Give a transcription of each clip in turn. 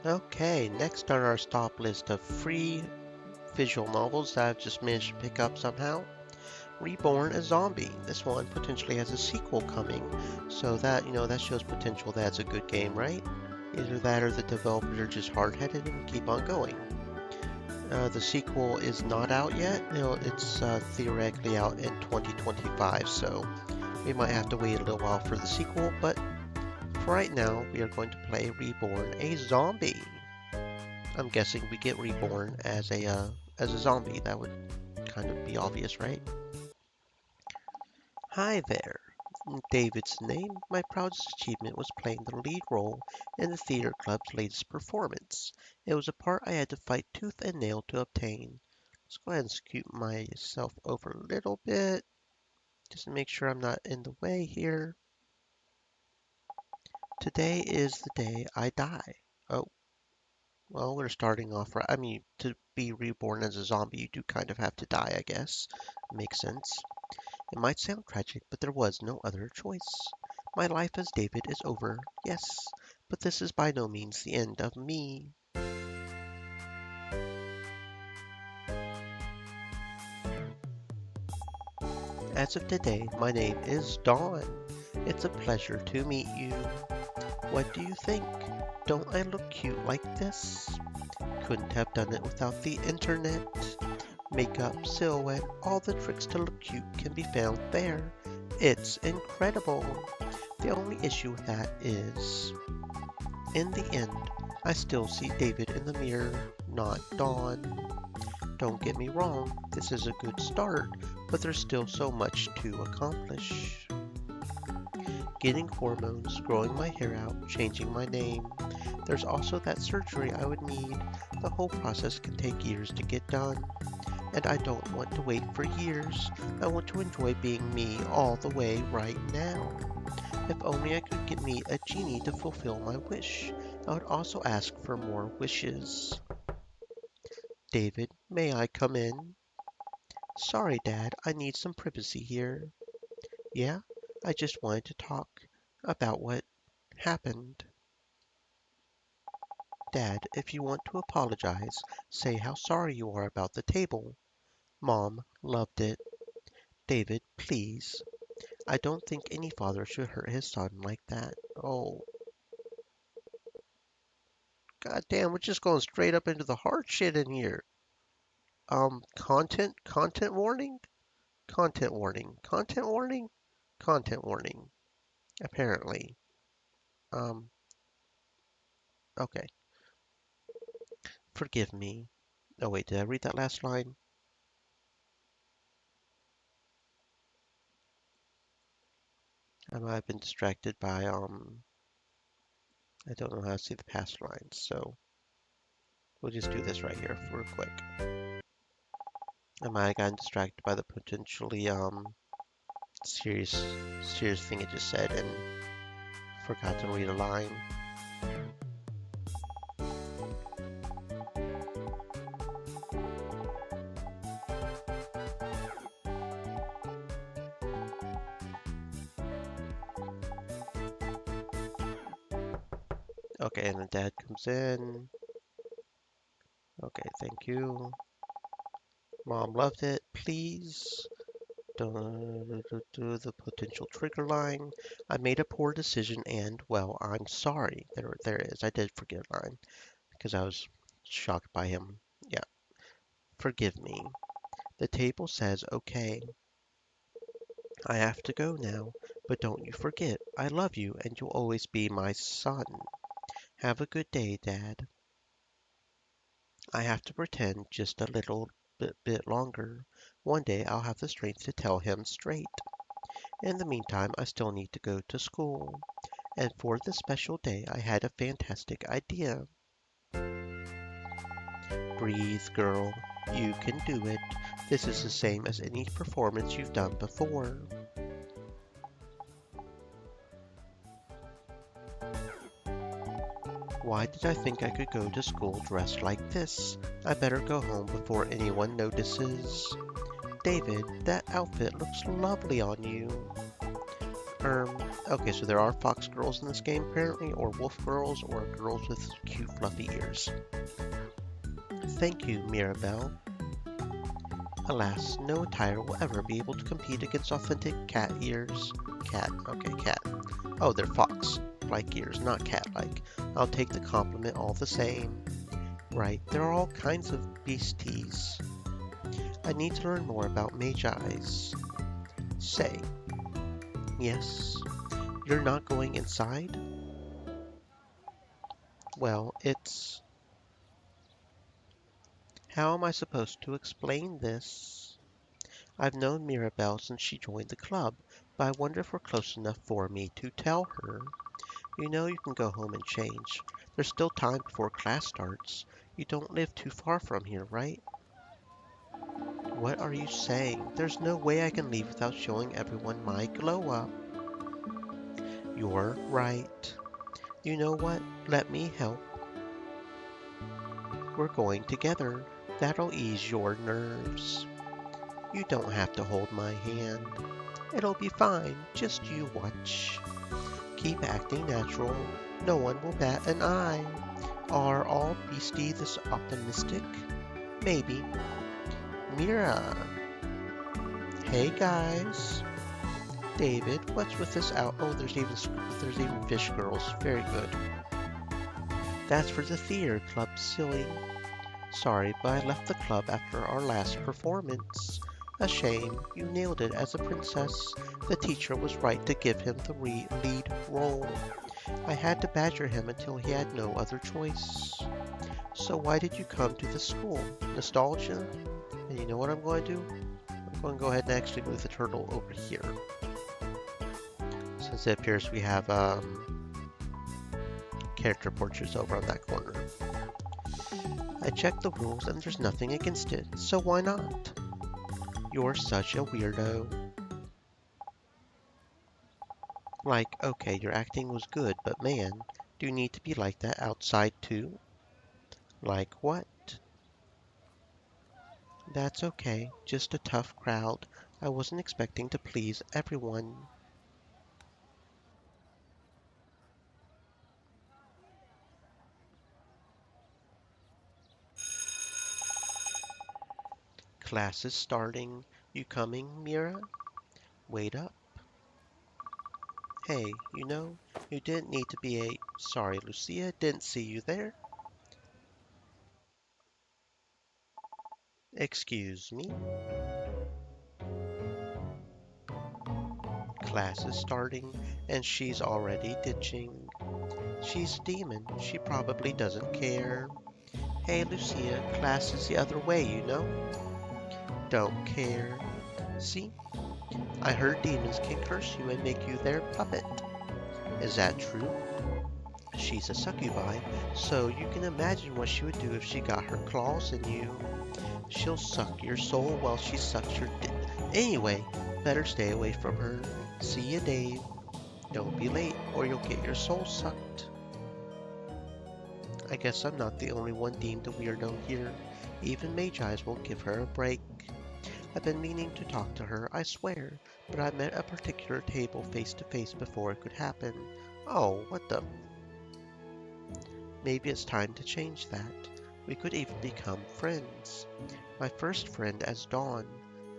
Okay, next on our stop list of free visual novels that I've just managed to pick up somehow. Reborn a Zombie. This one potentially has a sequel coming, so that shows potential that it's a good game, right? Either that or the developers are just hard-headed and keep on going. The sequel is not out yet. It's theoretically out in 2025, so we might have to wait a little while for the sequel, but for right now, we are going to play Reborn a Zombie. I'm guessing we get reborn as a zombie. That would kind of be obvious, right? Hi there. In David's name, my proudest achievement was playing the lead role in the theater club's latest performance. It was a part I had to fight tooth and nail to obtain. Let's go ahead and scoot myself over a little bit just to make sure I'm not in the way here. Today is the day I die. Oh, well, we're starting off right. I mean, to be reborn as a zombie, you do kind of have to die, I guess. Makes sense. It might sound tragic, but there was no other choice. My life as David is over, yes, but this is by no means the end of me. As of today, my name is Dawn. It's a pleasure to meet you. What do you think? Don't I look cute like this? Couldn't have done it without the internet. Makeup, silhouette, all the tricks to look cute can be found there. It's incredible. The only issue with that is, in the end, I still see David in the mirror, not Dawn. Don't get me wrong, this is a good start, but there's still so much to accomplish. Getting hormones, growing my hair out, changing my name. There's also that surgery I would need. The whole process can take years to get done. And I don't want to wait for years. I want to enjoy being me all the way right now. If only I could get me a genie to fulfill my wish. I would also ask for more wishes. David, may I come in? Sorry, Dad, I need some privacy here. Yeah, I just wanted to talk about what happened. Dad, if you want to apologize, say how sorry you are about the table. Mom loved it. David, please. I don't think any father should hurt his son like that. Oh, god damn, we're just going straight up into the hard shit in here. Content warning? Content warning. Content warning? Content warning. Apparently. Um, okay. Forgive me. Oh wait, did I read that last line? I might have been distracted by, I don't know how to see the past lines, so we'll just do this right here real quick. I might have gotten distracted by the potentially, serious, serious thing it just said and forgot to read a line. Okay, and then dad comes in. Okay, thank you. Mom loved it. Please. The potential trigger line. I made a poor decision and, well, I'm sorry. There it is. I did forget a line because I was shocked by him. Yeah. Forgive me. The table says okay. I have to go now, but don't you forget, I love you and you'll always be my son. Have a good day, Dad. I have to pretend just a little bit longer. One day I'll have the strength to tell him straight. In the meantime, I still need to go to school. And for this special day, I had a fantastic idea. Breathe, girl. You can do it. This is the same as any performance you've done before. Why did I think I could go to school dressed like this? I better go home before anyone notices. David, that outfit looks lovely on you. Okay, so there are fox girls in this game apparently, or wolf girls, or girls with cute fluffy ears. Thank you, Mirabelle. Alas, no attire will ever be able to compete against authentic cat ears. Cat, okay, cat. Oh, they're fox-like ears, not cat-like. I'll take the compliment all the same. Right, there are all kinds of beasties. I need to learn more about Magi's. Say, yes, you're not going inside? Well, it's... How am I supposed to explain this? I've known Mirabelle since she joined the club, but I wonder if we're close enough for me to tell her. You know you can go home and change. There's still time before class starts. You don't live too far from here, right? What are you saying? There's no way I can leave without showing everyone my glow up. You're right. You know what? Let me help. We're going together. That'll ease your nerves. You don't have to hold my hand. It'll be fine. Just you watch. Keep acting natural. No one will bat an eye. Are all beastie this optimistic? Maybe. Mira. Hey guys. David, what's with this out? Oh, there's even fish girls. Very good. That's for the theater club, silly. Sorry, but I left the club after our last performance. A shame. You nailed it as a princess. The teacher was right to give him the lead role. I had to badger him until he had no other choice. So why did you come to the school? Nostalgia? And you know what I'm going to do? I'm going to go ahead and actually move the turtle over here. Since it appears we have character portraits over on that corner. I checked the rules and there's nothing against it, so why not? You're such a weirdo. Like, okay, your acting was good, but man, do you need to be like that outside too? Like what? That's okay, just a tough crowd. I wasn't expecting to please everyone. Class is starting. You coming, Mira? Wait up. Hey, you know, you didn't need to be a... Sorry, Lucia, didn't see you there. Excuse me? Class is starting, and she's already ditching. She's a demon. She probably doesn't care. Hey, Lucia, class is the other way, you know? Don't care. See? I heard demons can curse you and make you their puppet. Is that true? She's a succubi, so you can imagine what she would do if she got her claws in you. She'll suck your soul while she sucks your dick. Anyway, better stay away from her. See ya, Dave. Don't be late, or you'll get your soul sucked. I guess I'm not the only one deemed a weirdo here. Even Magi's won't give her a break. I've been meaning to talk to her, I swear, but I'm at a particular table face to face before it could happen. Oh, what the... Maybe it's time to change that. We could even become friends. My first friend as Dawn.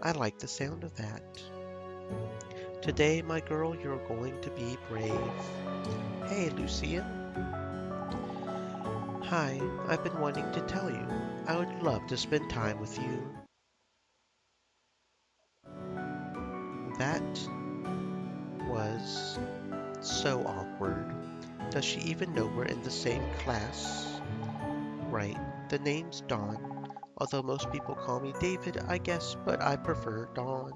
I like the sound of that. Today, my girl, you're going to be brave. Hey, Lucia. Hi, I've been wanting to tell you. I would love to spend time with you. That was so awkward. Does she even know we're in the same class? Right, the name's Dawn. Although most people call me David, I guess, but I prefer Dawn.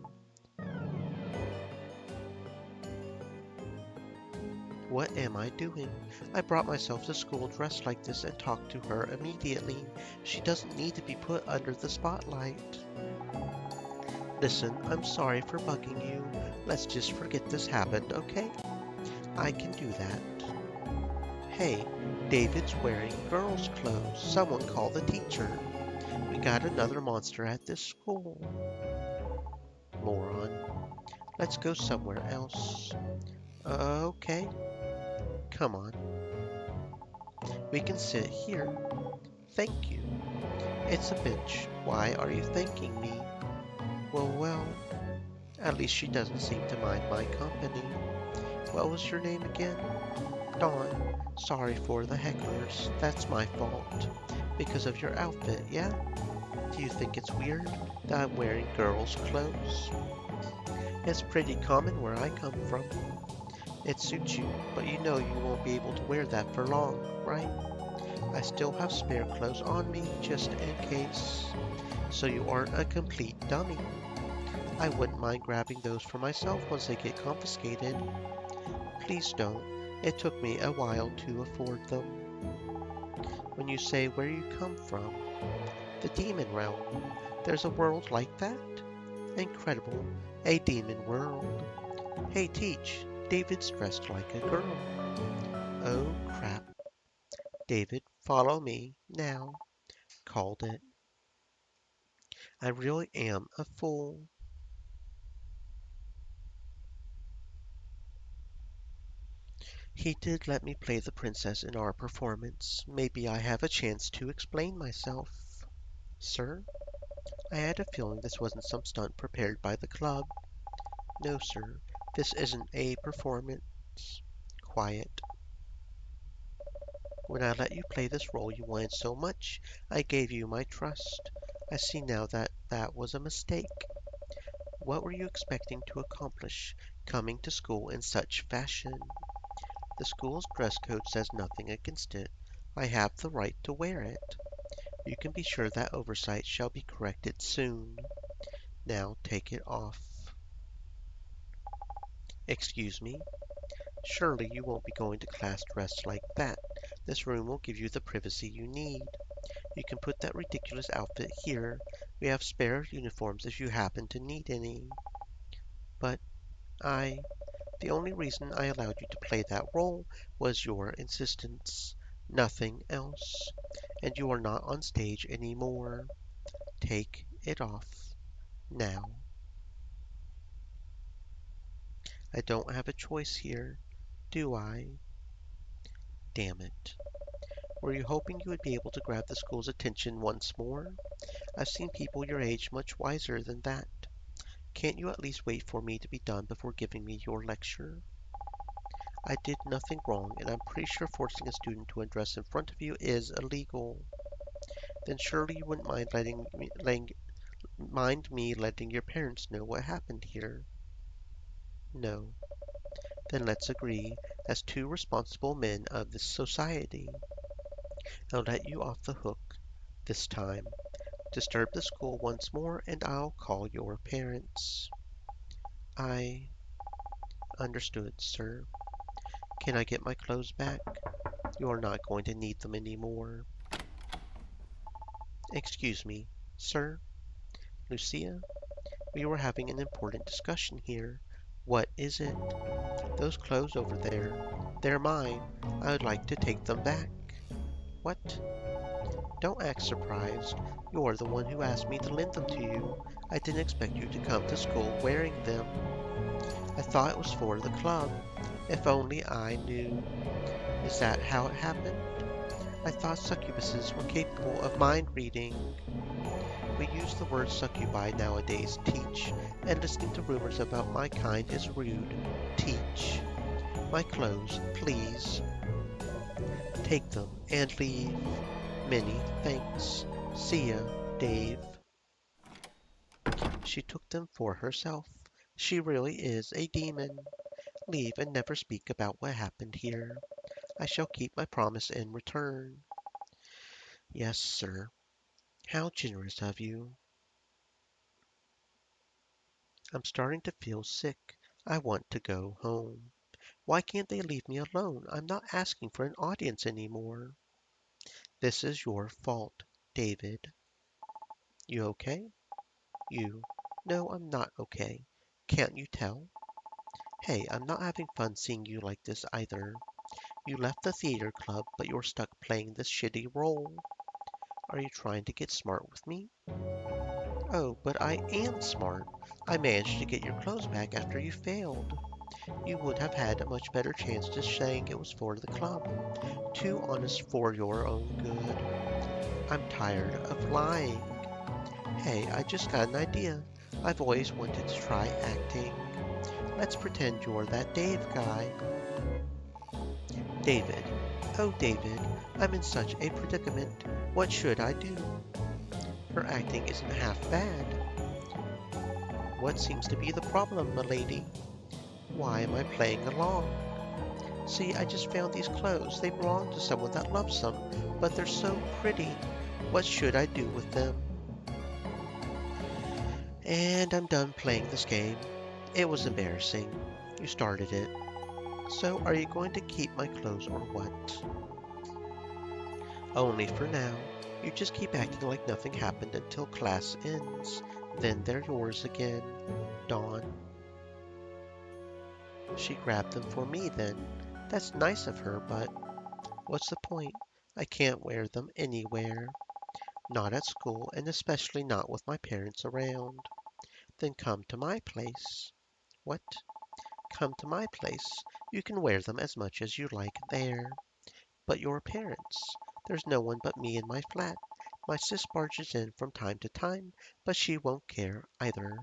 What am I doing? I brought myself to school dressed like this and talked to her immediately. She doesn't need to be put under the spotlight. Listen, I'm sorry for bugging you. Let's just forget this happened, okay? I can do that. Hey, David's wearing girls' clothes. Someone call the teacher. We got another monster at this school. Moron. Let's go somewhere else. okay? Come on, we can sit here. Thank you. It's a bench. Why are you thanking me? Well, at least she doesn't seem to mind my company. What was your name again? Dawn. Sorry for the hecklers. That's my fault. Because of your outfit, yeah? Do you think it's weird that I'm wearing girls' clothes? It's pretty common where I come from. It suits you, but you know you won't be able to wear that for long, right? I still have spare clothes on me, just in case. So you aren't a complete dummy. I wouldn't mind grabbing those for myself once they get confiscated. Please don't. It took me a while to afford them. When you say where you come from, the demon realm, there's a world like that? Incredible. A demon world. Hey, Teach. David's dressed like a girl. Oh, crap. David, follow me. Now. Called it. I really am a fool. He did let me play the princess in our performance. Maybe I have a chance to explain myself. Sir, I had a feeling this wasn't some stunt prepared by the club. No, sir, this isn't a performance. Quiet. When I let you play this role you wanted so much, I gave you my trust. I see now that that was a mistake. What were you expecting to accomplish, coming to school in such fashion? The school's dress code says nothing against it. I have the right to wear it. You can be sure that oversight shall be corrected soon. Now take it off. Excuse me? Surely you won't be going to class dressed like that. This room will give you the privacy you need. You can put that ridiculous outfit here. We have spare uniforms if you happen to need any. But I... The only reason I allowed you to play that role was your insistence. Nothing else. And you are not on stage anymore. Take it off. Now. I don't have a choice here, do I? Damn it. Were you hoping you would be able to grab the school's attention once more? I've seen people your age much wiser than that. Can't you at least wait for me to be done before giving me your lecture? I did nothing wrong, and I'm pretty sure forcing a student to undress in front of you is illegal. Then surely you wouldn't mind me letting your parents know what happened here. No. Then let's agree, as two responsible men of this society, I'll let you off the hook this time. Disturb the school once more, and I'll call your parents. I understood, sir. Can I get my clothes back? You are not going to need them anymore. Excuse me, sir. Lucia, we were having an important discussion here. What is it? Those clothes over there. They're mine. I would like to take them back. What? Don't act surprised. You're the one who asked me to lend them to you. I didn't expect you to come to school wearing them. I thought it was for the club. If only I knew. Is that how it happened? I thought succubuses were capable of mind reading. We use the word succubi nowadays, Teach, and listening to rumors about my kind is rude. Teach. My clothes, please. Take them and leave. Many thanks. See ya, Dave. She took them for herself. She really is a demon. Leave and never speak about what happened here. I shall keep my promise in return. Yes, sir. How generous of you. I'm starting to feel sick. I want to go home. Why can't they leave me alone? I'm not asking for an audience anymore. This is your fault, David. You okay? You. No, I'm not okay. Can't you tell? Hey, I'm not having fun seeing you like this either. You left the theater club, but you're stuck playing this shitty role. Are you trying to get smart with me? Oh, but I am smart. I managed to get your clothes back after you failed. You would have had a much better chance just saying it was for the club. Too honest for your own good. I'm tired of lying. Hey, I just got an idea. I've always wanted to try acting. Let's pretend you're that Dave guy. David. Oh, David, I'm in such a predicament. What should I do? Her acting isn't half bad. What seems to be the problem, milady? Why am I playing along? See, I just found these clothes. They belong to someone that loves them, but they're so pretty. What should I do with them? And I'm done playing this game. It was embarrassing. You started it. So are you going to keep my clothes or what? Only for now. You just keep acting like nothing happened until class ends. Then they're yours again. Dawn. She grabbed them for me then. That's nice of her, but what's the point? I can't wear them anywhere. Not at school, and especially not with my parents around. Then come to my place. What? Come to my place. You can wear them as much as you like there. But your parents. There's no one but me in my flat. My sis barges in from time to time, but she won't care either.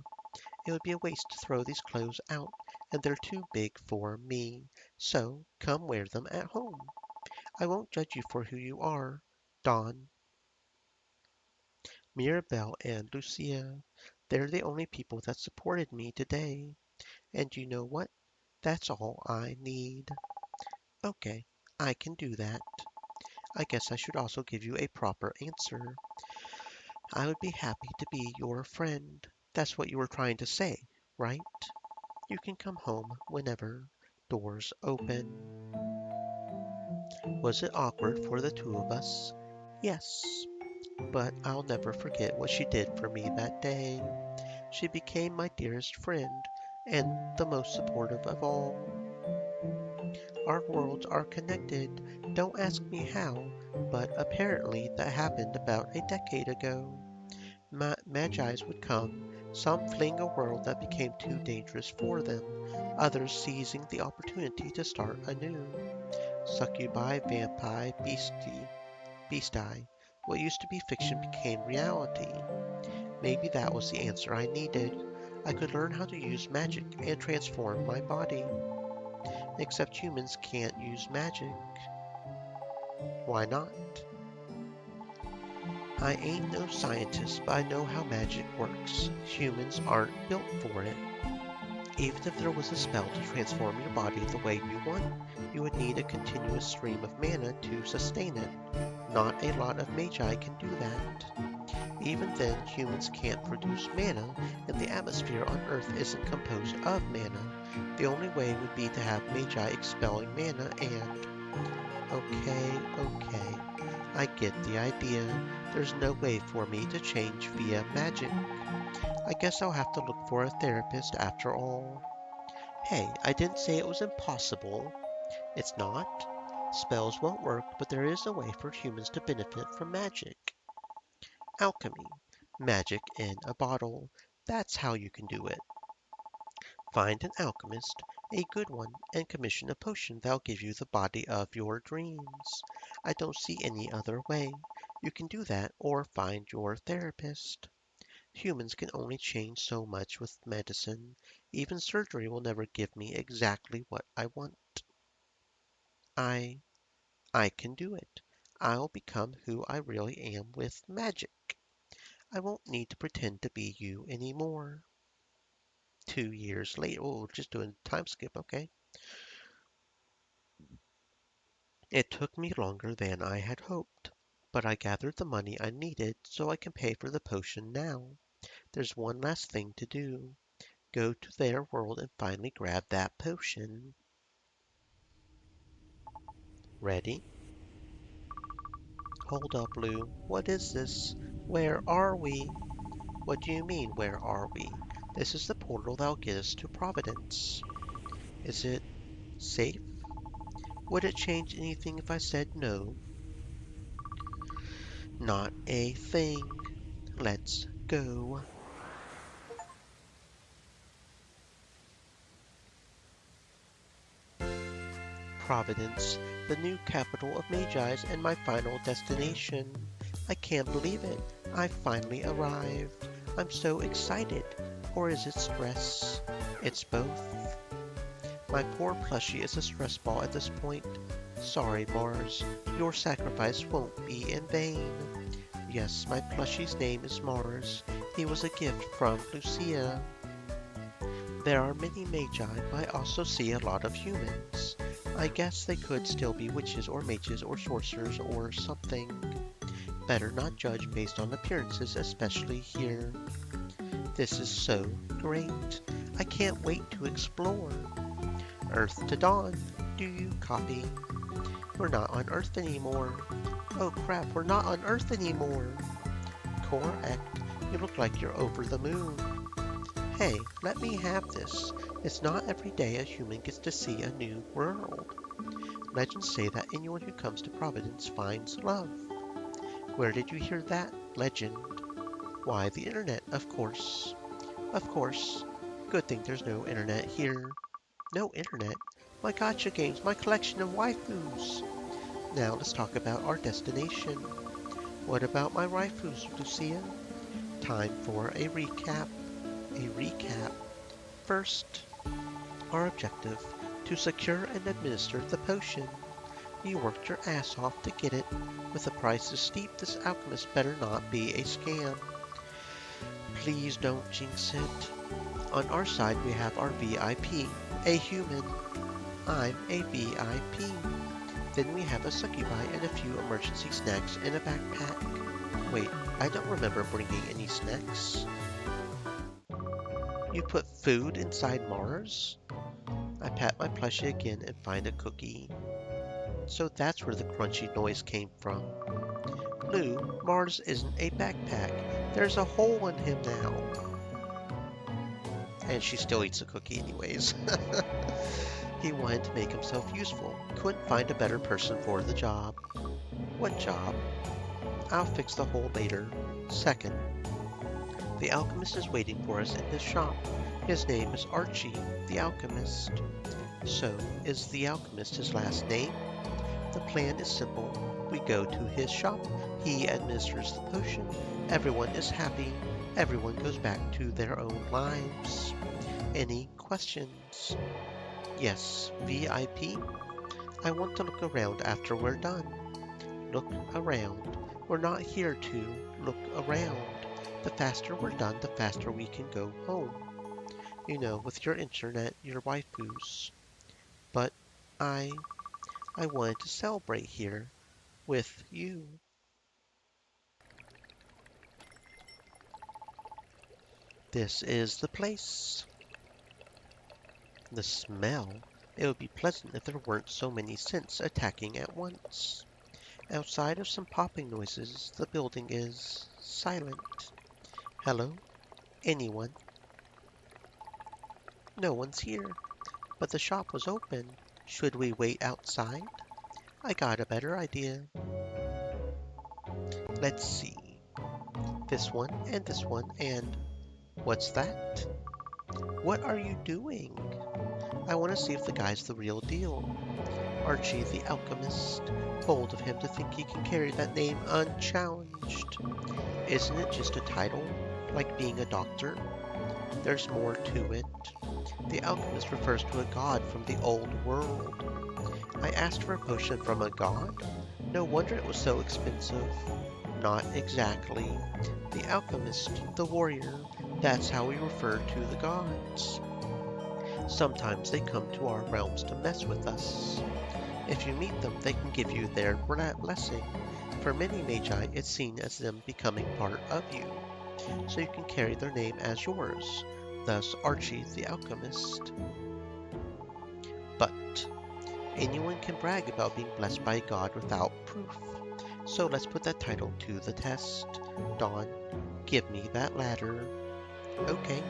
It would be a waste to throw these clothes out, and they're too big for me. So come wear them at home. I won't judge you for who you are. Dawn. Mirabelle and Lucia. They're the only people that supported me today. And you know what? That's all I need. Okay, I can do that. I guess I should also give you a proper answer. I would be happy to be your friend. That's what you were trying to say, right? You can come home whenever. Doors open. Was it awkward for the two of us? Yes, but I'll never forget what she did for me that day. She became my dearest friend and the most supportive of all. Our worlds are connected. Don't ask me how, but apparently that happened about a decade ago. Magi's would come, some fleeing a world that became too dangerous for them, others seizing the opportunity to start anew. Succubi, vampire, beastie. What used to be fiction became reality. Maybe that was the answer I needed. I could learn how to use magic and transform my body. Except humans can't use magic. Why not? I ain't no scientist, but I know how magic works. Humans aren't built for it. Even if there was a spell to transform your body the way you want, you would need a continuous stream of mana to sustain it. Not a lot of magi can do that. Even then, humans can't produce mana, and the atmosphere on Earth isn't composed of mana. The only way would be to have magi expelling mana and... Okay. I get the idea. There's no way for me to change via magic. I guess I'll have to look for a therapist after all. Hey, I didn't say it was impossible. It's not. Spells won't work, but there is a way for humans to benefit from magic. Alchemy. Magic in a bottle. That's how you can do it. Find an alchemist, a good one, and commission a potion that'll give you the body of your dreams. I don't see any other way. You can do that or find your therapist. Humans can only change so much with medicine. Even surgery will never give me exactly what I want. I I can do it. I'll become who I really am with magic. I won't need to pretend to be you anymore. 2 years later, oh, just doing time skip, okay. It took me longer than I had hoped, but I gathered the money I needed so I can pay for the potion now. There's one last thing to do. Go to their world and finally grab that potion. Ready? Hold up, Lou. What is this? Where are we? What do you mean, where are we? This is the portal that'll get us to Providence. Is it safe? Would it change anything if I said no? Not a thing. Let's go. Providence, the new capital of Magi's and my final destination. I can't believe it. I finally arrived. I'm so excited. Or is it stress? It's both. My poor plushie is a stress ball at this point. Sorry, Mars. Your sacrifice won't be in vain. Yes, my plushie's name is Mars. He was a gift from Lucia. There are many magi, but I also see a lot of humans. I guess they could still be witches or mages or sorcerers or something. Better not judge based on appearances, especially here. This is so great. I can't wait to explore. Earth to dawn. Do you copy? We're not on Earth anymore. Oh crap, we're not on Earth anymore. Correct. You look like you're over the moon. Hey, let me have this. It's not every day a human gets to see a new world. Legends say that anyone who comes to Providence finds love. Where did you hear that? Legend. Why, the internet, of course. Of course. Good thing there's no internet here. No internet? My gacha games, my collection of waifus. Now let's talk about our destination. What about my waifus, Lucia? Time for a recap. A recap. First, our objective, to secure and administer the potion. You worked your ass off to get it. With the price as steep, this alchemist better not be a scam. Please don't jinx it. On our side, we have our VIP, a human. I'm a VIP. Then we have a succubi and a few emergency snacks in a backpack. Wait, I don't remember bringing any snacks. You put food inside Mars? I pat my plushie again and find a cookie. So that's where the crunchy noise came from. Lou, Mars isn't a backpack. There's a hole in him now. And she still eats a cookie anyways. He wanted to make himself useful. Couldn't find a better person for the job. What job? I'll fix the hole later. Second, the alchemist is waiting for us in his shop. His name is Archie, the alchemist. So, is the alchemist his last name? The plan is simple. We go to his shop. He administers the potion. Everyone is happy. Everyone goes back to their own lives. Any questions? Yes, VIP. I want to look around after we're done. Look around. We're not here to look around. The faster we're done, the faster we can go home. You know, with your internet, your waifus. But I wanted to celebrate here with you. This is the place. The smell. It would be pleasant if there weren't so many scents attacking at once. Outside of some popping noises, the building is silent. Hello? Anyone? No one's here. But the shop was open. Should we wait outside? I got a better idea. Let's see. This one, and what's that? What are you doing? I want to see if the guy's the real deal. Archie the alchemist. Bold of him to think he can carry that name unchallenged. Isn't it just a title, like being a doctor? There's more to it. The alchemist refers to a god from the old world. I asked for a potion from a god? No wonder it was so expensive. Not exactly. The alchemist, the warrior, that's how we refer to the gods. Sometimes they come to our realms to mess with us. If you meet them, they can give you their blessing. For many magi, it's seen as them becoming part of you, so you can carry their name as yours, thus Archie the alchemist. But anyone can brag about being blessed by God without proof, so let's put that title to the test. Dawn, give me that ladder. Okay.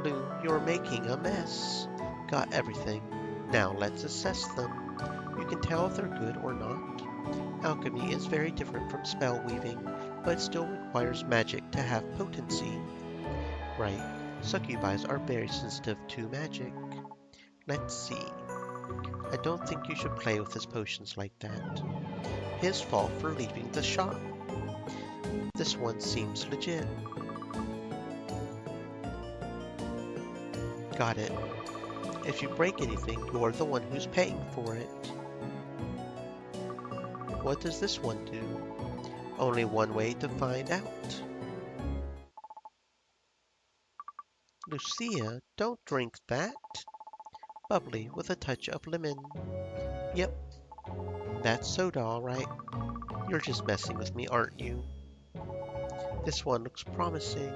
Lou, you're making a mess. Got everything. Now let's assess them. You can tell if they're good or not. Alchemy is very different from spell weaving, but it still requires magic to have potency. Right. Succubis are very sensitive to magic. Let's see. I don't think you should play with his potions like that. His fault for leaving the shop. This one seems legit. Got it. If you break anything, you're the one who's paying for it. What does this one do? Only one way to find out. Lucia, don't drink that. Bubbly with a touch of lemon. Yep, that's soda all right. You're just messing with me, aren't you? This one looks promising.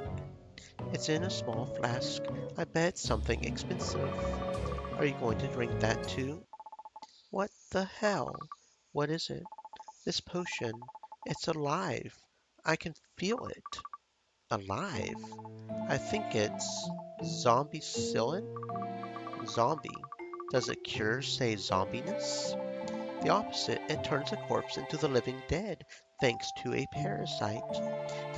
It's in a small flask. I bet it's something expensive. Are you going to drink that too? What the hell? What is it? This potion. It's alive. I can feel it. Alive? I think it's zombicillin? Zombie. Does it cure, say, zombiness? The opposite, it turns a corpse into the living dead, thanks to a parasite.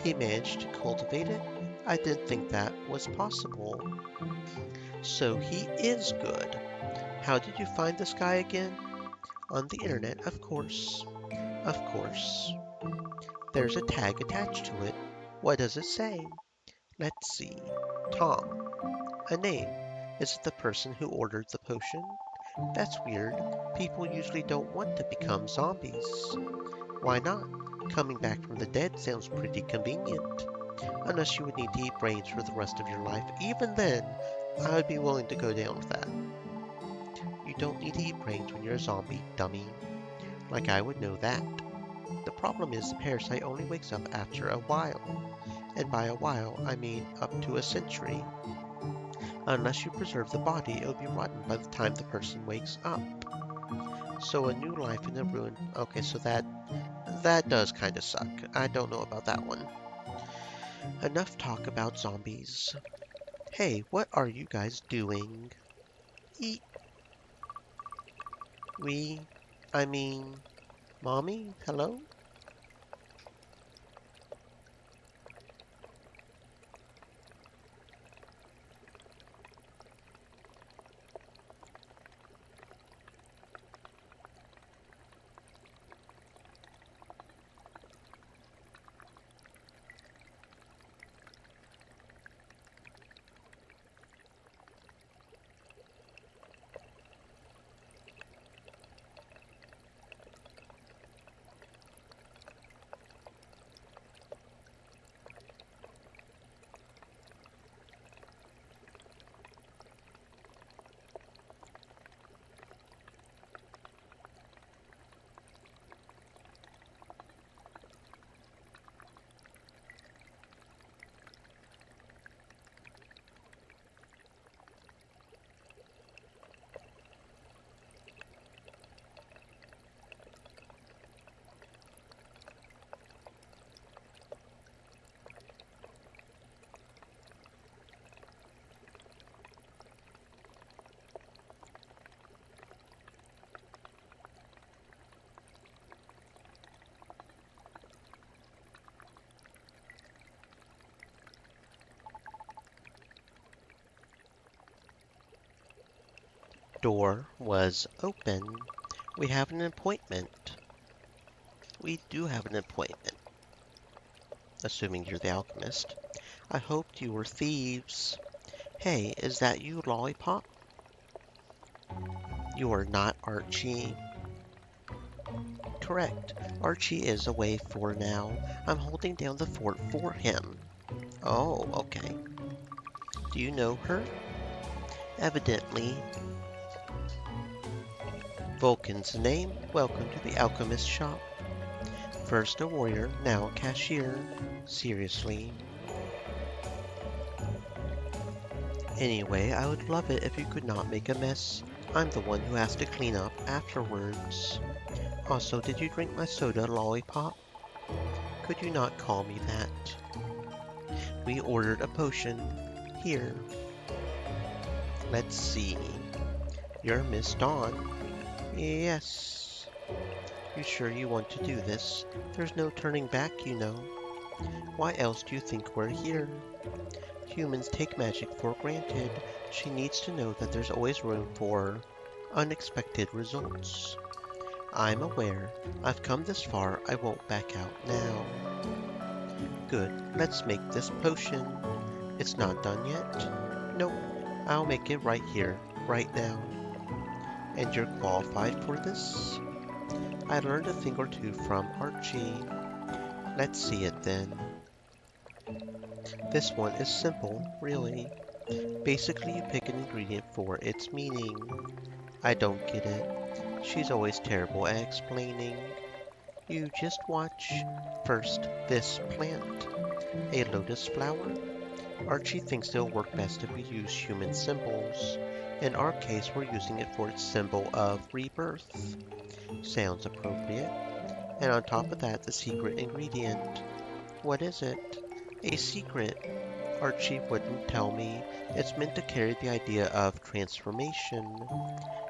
He managed to cultivate it? I didn't think that was possible. So he is good. How did you find this guy again? On the internet, of course. Of course. There's a tag attached to it. What does it say? Let's see. Tom. A name. Is it the person who ordered the potion? That's weird. People usually don't want to become zombies. Why not? Coming back from the dead sounds pretty convenient. Unless you would need to eat brains for the rest of your life. Even then, I would be willing to go down with that. You don't need to eat brains when you're a zombie, dummy. Like I would know that. The problem is the parasite only wakes up after a while. And by a while, I mean up to a century. Unless you preserve the body, it will be rotten by the time the person wakes up. So a new life in a ruin. Okay, so that does kind of suck. I don't know about that one. Enough talk about zombies. Hey, what are you guys doing? Eat. I mean, Mommy? Hello? Door was open. We have an appointment. We do have an appointment. Assuming you're the alchemist. I hoped you were thieves. Hey, is that you, Lollipop? You are not Archie. Correct. Archie is away for now. I'm holding down the fort for him. Oh, okay. Do you know her? Evidently. Vulcan's name. Welcome to the alchemist shop. First a warrior, now a cashier. Seriously. Anyway, I would love it if you could not make a mess. I'm the one who has to clean up afterwards. Also, did you drink my soda, Lollipop? Could you not call me that? We ordered a potion. Here. Let's see. You're Miss Dawn. Yes. You sure you want to do this? There's no turning back, you know. Why else do you think we're here? Do Humans take magic for granted. She needs to know that there's always room for unexpected results. I'm aware. I've come this far, I won't back out now. Good, let's make this potion. It's not done yet? Nope, I'll make it right here, right now. And you're qualified for this? I learned a thing or two from Archie. Let's see it then. This one is simple, really. Basically, you pick an ingredient for its meaning. I don't get it. She's always terrible at explaining. You just watch. First, this plant. A lotus flower? Archie thinks it'll work best if we use human symbols. In our case, we're using it for its symbol of rebirth. Sounds appropriate. And on top of that, the secret ingredient. What is it? A secret. Archie wouldn't tell me. It's meant to carry the idea of transformation.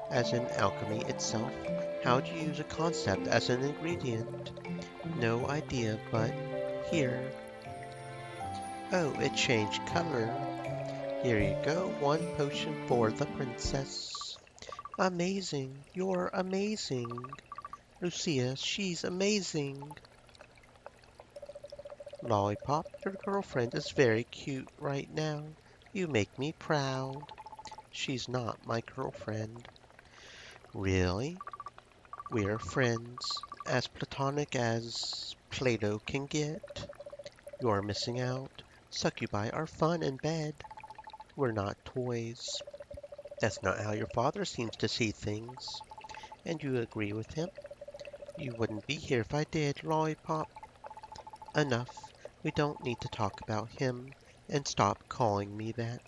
As in alchemy itself, how do you use a concept as an ingredient? No idea, but here. Oh, it changed color. Here you go, one potion for the princess. Amazing, you're amazing. Lucia, she's amazing. Lollipop, your girlfriend is very cute right now. You make me proud. She's not my girlfriend. Really? We're friends, as platonic as Plato can get. You're missing out. Succubi are fun in bed. We're not toys. That's not how your father seems to see things. And you agree with him? You wouldn't be here if I did, Lollipop. Enough. We don't need to talk about him, and stop calling me that.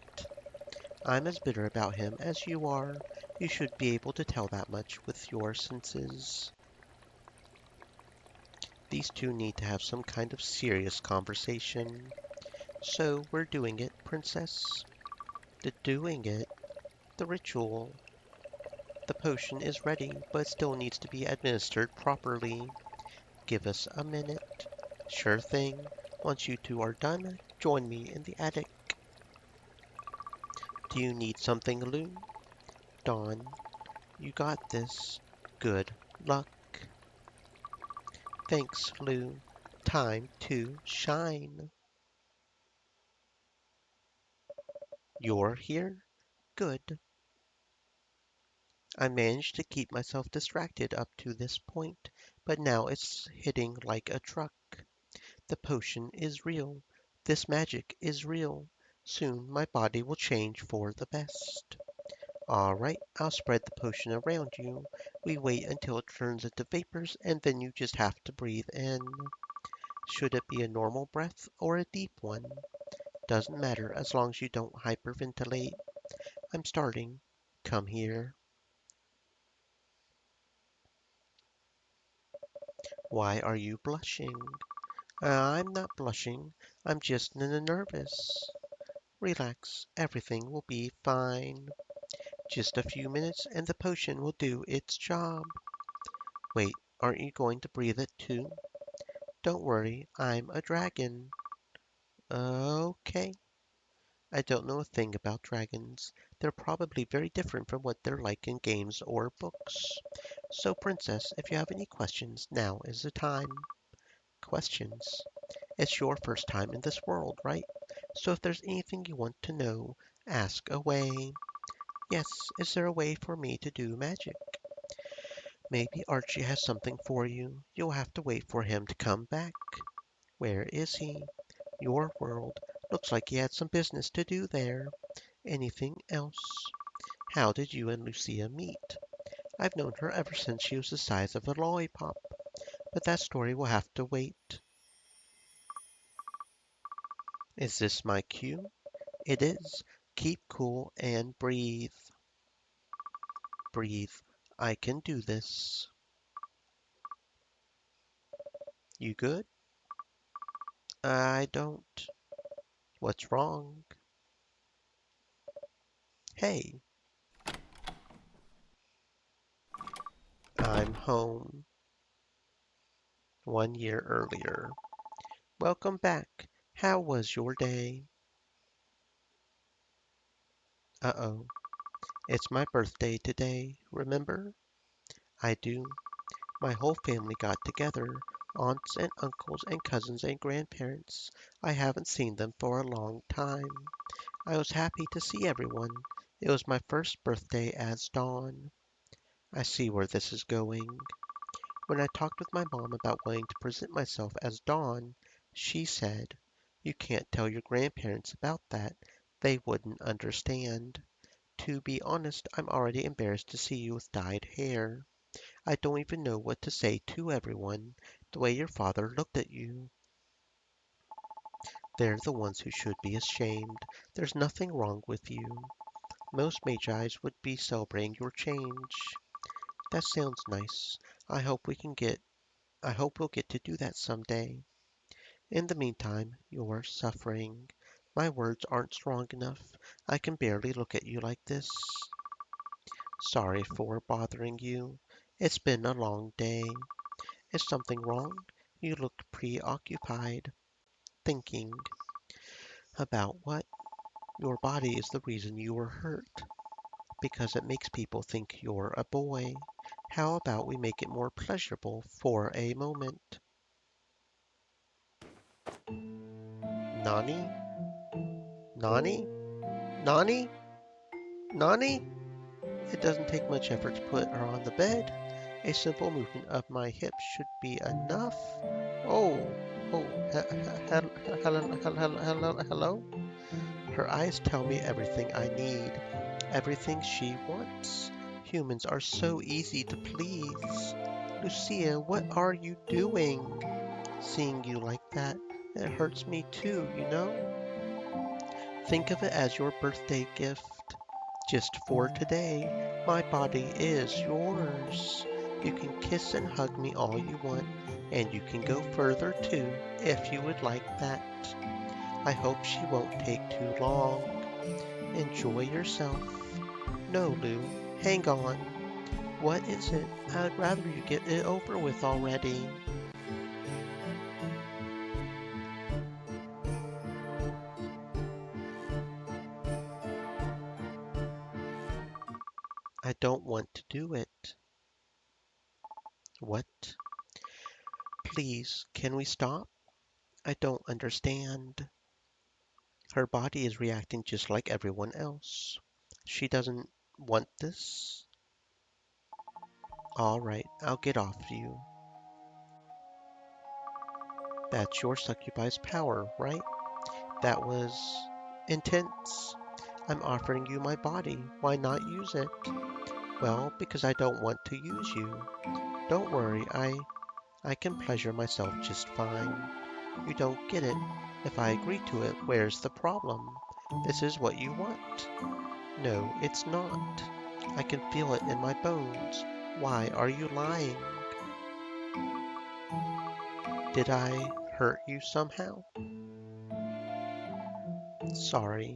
I'm as bitter about him as you are. You should be able to tell that much with your senses. These two need to have some kind of serious conversation. So we're doing it, Princess. The doing it. The ritual. The potion is ready, but still needs to be administered properly. Give us a minute. Sure thing. Once you two are done, join me in the attic. Do you need something, Lou? Dawn, you got this. Good luck. Thanks, Lou. Time to shine. You're here? Good. I managed to keep myself distracted up to this point, but now it's hitting like a truck. The potion is real. This magic is real. Soon my body will change for the best. All right, I'll spread the potion around you. We wait until it turns into vapors, and then you just have to breathe in. Should it be a normal breath or a deep one? Doesn't matter as long as you don't hyperventilate. I'm starting. Come here. Why are you blushing? I'm not blushing. I'm just nervous. Relax. Everything will be fine. Just a few minutes and the potion will do its job. Wait, aren't you going to breathe it too? Don't worry, I'm a dragon. Okay. I don't know a thing about dragons. They're probably very different from what they're like in games or books. So, Princess, if you have any questions, now is the time. Questions? It's your first time in this world, right? So if there's anything you want to know, ask away. Yes, is there a way for me to do magic? Maybe Archie has something for you. You'll have to wait for him to come back. Where is he? Your world. Looks like he had some business to do there. Anything else? How did you and Lucia meet? I've known her ever since she was the size of a lollipop, but that story will have to wait. Is this my cue? It is. Keep cool and breathe. Breathe. I can do this. You good? I don't. What's wrong? Hey, I'm home. 1 year earlier. Welcome back. How was your day? Uh-oh, it's my birthday today, remember? I do. My whole family got together, aunts and uncles and cousins and grandparents. I haven't seen them for a long time. I was happy to see everyone. It was my first birthday as Dawn. I see where this is going. When I talked with my mom about wanting to present myself as Dawn, she said, "You can't tell your grandparents about that. They wouldn't understand. To be honest, I'm already embarrassed to see you with dyed hair. I don't even know what to say to everyone. The way your father looked at you. They're the ones who should be ashamed. There's nothing wrong with you. Most Magi's would be celebrating your change." That sounds nice. I hope we can get I hope we'll get to do that someday. In the meantime, you're suffering. My words aren't strong enough. I can barely look at you like this. Sorry for bothering you. It's been a long day. Is something wrong? You look preoccupied. Thinking. About what? Your body is the reason you were hurt. Because it makes people think you're a boy. How about we make it more pleasurable for a moment? Nani? Nani? Nani? Nani? It doesn't take much effort to put her on the bed. A simple movement of my hips should be enough. Oh, hello. Her eyes tell me everything I need, everything she wants. Humans are so easy to please. Lucia, what are you doing? Seeing you like that, it hurts me too, you know? Think of it as your birthday gift. Just for today, my body is yours. You can kiss and hug me all you want, and you can go further too, if you would like that. I hope she won't take too long. Enjoy yourself. No, Lou, hang on. What is it? I'd rather you get it over with already. I don't want to do it. What? Please, can we stop? I don't understand. Her body is reacting just like everyone else. She doesn't want this? All right, I'll get off you. That's your succubi's power, right? That was intense. I'm offering you my body. Why not use it? Well, because I don't want to use you. Don't worry, I can pleasure myself just fine. You don't get it. If I agree to it, where's the problem? This is what you want. No, it's not. I can feel it in my bones. Why are you lying? Did I hurt you somehow? Sorry.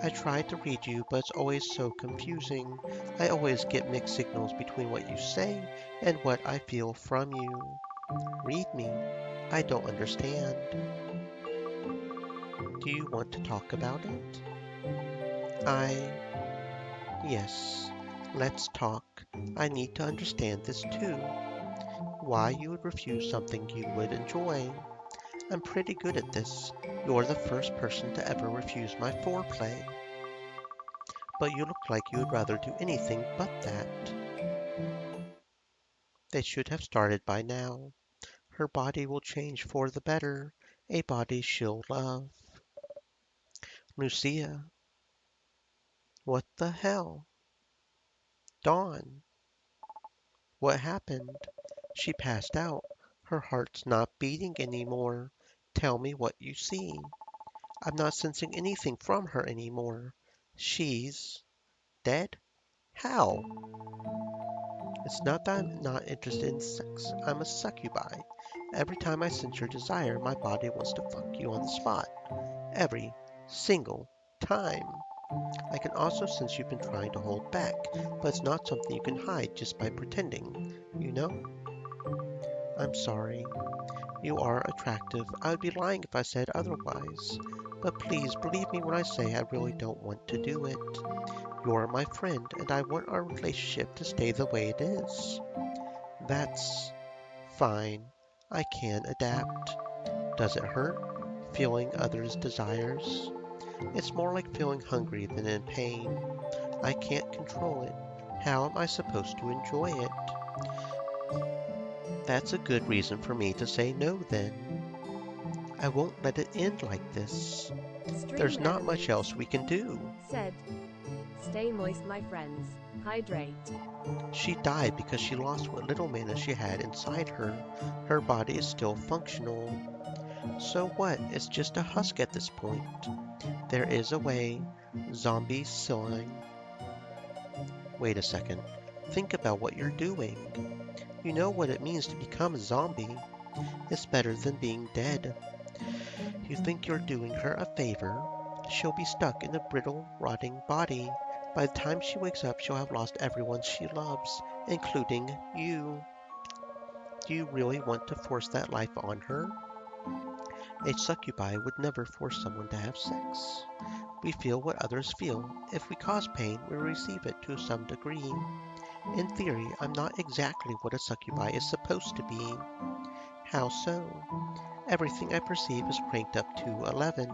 I try to read you, but it's always so confusing. I always get mixed signals between what you say and what I feel from you. Read me. I don't understand. Do you want to talk about it? I... Yes. Let's talk. I need to understand this too. Why you would refuse something you would enjoy. I'm pretty good at this. You're the first person to ever refuse my foreplay. But you look like you would rather do anything but that. They should have started by now. Her body will change for the better, a body she'll love. Lucia, what the hell? Dawn, what happened? She passed out. Her heart's not beating anymore. Tell me what you see. I'm not sensing anything from her anymore. She's dead? How? It's not that I'm not interested in sex. I'm a succubi. Every time I sense your desire, my body wants to fuck you on the spot. Every single time. I can also sense you've been trying to hold back, but it's not something you can hide just by pretending, you know? I'm sorry. You are attractive. I would be lying if I said otherwise. but please believe me when I say I really don't want to do it. You're my friend, and I want our relationship to stay the way it is. That's fine. I can adapt. Does it hurt? Feeling others' desires? It's more like feeling hungry than in pain. I can't control it. How am I supposed to enjoy it? That's a good reason for me to say no then. I won't let it end like this. Stream There's not much enemies. else we can do. Said. Stay moist, my friends. Hydrate. She died because she lost what little mana she had inside her. Her body is still functional. So what? It's just a husk at this point. There is a way. Zombie sign. Wait a second. Think about what you're doing. You know what it means to become a zombie. It's better than being dead. You think you're doing her a favor. She'll be stuck in a brittle, rotting body. By the time she wakes up, she'll have lost everyone she loves, including you. Do you really want to force that life on her? A succubi would never force someone to have sex. We feel what others feel. If we cause pain, we receive it to some degree. In theory, I'm not exactly what a succubi is supposed to be. How so? Everything I perceive is cranked up to 11.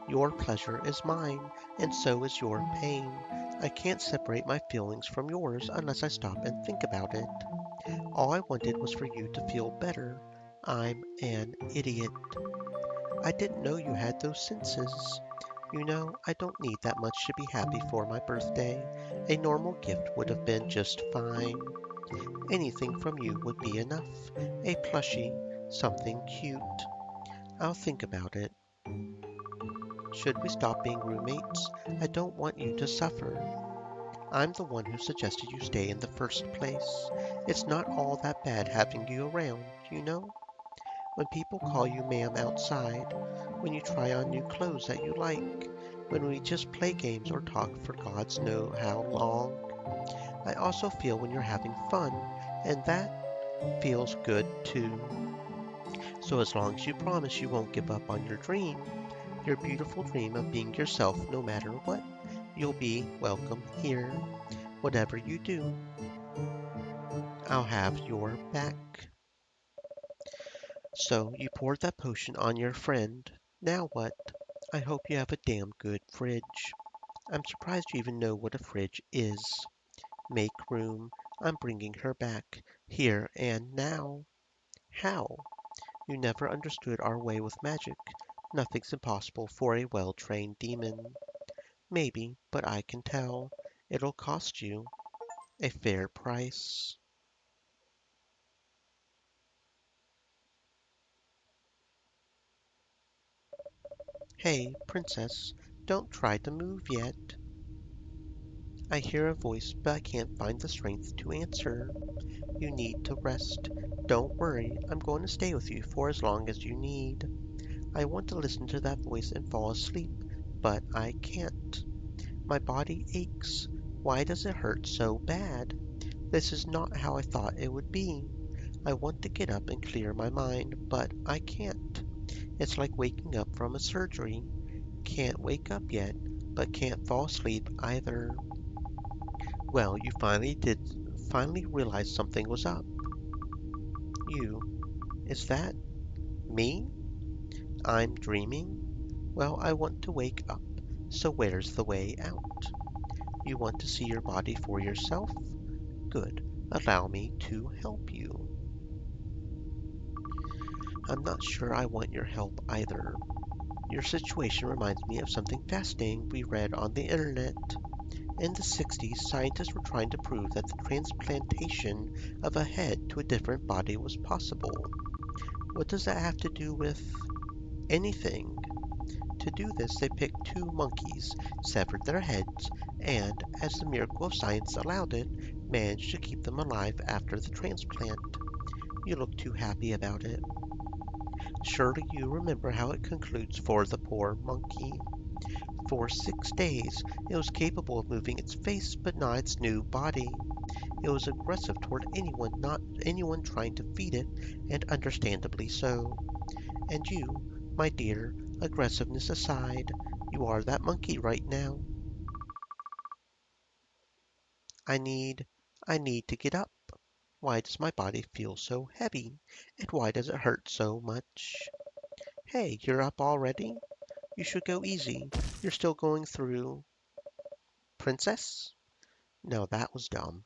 Your pleasure is mine, and so is your pain. I can't separate my feelings from yours unless I stop and think about it. All I wanted was for you to feel better. I'm an idiot. I didn't know you had those senses. You know, I don't need that much to be happy for my birthday. A normal gift would have been just fine. Anything from you would be enough. A plushie, something cute. I'll think about it. Should we stop being roommates? I don't want you to suffer. I'm the one who suggested you stay in the first place. It's not all that bad having you around, you know? When people call you ma'am outside, when you try on new clothes that you like, when we just play games or talk for gods know how long. I also feel when you're having fun, and that feels good too. So as long as you promise you won't give up on your beautiful dream of being yourself no matter what, you'll be welcome here. Whatever you do, I'll have your back. So you poured that potion on your friend. Now what? I hope you have a damn good fridge. I'm surprised you even know what a fridge is. Make room. I'm bringing her back. Here and now. How? You never understood our way with magic. Nothing's impossible for a well-trained demon. Maybe, but I can tell. It'll cost you a fair price. Hey, princess, don't try to move yet. I hear a voice, but I can't find the strength to answer. You need to rest. Don't worry, I'm going to stay with you for as long as you need. I want to listen to that voice and fall asleep, but I can't. My body aches. Why does it hurt so bad? This is not how I thought it would be. I want to get up and clear my mind, but I can't. It's like waking up from a surgery. Can't wake up yet, but can't fall asleep either. Well, you finally realized something was up. You, is that me? I'm dreaming? Well, I want to wake up. So where's the way out? You want to see your body for yourself? Good. Allow me to help you. I'm not sure I want your help either. Your situation reminds me of something fascinating we read on the internet. In the 60s, scientists were trying to prove that the transplantation of a head to a different body was possible. What does that have to do with anything? To do this, they picked two monkeys, severed their heads, and, as the miracle of science allowed it, managed to keep them alive after the transplant. You look too happy about it. Surely you remember how it concludes for the poor monkey. For 6 days, it was capable of moving its face, but not its new body. It was aggressive toward anyone trying to feed it, and understandably so. And you, my dear, Aggressiveness aside, you are that monkey right now. I need, I need to get up. Why does my body feel so heavy? And why does it hurt so much? Hey, you're up already? You should go easy. You're still going through. Princess? No, that was dumb.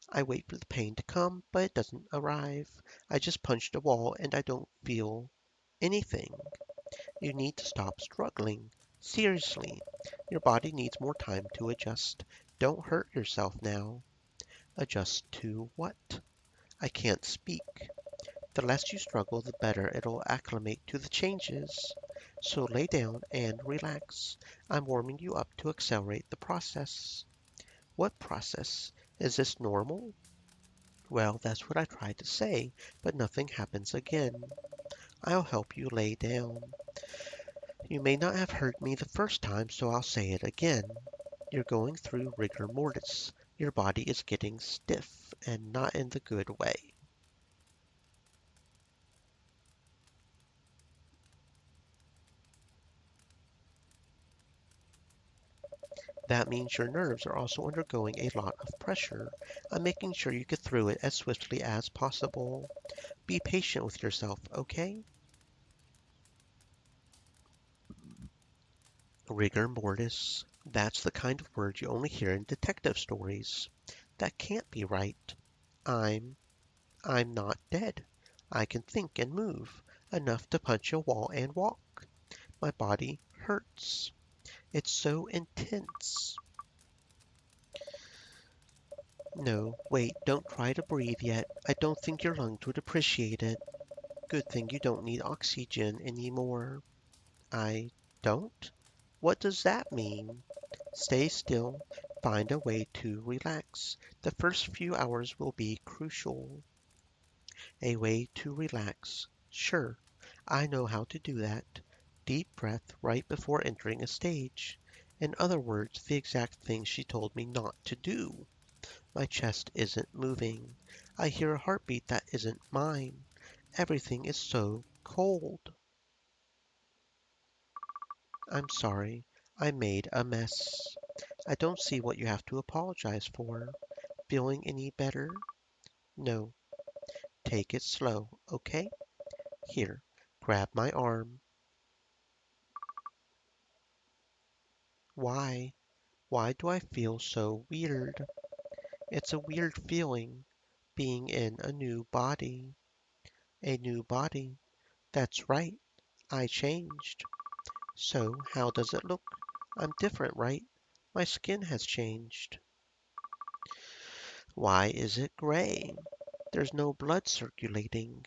I wait for the pain to come, but it doesn't arrive. I just punched a wall and I don't feel anything. You need to stop struggling. Seriously, your body needs more time to adjust. Don't hurt yourself now. Adjust to what? I can't speak. The less you struggle, the better it'll acclimate to the changes. So lay down and relax. I'm warming you up to accelerate the process. What process? Is this normal? Well, that's what I tried to say, but nothing happens again. I'll help you lay down. You may not have heard me the first time, so I'll say it again. You're going through rigor mortis. Your body is getting stiff, and not in the good way. That means your nerves are also undergoing a lot of pressure. I'm making sure you get through it as swiftly as possible. Be patient with yourself, okay? Rigor mortis. That's the kind of word you only hear in detective stories. That can't be right. I'm I'm not dead. I can think and move, enough to punch a wall and walk. My body hurts. It's so intense. No, wait, don't try to breathe yet. I don't think your lungs would appreciate it. Good thing you don't need oxygen anymore. I don't? What does that mean? Stay still. Find a way to relax. The first few hours will be crucial. A way to relax. Sure, I know how to do that. Deep breath right before entering a stage. In other words, the exact thing she told me not to do. My chest isn't moving. I hear a heartbeat that isn't mine. Everything is so cold. I'm sorry. I made a mess. I don't see what you have to apologize for. Feeling any better? No. Take it slow, okay? Here, grab my arm. Why? Why do I feel so weird? It's a weird feeling, being in a new body. A new body. That's right. I changed. So, how does it look? I'm different, right? My skin has changed. Why is it gray? There's no blood circulating.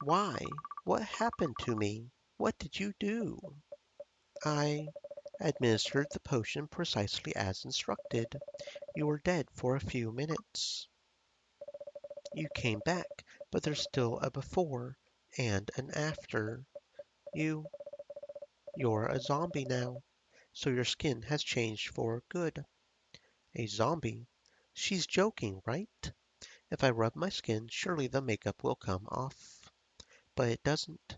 Why? What happened to me? What did you do? I administered the potion precisely as instructed. You were dead for a few minutes. You came back, but there's still a before and an after. You, you're a zombie now, so your skin has changed for good. A zombie? She's joking, right? If I rub my skin, surely the makeup will come off. But it doesn't.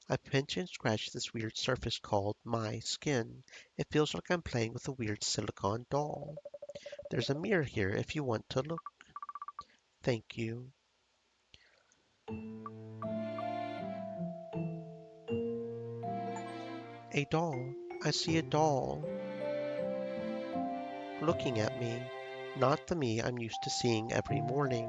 I pinch and scratch this weird surface called my skin. It feels like I'm playing with a weird silicone doll. There's a mirror here if you want to look. Thank you. A doll. I see a doll looking at me. Not the me I'm used to seeing every morning.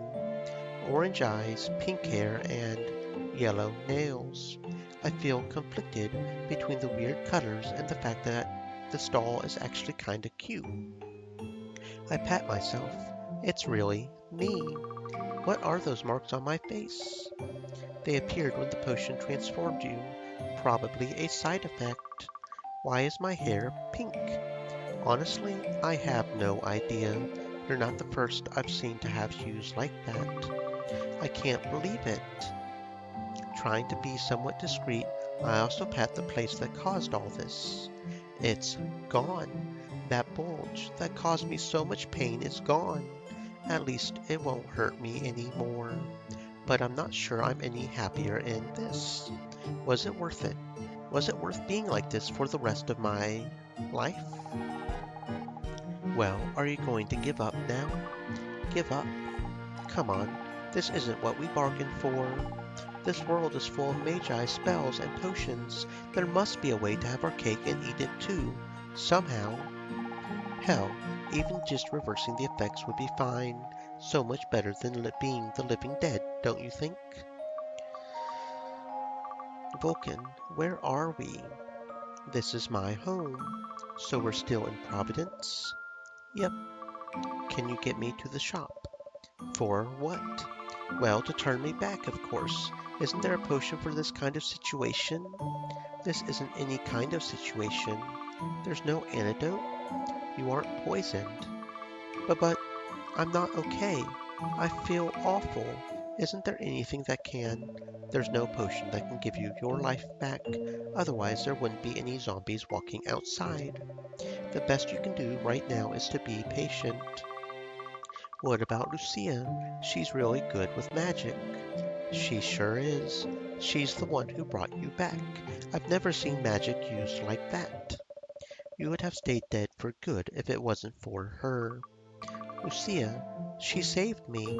Orange eyes, pink hair, and yellow nails. I feel conflicted between the weird colors and the fact that this doll is actually kinda cute. I pat myself. It's really me. What are those marks on my face? They appeared when the potion transformed you. Probably a side effect. Why is my hair pink? Honestly, I have no idea. You're not the first I've seen to have hues like that. I can't believe it. Trying to be somewhat discreet, I also pat the place that caused all this. It's gone. That bulge that caused me so much pain is gone. At least it won't hurt me anymore. But I'm not sure I'm any happier in this. Was it worth it? Was it worth being like this for the rest of my life? Well, are you going to give up now? Give up? Come on, this isn't what we bargained for. This world is full of magi, spells, and potions. There must be a way to have our cake and eat it too, somehow. Hell, even just reversing the effects would be fine. So much better than being the living dead, don't you think? Vulcan, where are we? This is my home. So we're still in Providence? Yep. Can you get me to the shop? For what? Well, to turn me back, of course. Isn't there a potion for this kind of situation? This isn't any kind of situation. There's no antidote. You aren't poisoned. But I'm not okay. I feel awful. Isn't there anything that can? There's no potion that can give you your life back. Otherwise, there wouldn't be any zombies walking outside. The best you can do right now is to be patient. What about Lucia? She's really good with magic. She sure is. She's the one who brought you back. I've never seen magic used like that. You would have stayed dead for good if it wasn't for her. Lucia, she saved me.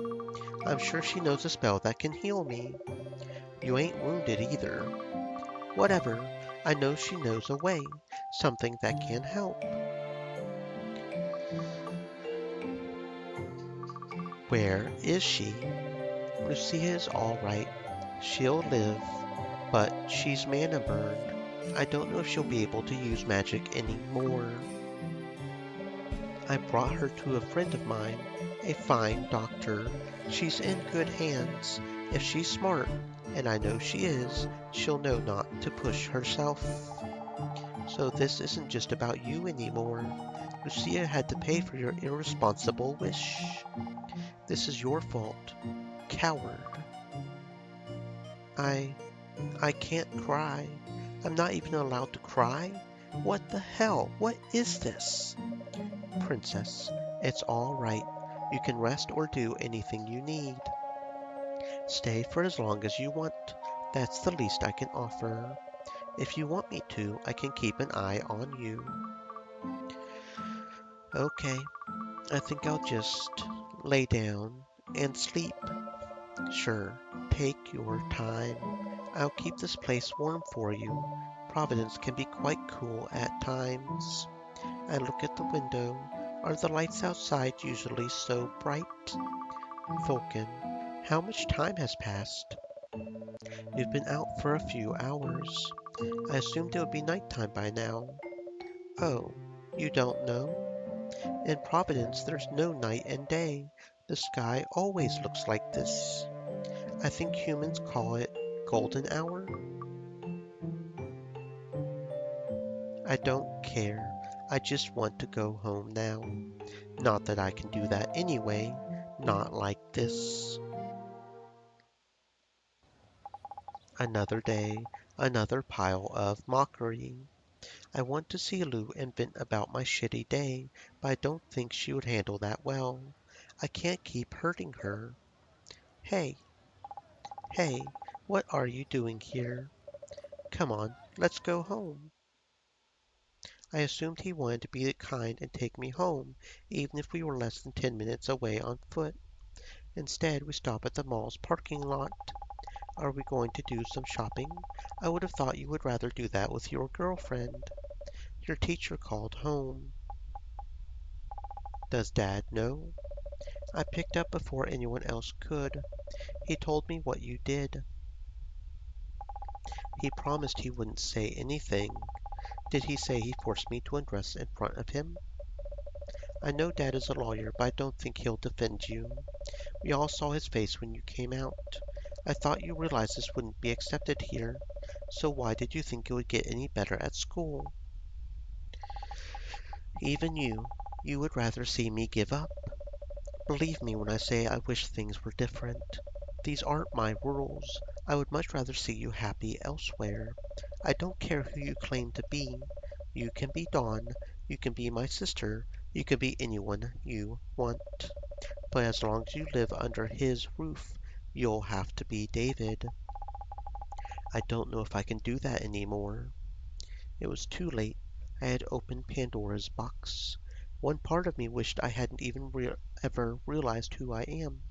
I'm sure she knows a spell that can heal me. You ain't wounded either. Whatever. I know she knows a way. Something that can help. Where is she? Lucia is all right. She'll live. But she's mana burned. I don't know if she'll be able to use magic anymore. I brought her to a friend of mine, a fine doctor. She's in good hands. If she's smart, and I know she is, she'll know not to push herself. So this isn't just about you anymore. Lucia had to pay for your irresponsible wish. This is your fault. Coward. I I can't cry. I'm not even allowed to cry? What the hell? What is this? Princess, it's all right. You can rest or do anything you need. Stay for as long as you want. That's the least I can offer. If you want me to, I can keep an eye on you. Okay, I think I'll just lay down and sleep. Sure, take your time. I'll keep this place warm for you. Providence can be quite cool at times. I look at the window. Are the lights outside usually so bright? Vulcan, how much time has passed? We've been out for a few hours. I assumed it would be nighttime by now. Oh, you don't know? In Providence, there's no night and day. The sky always looks like this. I think humans call it golden hour. I don't care. I just want to go home now. Not that I can do that anyway. Not like this. Another day, another pile of mockery. I want to see Lou and vent about my shitty day, but I don't think she would handle that well. I can't keep hurting her. Hey, hey, what are you doing here? Come on, let's go home. I assumed he wanted to be kind and take me home, even if we were less than 10 minutes away on foot. Instead, we stop at the mall's parking lot. Are we going to do some shopping? I would have thought you would rather do that with your girlfriend. Your teacher called home. Does Dad know? I picked up before anyone else could. He told me what you did. He promised he wouldn't say anything. Did he say he forced me to undress in front of him? I know Dad is a lawyer, but I don't think he'll defend you. We all saw his face when you came out. I thought you realized this wouldn't be accepted here. So why did you think it would get any better at school? Even you would rather see me give up? Believe me when I say I wish things were different. These aren't my rules. I would much rather see you happy elsewhere. I don't care who you claim to be. You can be Dawn. You can be my sister. You can be anyone you want. But as long as you live under his roof, you'll have to be David. I don't know if I can do that anymore. It was too late. I had opened Pandora's box. One part of me wished I hadn't even ever realized who I am.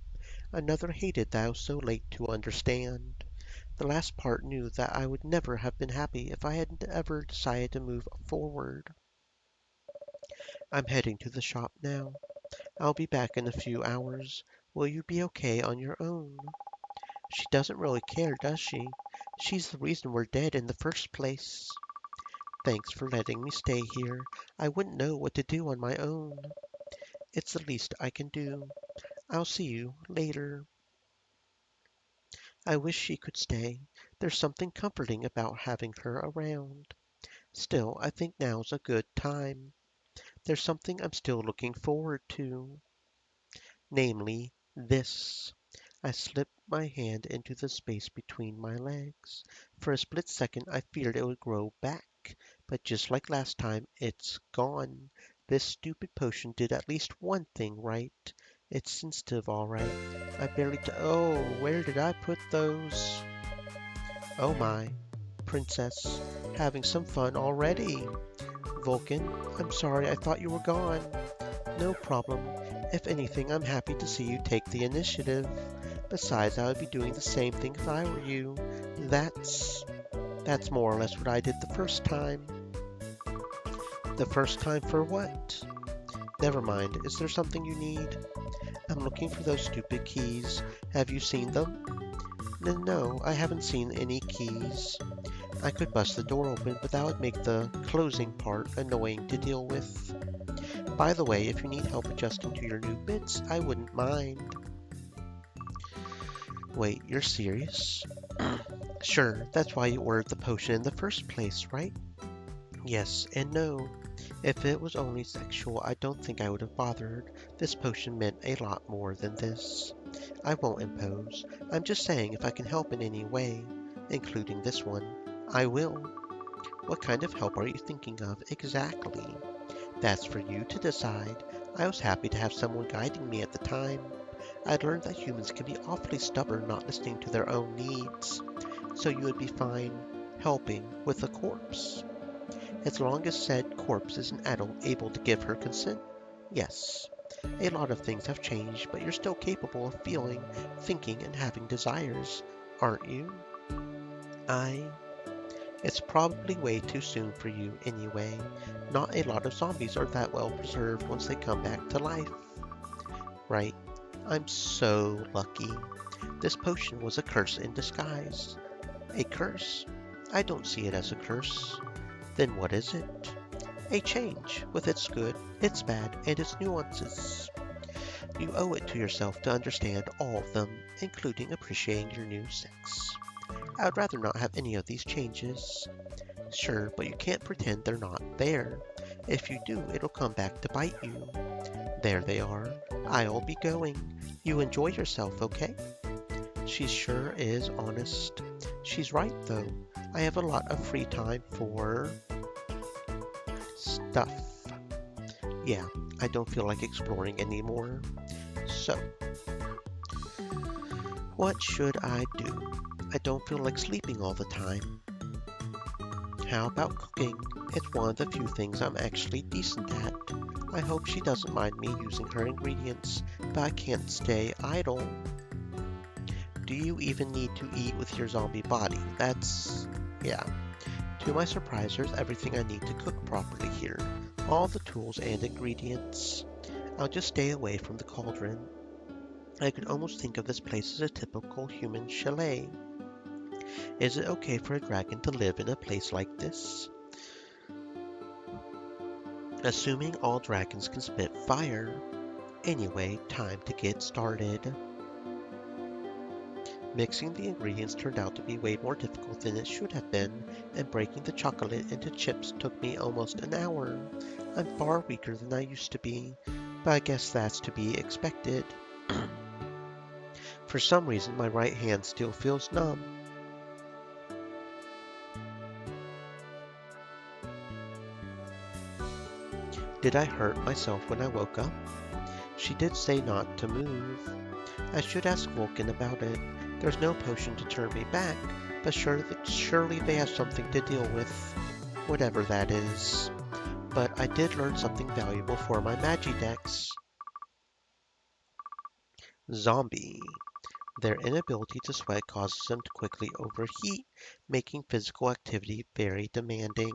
Another hated that I was so late to understand. The last part knew that I would never have been happy if I hadn't ever decided to move forward. I'm heading to the shop now. I'll be back in a few hours. Will you be okay on your own? She doesn't really care, does she? She's the reason we're dead in the first place. Thanks for letting me stay here. I wouldn't know what to do on my own. It's the least I can do. I'll see you later. I wish she could stay. There's something comforting about having her around. Still, I think now's a good time. There's something I'm still looking forward to. Namely, this. I slipped my hand into the space between my legs. For a split second, I feared it would grow back, but just like last time, it's gone. This stupid potion did at least one thing right. It's sensitive, all right. I barely oh, where did I put those? Oh my, princess, having some fun already. Vulcan, I'm sorry, I thought you were gone. No problem. If anything, I'm happy to see you take the initiative. Besides, I would be doing the same thing if I were you. That's more or less what I did the first time. The first time for what? Never mind. Is there something you need? I'm looking for those stupid keys. Have you seen them? No, I haven't seen any keys. I could bust the door open, but that would make the closing part annoying to deal with. By the way, if you need help adjusting to your new bits, I wouldn't mind. Wait, you're serious? Sure, that's why you ordered the potion in the first place, right? Yes and no. If it was only sexual, I don't think I would have bothered. This potion meant a lot more than this. I won't impose. I'm just saying if I can help in any way, including this one, I will. What kind of help are you thinking of exactly? That's for you to decide. I was happy to have someone guiding me at the time. I'd learned that humans can be awfully stubborn not listening to their own needs. So you would be fine helping with a corpse. As long as said corpse is an adult able to give her consent? Yes. A lot of things have changed, but you're still capable of feeling, thinking, and having desires, aren't you? It's probably way too soon for you anyway. Not a lot of zombies are that well preserved once they come back to life. Right. I'm so lucky. This potion was a curse in disguise. A curse? I don't see it as a curse. Then what is it? A change, with its good, its bad, and its nuances. You owe it to yourself to understand all of them, including appreciating your new sex. I would rather not have any of these changes. Sure, but you can't pretend they're not there. If you do, it'll come back to bite you. There they are. I'll be going. You enjoy yourself, okay? She sure is honest. She's right, though. I have a lot of free time for stuff. Yeah, I don't feel like exploring anymore. So, what should I do? I don't feel like sleeping all the time. How about cooking? It's one of the few things I'm actually decent at. I hope she doesn't mind me using her ingredients, but I can't stay idle. Do you even need to eat with your zombie body? Yeah. To my surprise, there's everything I need to cook properly here. All the tools and ingredients. I'll just stay away from the cauldron. I could almost think of this place as a typical human chalet. Is it okay for a dragon to live in a place like this? Assuming all dragons can spit fire. Anyway, time to get started. Mixing the ingredients turned out to be way more difficult than it should have been, and breaking the chocolate into chips took me almost an hour. I'm far weaker than I used to be, but I guess that's to be expected. For some reason, my right hand still feels numb. Did I hurt myself when I woke up? She did say not to move. I should ask Vulcan about it. There's no potion to turn me back, but surely they have something to deal with. whatever that is. But I did learn something valuable for my Magidex. Zombie. Their inability to sweat causes them to quickly overheat, making physical activity very demanding.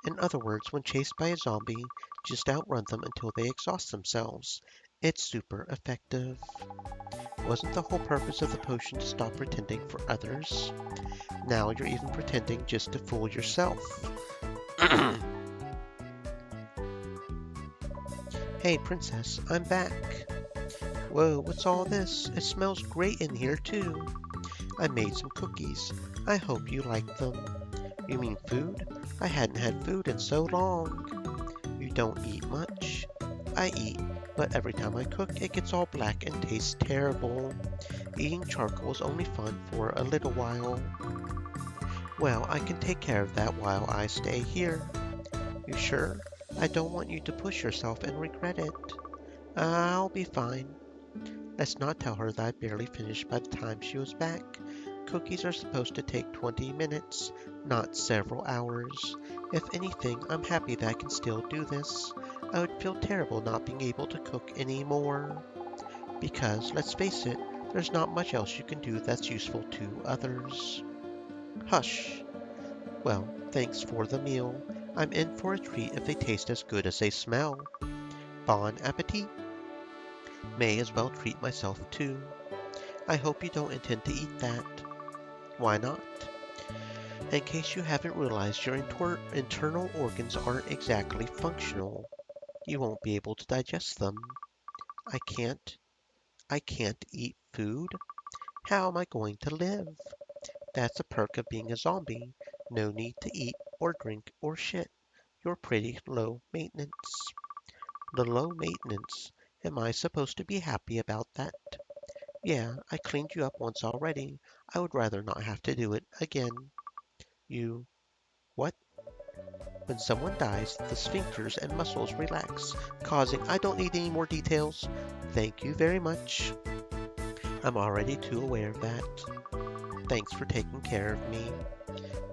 In other words, when chased by a zombie, just outrun them until they exhaust themselves. It's super effective. Wasn't the whole purpose of the potion to stop pretending for others? Now you're even pretending just to fool yourself. Hey, princess, I'm back. Whoa, what's all this? It smells great in here, too. I made some cookies. I hope you like them. You mean food? I hadn't had food in so long. You don't eat much. I eat, but every time I cook, it gets all black and tastes terrible. Eating charcoal is only fun for a little while. Well, I can take care of that while I stay here. You sure? I don't want you to push yourself and regret it. I'll be fine. Let's not tell her that I barely finished by the time she was back. Cookies are supposed to take 20 minutes, not several hours. If anything, I'm happy that I can still do this. I would feel terrible not being able to cook anymore. Because, let's face it, there's not much else you can do that's useful to others. Hush. Well, thanks for the meal. I'm in for a treat if they taste as good as they smell. Bon appetit. May as well treat myself too. I hope you don't intend to eat that. Why not? In case you haven't realized, your internal organs aren't exactly functional. You won't be able to digest them. I can't. I can't eat food? How am I going to live? That's a perk of being a zombie. No need to eat or drink or shit. You're pretty low maintenance. The low maintenance. Am I supposed to be happy about that? Yeah, I cleaned you up once already. I would rather not have to do it again. You... What? When someone dies, the sphincters and muscles relax, causing... I don't need any more details. Thank you very much. I'm already too aware of that. Thanks for taking care of me.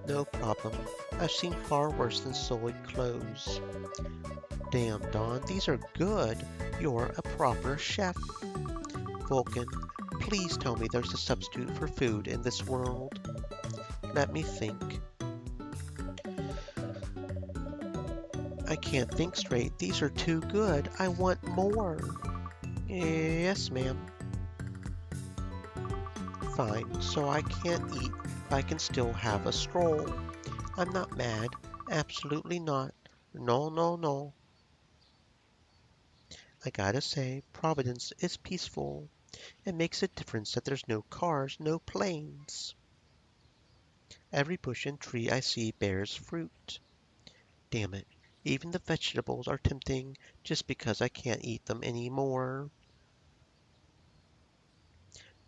No problem. I've seen far worse than soiled clothes. Damn, Dawn, these are good. You're a proper chef. Vulcan, please tell me there's a substitute for food in this world. Let me think. I can't think straight. These are too good. I want more. Yes, ma'am. Fine, so I can't eat, but I can still have a stroll. I'm not mad. Absolutely not. No, no, no. I gotta say, Providence is peaceful. It makes a difference that there's no cars, no planes. Every bush and tree I see bears fruit. Damn it. Even the vegetables are tempting just because I can't eat them anymore.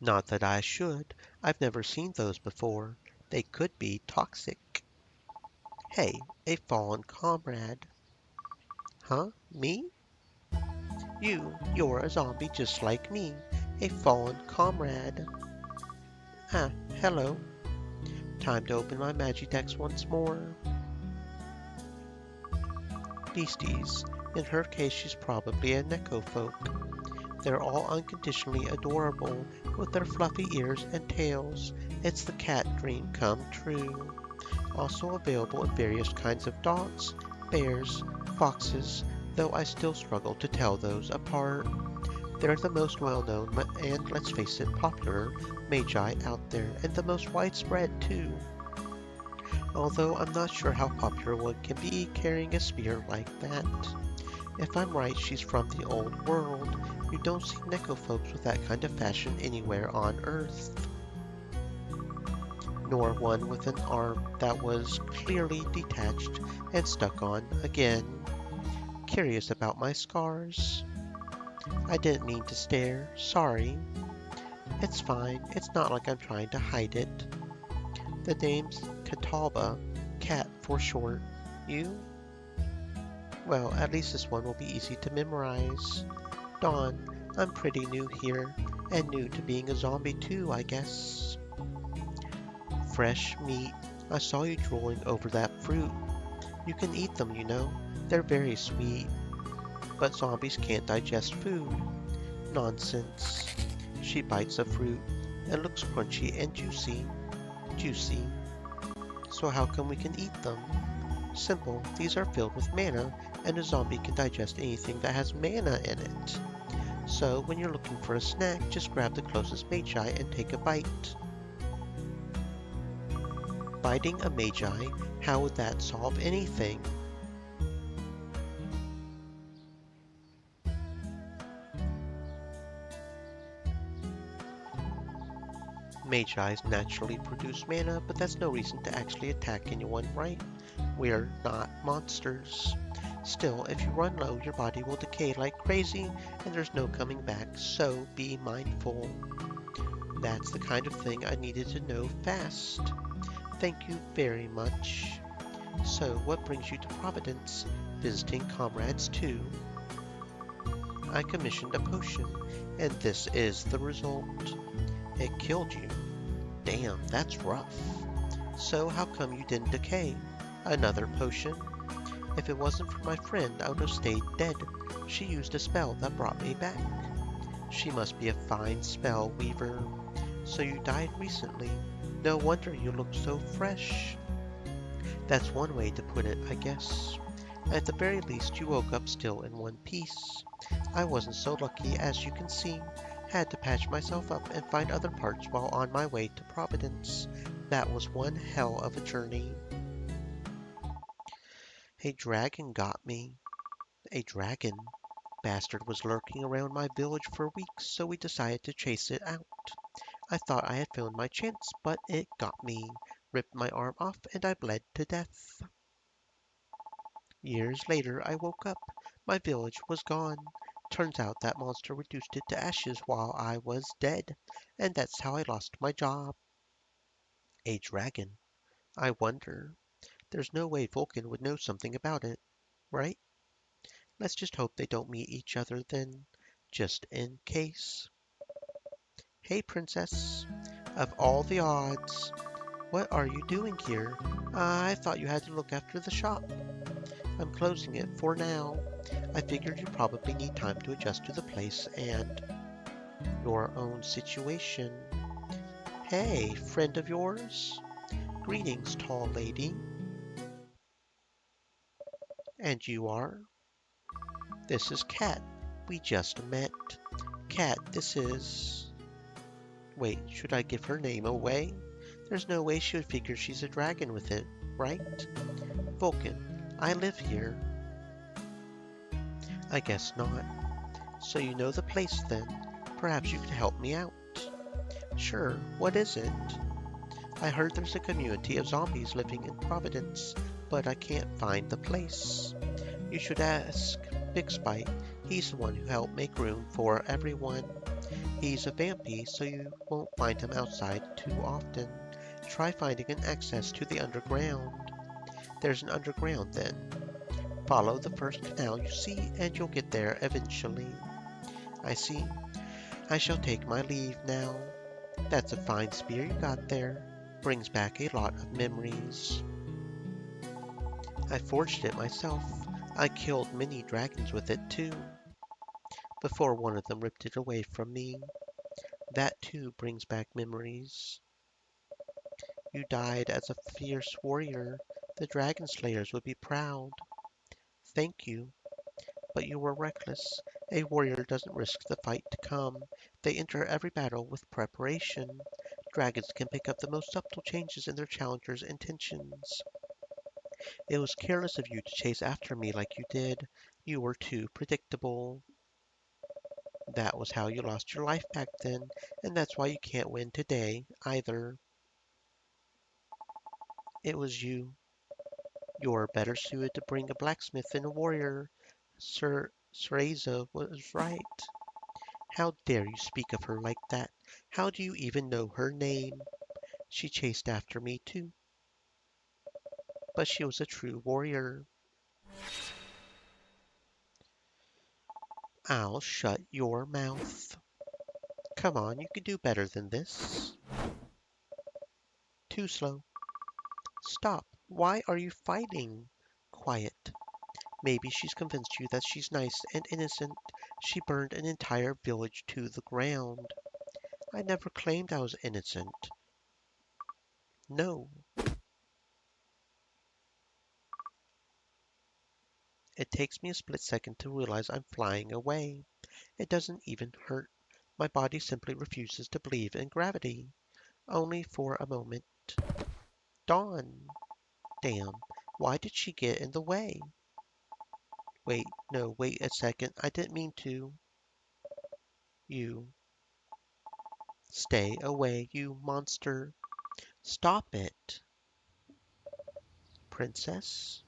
Not that I should. I've never seen those before. They could be toxic. Hey, a fallen comrade. Huh? Me? You're a zombie just like me. A fallen comrade. Ah, hello. Time to open my Magidex once more. Beasties. In her case, she's probably a Necofolk. They're all unconditionally adorable, with their fluffy ears and tails. It's the cat dream come true. Also available in various kinds of dogs, bears, foxes, though I still struggle to tell those apart. They're the most well-known and, let's face it, popular magi out there, and the most widespread too. Although I'm not sure how popular one can be carrying a spear like that. If I'm right, she's from the old world. You don't see Necofolks with that kind of fashion anywhere on Earth. Nor one with an arm that was clearly detached and stuck on again. Curious about my scars? I didn't mean to stare, sorry. It's fine, it's not like I'm trying to hide it. The name's Catalba, cat for short. You? Well, at least this one will be easy to memorize. Dawn, I'm pretty new here, and new to being a zombie too, I guess. Fresh meat. I saw you drooling over that fruit. You can eat them, you know. They're very sweet, but zombies can't digest food. Nonsense. She bites a fruit. It looks crunchy and juicy. Juicy. So how come we can eat them? Simple. These are filled with mana, and a zombie can digest anything that has mana in it. So when you're looking for a snack, just grab the closest magi and take a bite. Biting a magi, how would that solve anything? Magi's naturally produce mana, but that's no reason to actually attack anyone, right? We're not monsters. Still, if you run low, your body will decay like crazy, and there's no coming back, so be mindful. That's the kind of thing I needed to know fast. Thank you very much. So, what brings you to Providence? Visiting comrades too. I commissioned a potion, and this is the result. It killed you. Damn, that's rough. So how come you didn't decay? Another potion? If it wasn't for my friend, I would have stayed dead. She used a spell that brought me back. She must be a fine spell weaver. So you died recently. No wonder you look so fresh. That's one way to put it, I guess. At the very least, you woke up still in one piece. I wasn't so lucky, as you can see. Had to patch myself up and find other parts while on my way to Providence. That was one hell of a journey. A dragon got me. A dragon. Bastard was lurking around my village for weeks, so we decided to chase it out. I thought I had found my chance, but it got me. Ripped my arm off and I bled to death. Years later, I woke up. My village was gone. Turns out that monster reduced it to ashes while I was dead, and that's how I lost my job. A dragon. I wonder. There's no way Vulcan would know something about it, right? Let's just hope they don't meet each other then, just in case. Hey, princess. Of all the odds, what are you doing here? I thought you had to look after the shop. I'm closing it for now. I figured you probably need time to adjust to the place and your own situation. Hey, friend of yours? Greetings, tall lady. And you are? This is Cat. We just met. Cat, this is... Wait, should I give her name away? There's no way she would figure she's a dragon with it, right? Vulcan, I live here. I guess not. So you know the place then. Perhaps you could help me out. Sure, what is it? I heard there's a community of zombies living in Providence, but I can't find the place. You should ask Big Spite. He's the one who helped make room for everyone. He's a vampy, so you won't find him outside too often. Try finding an access to the underground. There's an underground then. Follow the first canal you see, and you'll get there eventually. I see. I shall take my leave now. That's a fine spear you got there. Brings back a lot of memories. I forged it myself. I killed many dragons with it too, before one of them ripped it away from me. That too brings back memories. You died as a fierce warrior. The dragon slayers would be proud. Thank you. But you were reckless. A warrior doesn't risk the fight to come. They enter every battle with preparation. Dragons can pick up the most subtle changes in their challengers' intentions. It was careless of you to chase after me like you did. You were too predictable. That was how you lost your life back then, and that's why you can't win today, either. It was you. You're better suited to bring a blacksmith than a warrior. Sir Cereza was right. How dare you speak of her like that? How do you even know her name? She chased after me too, but she was a true warrior. I'll shut your mouth. Come on, you can do better than this. Too slow. Stop. Why are you fighting? quiet. Maybe she's convinced you that she's nice and innocent. She burned an entire village to the ground. I never claimed I was innocent. No. It takes me a split second to realize I'm flying away. It doesn't even hurt. My body simply refuses to believe in gravity. Only for a moment. Dawn. Damn. Why did she get in the way? Wait, no, wait a second. I didn't mean to. You. Stay away, you monster. Stop it. Princess?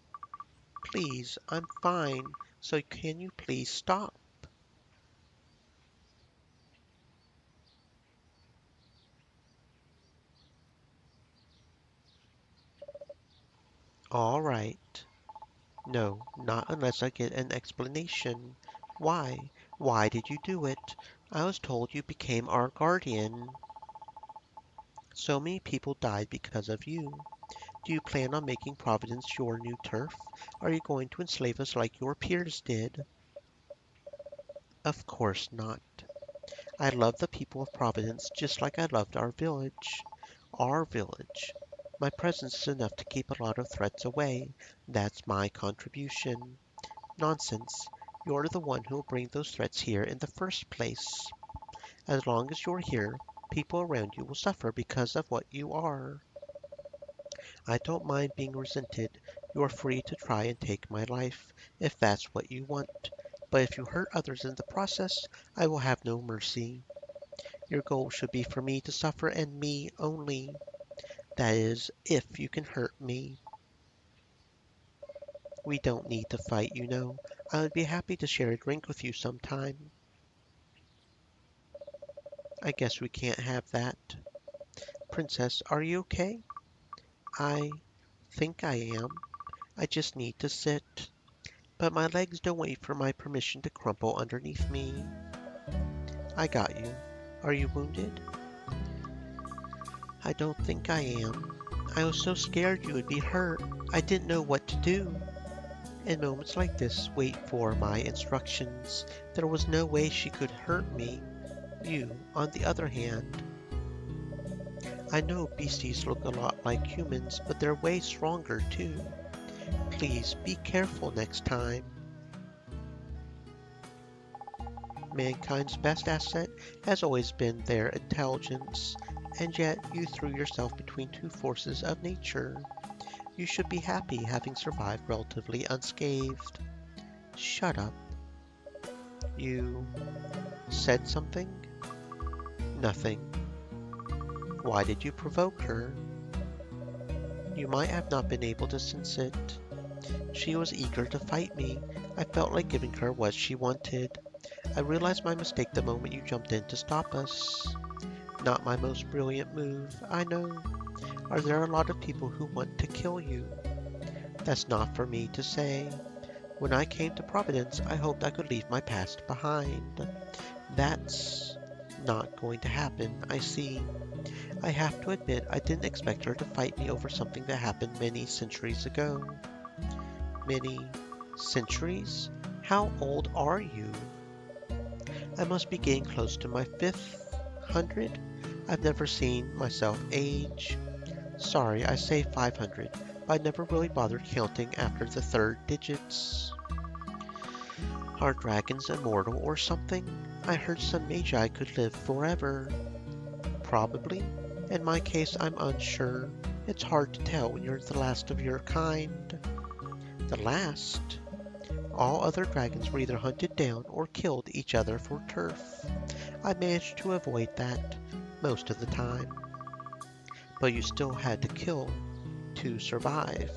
Please, I'm fine. So can you please stop? All right. No, not unless I get an explanation. Why? Why did you do it? I was told you became our guardian. So many people died because of you. Do you plan on making Providence your new turf? Are you going to enslave us like your peers did? Of course not. I love the people of Providence just like I loved our village. Our village. My presence is enough to keep a lot of threats away. That's my contribution. Nonsense. You're the one who will bring those threats here in the first place. As long as you're here, people around you will suffer because of what you are. I don't mind being resented. You are free to try and take my life, if that's what you want. But if you hurt others in the process, I will have no mercy. Your goal should be for me to suffer and me only. That is, if you can hurt me. We don't need to fight, you know. I would be happy to share a drink with you sometime. I guess we can't have that. Princess, are you okay? I think I am. I just need to sit. But my legs don't wait for my permission to crumple underneath me. I got you. Are you wounded? I don't think I am. I was so scared you would be hurt. I didn't know what to do. In moments like this, wait for my instructions. There was no way she could hurt me. You, on the other hand, I know beasties look a lot like humans, but they're way stronger too. Please be careful next time. Mankind's best asset has always been their intelligence, and yet you threw yourself between two forces of nature. You should be happy having survived relatively unscathed. Shut up. You said something? Nothing. Why did you provoke her? You might have not been able to sense it. She was eager to fight me. I felt like giving her what she wanted. I realized my mistake the moment you jumped in to stop us. Not my most brilliant move, I know. Are there a lot of people who want to kill you? That's not for me to say. When I came to Providence, I hoped I could leave my past behind. That's not going to happen, I see. I have to admit, I didn't expect her to fight me over something that happened many centuries ago. Many centuries? How old are you? I must be getting close to my 500. I've never seen myself age. Sorry, I say 500, but I never really bothered counting after the third digits. Are dragons immortal or something? I heard some magi could live forever. Probably. In my case, I'm unsure. It's hard to tell when you're the last of your kind. The last? All other dragons were either hunted down or killed each other for turf. I managed to avoid that most of the time. But you still had to kill to survive.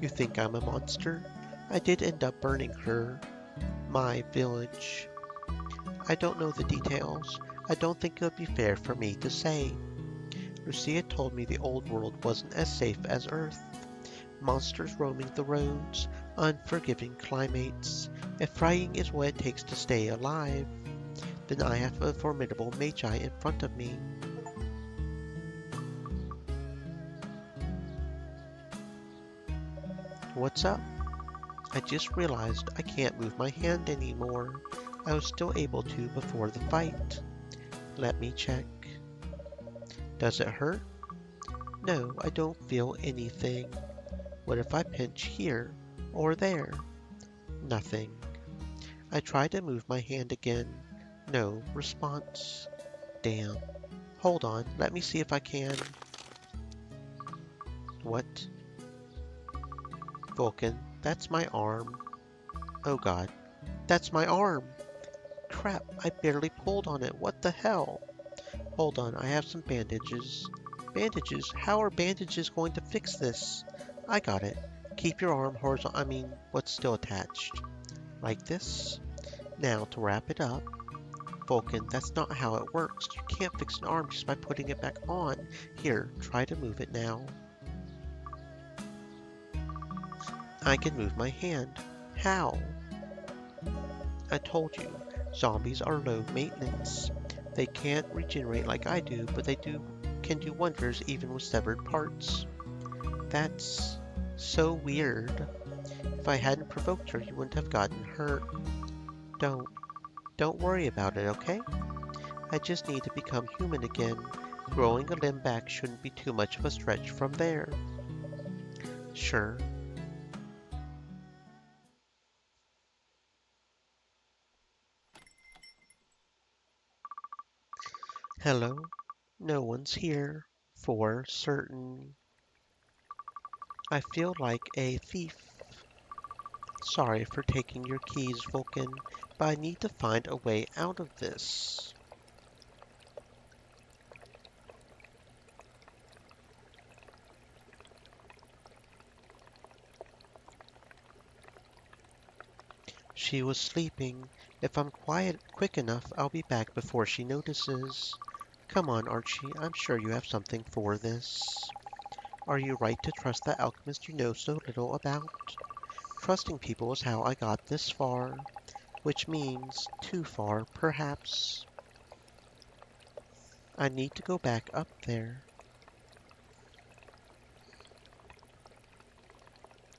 You think I'm a monster? I did end up burning her, my village. I don't know the details. I don't think it would be fair for me to say. Lucia told me the old world wasn't as safe as Earth. Monsters roaming the roads, unforgiving climates. If fighting is what it takes to stay alive, then I have a formidable magi in front of me. What's up? I just realized I can't move my hand anymore. I was still able to before the fight. Let me check. Does it hurt? No, I don't feel anything. What if I pinch here or there? Nothing. I try to move my hand again. No response. Damn. Hold on, let me see if I can. What? Vulcan, that's my arm. Oh god, that's my arm! Crap, I barely pulled on it. What the hell? Hold on, I have some bandages. Bandages? How are bandages going to fix this? I got it. Keep your arm horizontal. What's still attached. Like this. Now, to wrap it up. Vulcan, that's not how it works. You can't fix an arm just by putting it back on. Here, try to move it now. I can move my hand. How? I told you, zombies are low maintenance. They can't regenerate like I do, but they can do wonders even with severed parts. That's so weird. If I hadn't provoked her, you wouldn't have gotten hurt. Don't, don't worry about it, okay? I just need to become human again. Growing a limb back shouldn't be too much of a stretch from there. Sure. Hello? No one's here. For certain. I feel like a thief. Sorry for taking your keys, Vulcan, but I need to find a way out of this. She was sleeping. If I'm quick enough, I'll be back before she notices. Come on, Archie, I'm sure you have something for this. Are you right to trust the alchemist you know so little about? Trusting people is how I got this far, which means too far, perhaps. I need to go back up there.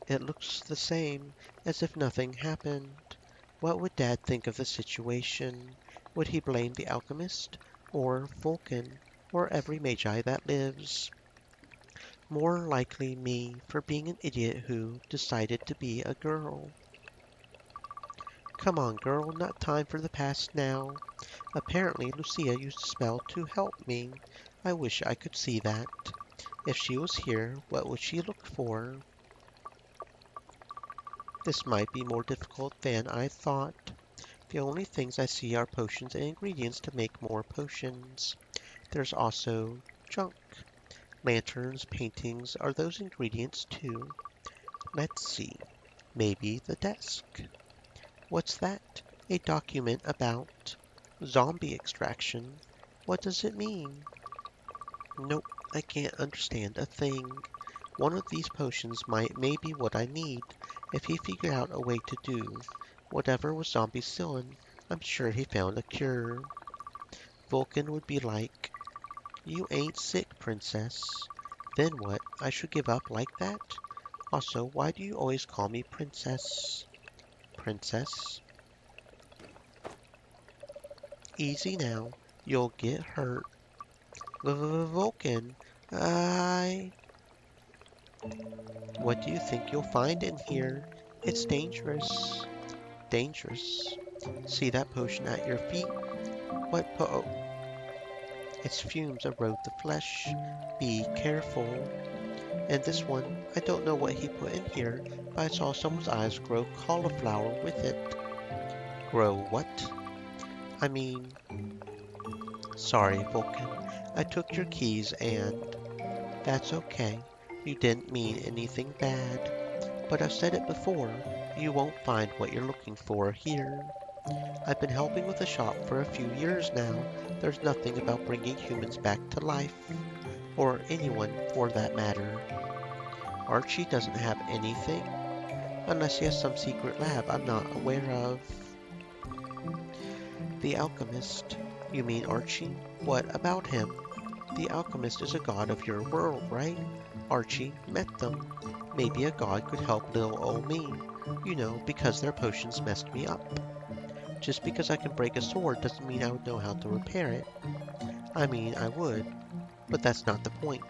It looks the same, as if nothing happened. What would Dad think of the situation? Would he blame the alchemist, or Vulcan, or every magi that lives? More likely me for being an idiot who decided to be a girl. Come on, girl, not time for the past now. Apparently, Lucia used a spell to help me. I wish I could see that. If she was here, what would she look for? This might be more difficult than I thought. The only things I see are potions and ingredients to make more potions. There's also junk. Lanterns, paintings, are those ingredients too? Let's see. Maybe the desk. What's that? A document about zombie extraction. What does it mean? Nope, I can't understand a thing. One of these potions may be what I need. If he figured out a way to do whatever was zombie stealing, I'm sure he found a cure. Vulcan would be like, "You ain't sick, princess." Then what? I should give up like that? Also, why do you always call me princess? Princess? Easy now. You'll get hurt. Vulcan, I... What do you think you'll find in here? It's dangerous. Dangerous? See that potion at your feet? What po- oh, its fumes erode the flesh. Be careful. And this one, I don't know what he put in here, but I saw someone's eyes grow cauliflower with it. Grow what? I mean, sorry, Vulcan. I took your keys and... That's okay. You didn't mean anything bad. But I've said it before, you won't find what you're looking for here. I've been helping with the shop for a few years now. There's nothing about bringing humans back to life. Or anyone, for that matter. Archie doesn't have anything? Unless he has some secret lab I'm not aware of. The alchemist. You mean Archie? What about him? The alchemist is a god of your world, right? Archie met them. Maybe a god could help little old me. You know, because their potions messed me up. Just because I can break a sword doesn't mean I would know how to repair it. I mean, I would, but that's not the point.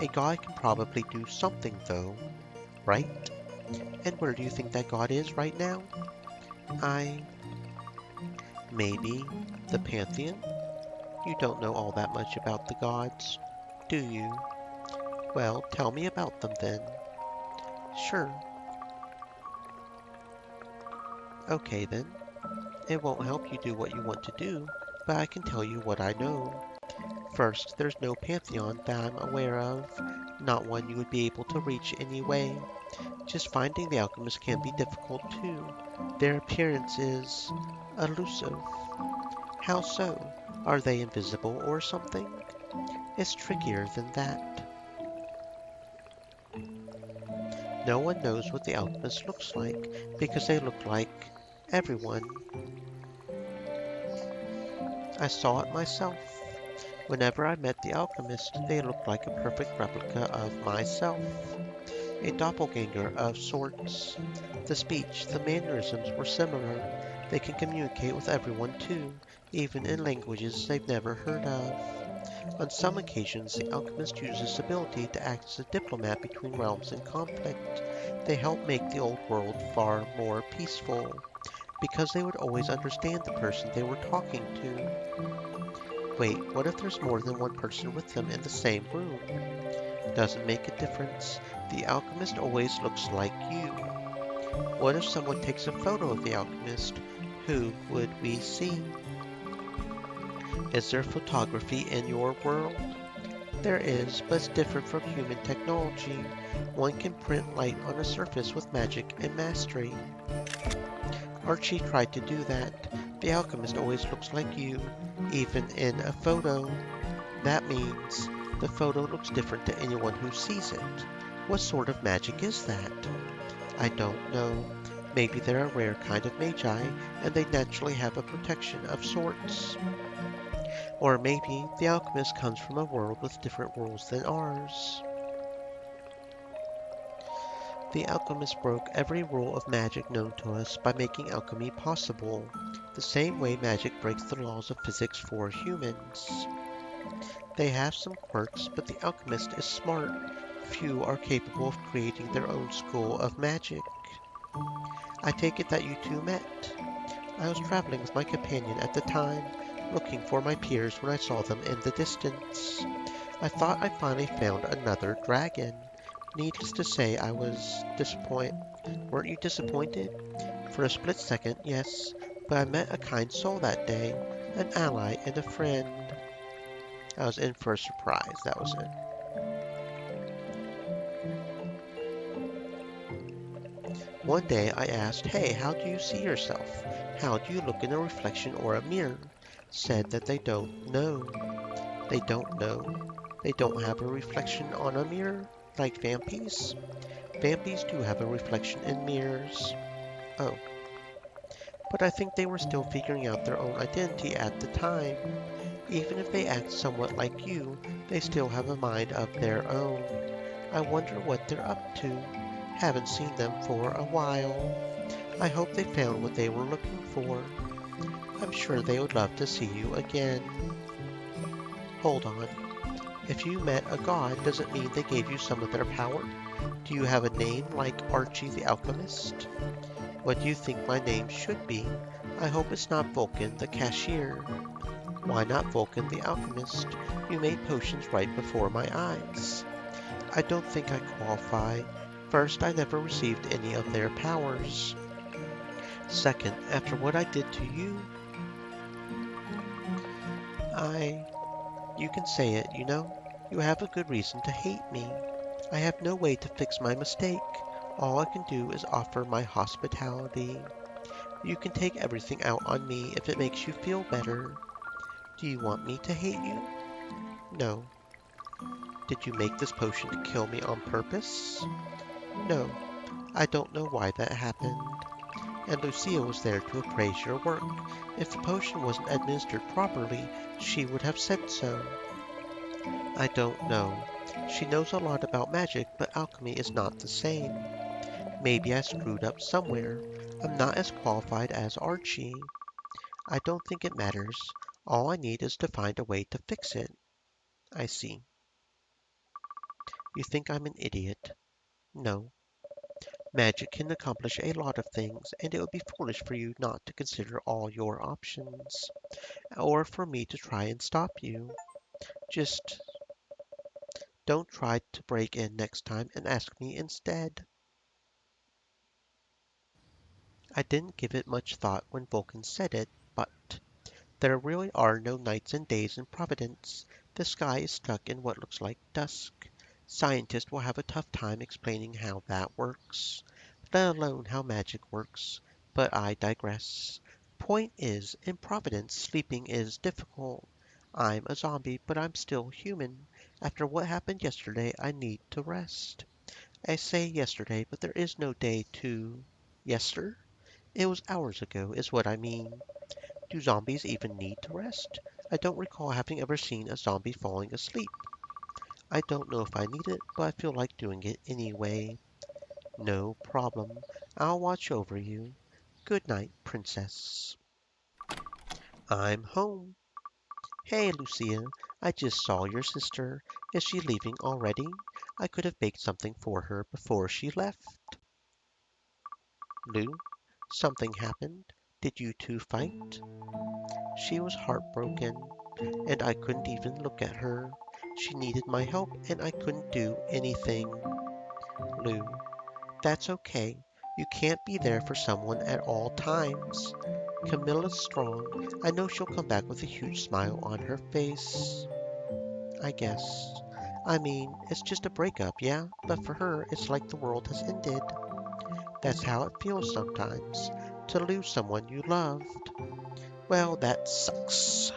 A god can probably do something, though, right? And where do you think that god is right now? I... Maybe the Pantheon? You don't know all that much about the gods, do you? Well, tell me about them then. Sure. Okay then. It won't help you do what you want to do, but I can tell you what I know. First, there's no pantheon that I'm aware of, not one you would be able to reach anyway. Just finding the alchemist can be difficult too. Their appearance is elusive. How so? Are they invisible or something? It's trickier than that. No one knows what the alchemist looks like because they look like everyone. I saw it myself. Whenever I met the alchemist, they looked like a perfect replica of myself. A doppelganger of sorts. The speech, the mannerisms were similar. They can communicate with everyone too, even in languages they've never heard of. On some occasions, the alchemist uses his ability to act as a diplomat between realms in conflict. They help make the old world far more peaceful, because they would always understand the person they were talking to. Wait, what if there's more than one person with them in the same room? Doesn't make a difference. The alchemist always looks like you. What if someone takes a photo of the alchemist? Who would we see? Is there photography in your world? There is, but it's different from human technology. One can print light on a surface with magic and mastery. Archie tried to do that. The alchemist always looks like you, even in a photo. That means the photo looks different to anyone who sees it. What sort of magic is that? I don't know. Maybe they're a rare kind of magi, and they naturally have a protection of sorts. Or maybe the alchemist comes from a world with different rules than ours. The alchemist broke every rule of magic known to us by making alchemy possible, the same way magic breaks the laws of physics for humans. They have some quirks, but the alchemist is smart. Few are capable of creating their own school of magic. I take it that you two met. I was traveling with my companion at the time, looking for my peers when I saw them in the distance. I thought I finally found another dragon. Needless to say, I was disappointed. Weren't you disappointed? For a split second, yes, but I met a kind soul that day, an ally and a friend. I was in for a surprise, that was it. One day I asked, hey, how do you see yourself? How do you look in a reflection or a mirror? Said that they don't know. They don't know. They don't have a reflection on a mirror, like vampies. Vampies do have a reflection in mirrors. Oh, but I think they were still figuring out their own identity at the time. Even if they act somewhat like you, they still have a mind of their own. I wonder what they're up to. Haven't seen them for a while. I hope they found what they were looking for. I'm sure they would love to see you again. Hold on. If you met a god, does it mean they gave you some of their power? Do you have a name like Archie the Alchemist? What do you think my name should be? I hope it's not Vulcan the Cashier. Why not Vulcan the Alchemist? You made potions right before my eyes. I don't think I qualify. First, I never received any of their powers. Second, after what I did to you, you can say it, you know? You have a good reason to hate me. I have no way to fix my mistake. All I can do is offer my hospitality. You can take everything out on me if it makes you feel better. Do you want me to hate you? No. Did you make this potion to kill me on purpose? No. I don't know why that happened. And Lucia was there to appraise your work. If the potion wasn't administered properly, she would have said so. I don't know. She knows a lot about magic, but alchemy is not the same. Maybe I screwed up somewhere. I'm not as qualified as Archie. I don't think it matters. All I need is to find a way to fix it. I see. You think I'm an idiot. No. Magic can accomplish a lot of things, and it would be foolish for you not to consider all your options, or for me to try and stop you. Just don't try to break in next time and ask me instead. I didn't give it much thought when Vulcan said it, but there really are no nights and days in Providence. The sky is stuck in what looks like dusk. Scientists will have a tough time explaining how that works, let alone how magic works. But I digress. Point is, in Providence, sleeping is difficult. I'm a zombie, but I'm still human. After what happened yesterday, I need to rest. I say yesterday, but there is no day to yester. It was hours ago, is what I mean. Do zombies even need to rest? I don't recall having ever seen a zombie falling asleep. I don't know if I need it, but I feel like doing it anyway. No problem. I'll watch over you. Good night, princess. I'm home. Hey, Lucia. I just saw your sister. Is she leaving already? I could have baked something for her before she left. Lou, something happened. Did you two fight? She was heartbroken, and I couldn't even look at her. She needed my help, and I couldn't do anything. Lou, that's okay. You can't be there for someone at all times. Camilla's strong. I know she'll come back with a huge smile on her face. I guess. I mean, it's just a breakup, yeah? But for her, it's like the world has ended. That's how it feels sometimes, to lose someone you loved. Well, that sucks.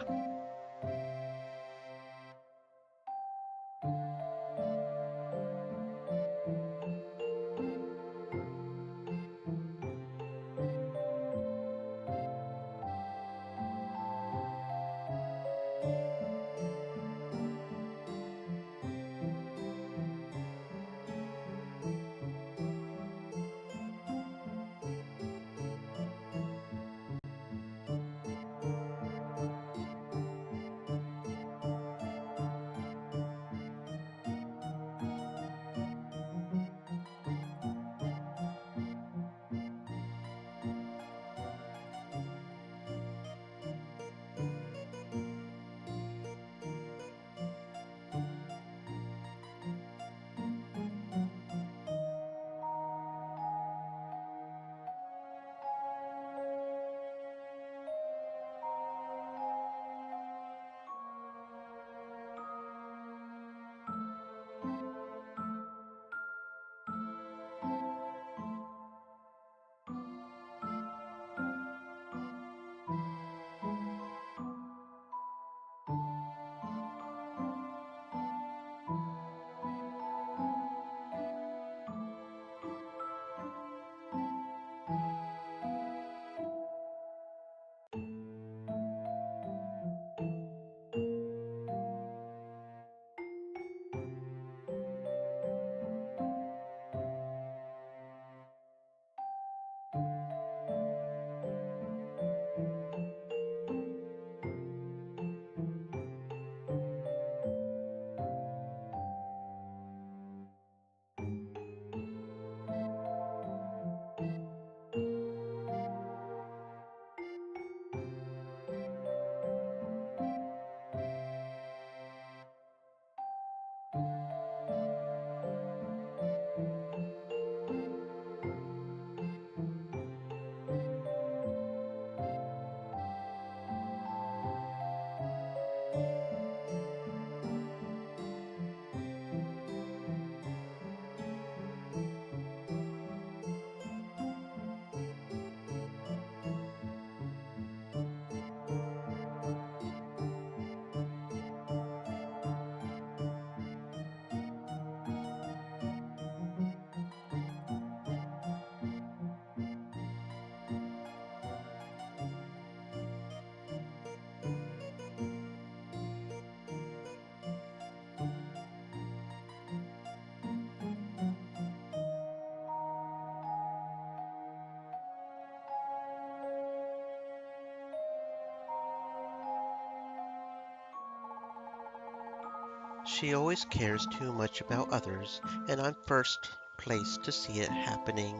She always cares too much about others, and I'm first place to see it happening.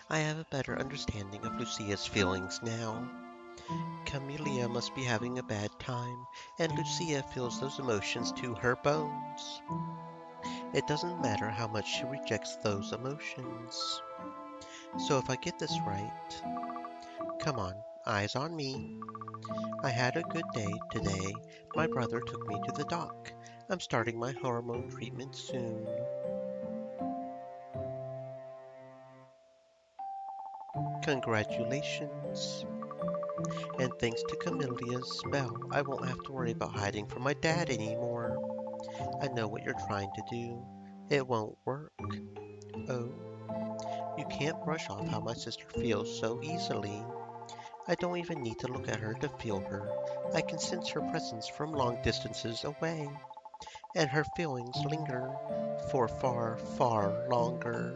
I have a better understanding of Lucia's feelings now. Camellia must be having a bad time, and Lucia feels those emotions to her bones. It doesn't matter how much she rejects those emotions. So if I get this right, come on, eyes on me. I had a good day today. My brother took me to the doc. I'm starting my hormone treatment soon. Congratulations. And thanks to Camelia's spell, I won't have to worry about hiding from my dad anymore. I know what you're trying to do. It won't work. Oh, you can't brush off how my sister feels so easily. I don't even need to look at her to feel her. I can sense her presence from long distances away, and her feelings linger for far, far longer.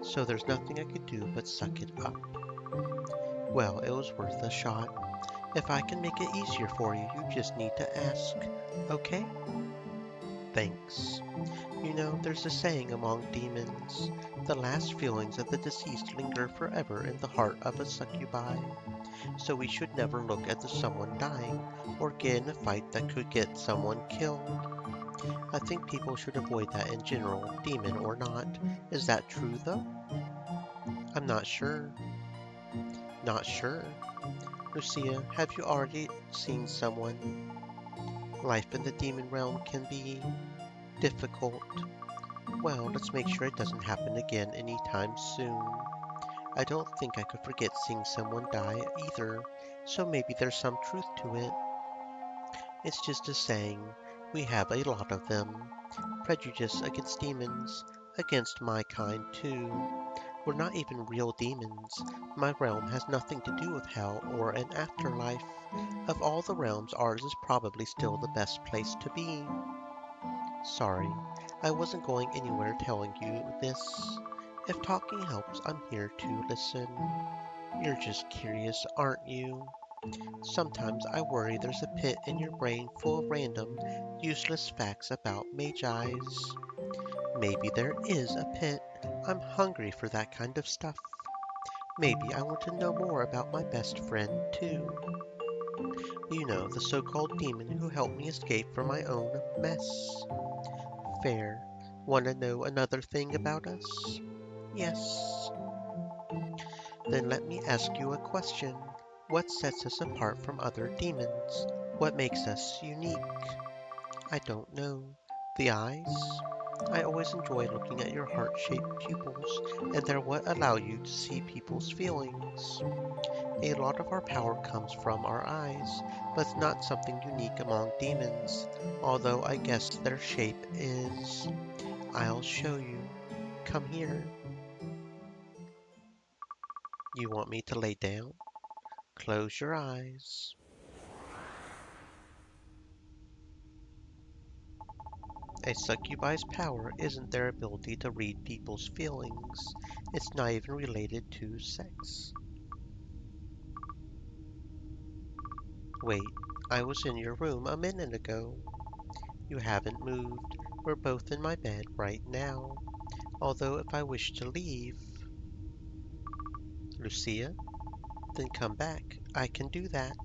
So there's nothing I could do but suck it up. Well, it was worth a shot. If I can make it easier for you, you just need to ask. Okay? Thanks. You know, there's a saying among demons, the last feelings of the deceased linger forever in the heart of a succubi, so we should never look at the someone dying or get in a fight that could get someone killed. I think people should avoid that in general, demon or not. Is that true though? I'm not sure. Not sure. Lucia, have you already seen someone? Life in the demon realm can be difficult. Well, let's make sure it doesn't happen again anytime soon. I don't think I could forget seeing someone die either, so maybe there's some truth to it. It's just a saying. We have a lot of them. Prejudice against demons, against my kind too. We're not even real demons. My realm has nothing to do with hell or an afterlife. Of all the realms, ours is probably still the best place to be. Sorry, I wasn't going anywhere telling you this. If talking helps, I'm here to listen. You're just curious, aren't you? Sometimes I worry there's a pit in your brain full of random, useless facts about Magi's. Maybe there is a pit. I'm hungry for that kind of stuff. Maybe I want to know more about my best friend, too. You know, the so-called demon who helped me escape from my own mess. Fair. Want to know another thing about us? Yes. Then let me ask you a question. What sets us apart from other demons? What makes us unique? I don't know. The eyes? I always enjoy looking at your heart-shaped pupils, and they're what allow you to see people's feelings. A lot of our power comes from our eyes, but it's not something unique among demons, although I guess their shape is. I'll show you. Come here. You want me to lay down? Close your eyes. A succubi's power isn't their ability to read people's feelings. It's not even related to sex. Wait, I was in your room a minute ago. You haven't moved. We're both in my bed right now. Although if I wish to leave... Lucia? Then come back. I can do that.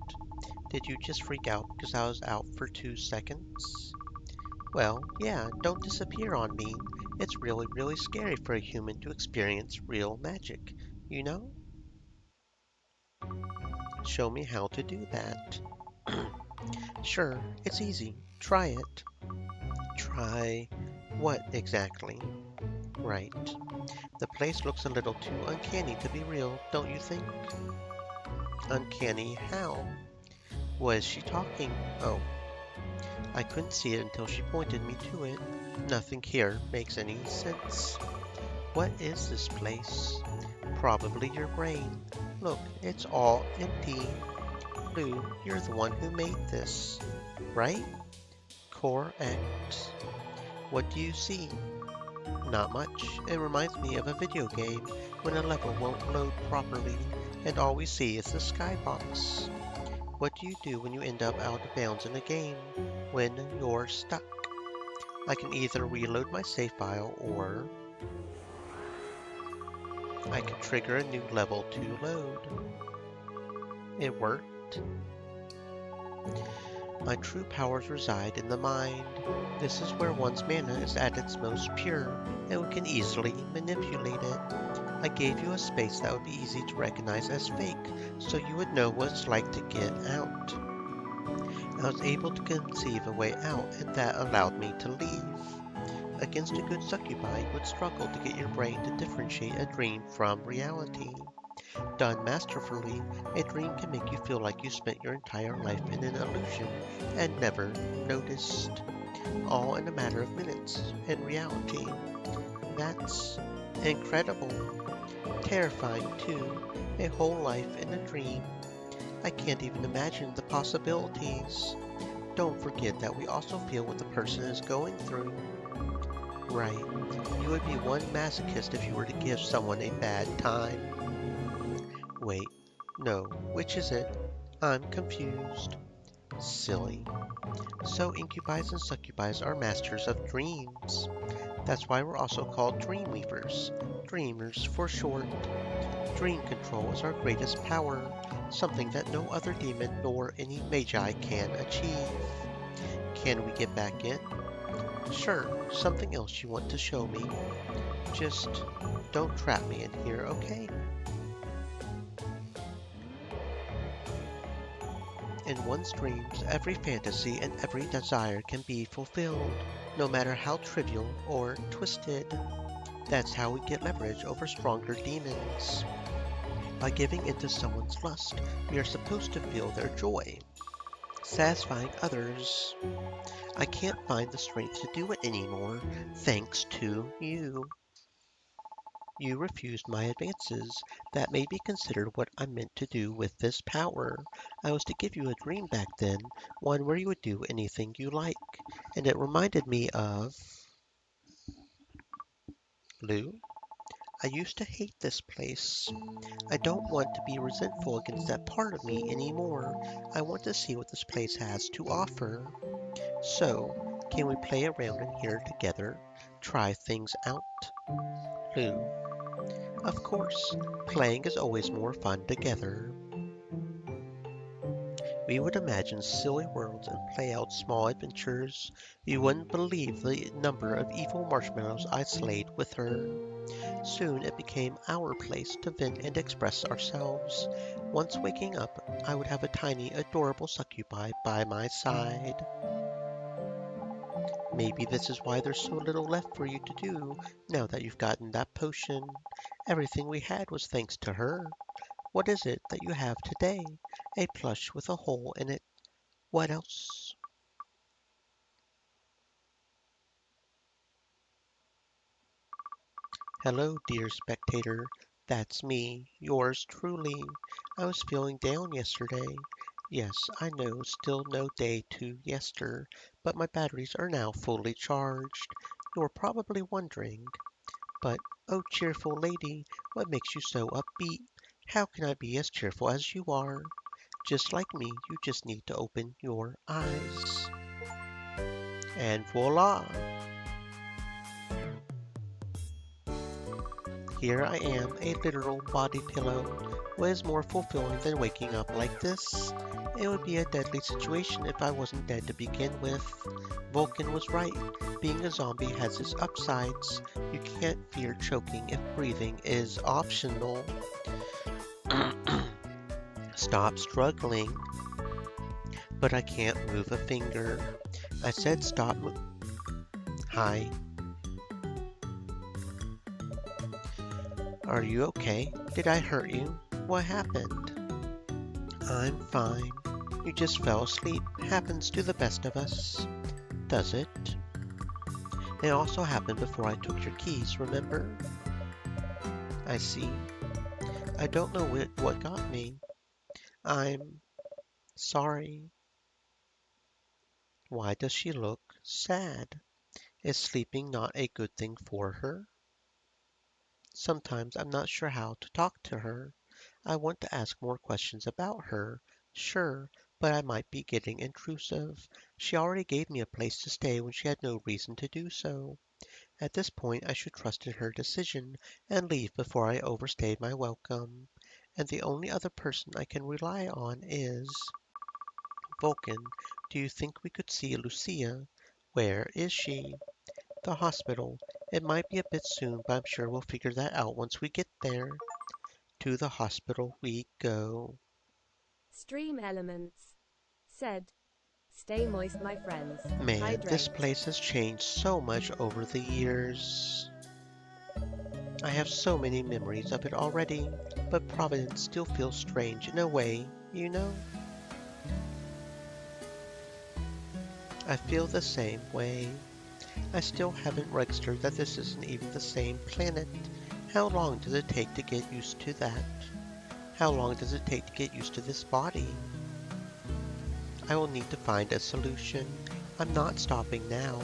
Did you just freak out because I was out for 2 seconds? Well, yeah, don't disappear on me. It's really, really scary for a human to experience real magic, you know? Show me how to do that. Sure, it's easy. Try it. Try what exactly? Right. The place looks a little too uncanny to be real, don't you think? Uncanny how? Was she talking? Oh, I couldn't see it until she pointed me to it. Nothing here makes any sense. What is this place? Probably your brain. Look, it's all empty. Lou, you're the one who made this, right? Core X. What do you see? Not much. It reminds me of a video game when a level won't load properly and all we see is the skybox. What do you do when you end up out of bounds in a game? When you're stuck? I can either reload my save file or I can trigger a new level to load. It worked. My true powers reside in the mind. This is where one's mana is at its most pure, and we can easily manipulate it. I gave you a space that would be easy to recognize as fake, so you would know what it's like to get out. I was able to conceive a way out, and that allowed me to leave. Against a good succubi, you would struggle to get your brain to differentiate a dream from reality. Done masterfully, a dream can make you feel like you spent your entire life in an illusion and never noticed, all in a matter of minutes. In reality, that's incredible. Terrifying, too. A whole life in a dream. I can't even imagine the possibilities. Don't forget that we also feel what the person is going through. Right. You would be one masochist if you were to give someone a bad time. Wait. No. Which is it? I'm confused. Silly. So incubi and succubi are masters of dreams. That's why we're also called dream weavers. Dreamers for short. Dream control is our greatest power, something that no other demon nor any magi can achieve. Can we get back in? Sure, something else you want to show me? Just don't trap me in here, okay? In one's dreams, every fantasy and every desire can be fulfilled, no matter how trivial or twisted. That's how we get leverage over stronger demons. By giving into someone's lust, we are supposed to feel their joy. Satisfying others. I can't find the strength to do it anymore, thanks to you. You refused my advances. That made me consider what I meant to do with this power. I was to give you a dream back then, one where you would do anything you like, and it reminded me of Lou. I used to hate this place. I don't want to be resentful against that part of me anymore. I want to see what this place has to offer. So, can we play around in here together? Try things out? Lou. Of course, playing is always more fun together. We would imagine silly worlds and play out small adventures. You wouldn't believe the number of evil marshmallows I slayed with her. Soon it became our place to vent and express ourselves. Once waking up, I would have a tiny, adorable succubi by my side. Maybe this is why there's so little left for you to do now that you've gotten that potion. Everything we had was thanks to her. What is it that you have today? A plush with a hole in it. What else? Hello, dear spectator. That's me, yours truly. I was feeling down yesterday. Yes, I know, still no day to yester, but my batteries are now fully charged. You're probably wondering, but oh, cheerful lady, what makes you so upbeat? How can I be as cheerful as you are? Just like me, you just need to open your eyes. And voila! Here I am, a literal body pillow. What is more fulfilling than waking up like this? It would be a deadly situation if I wasn't dead to begin with. Vulcan was right. Being a zombie has its upsides. You can't fear choking if breathing is optional. Stop struggling. But I can't move a finger. I said stop. Hi. Are you okay? Did I hurt you? What happened? I'm fine. You just fell asleep. Happens to the best of us. Does it? It also happened before I took your keys, remember? I see. I don't know what got me. I'm sorry. Why does she look sad? Is sleeping not a good thing for her? Sometimes I'm not sure how to talk to her. I want to ask more questions about her, sure, but I might be getting intrusive. She already gave me a place to stay when she had no reason to do so. At this point, I should trust in her decision and leave before I overstayed my welcome. And the only other person I can rely on is Vulcan. Do you think we could see Lucia? Where is she? The hospital. It might be a bit soon, but I'm sure we'll figure that out once we get there. To the hospital we go. Stream elements. Said. Stay moist, my friends. Man, this Hydrate. place has changed so much over the years. I have so many memories of it already, but Providence still feels strange in a way, you know? I feel the same way. I still haven't registered that this isn't even the same planet. How long does it take to get used to that? How long does it take to get used to this body? I will need to find a solution. I'm not stopping now.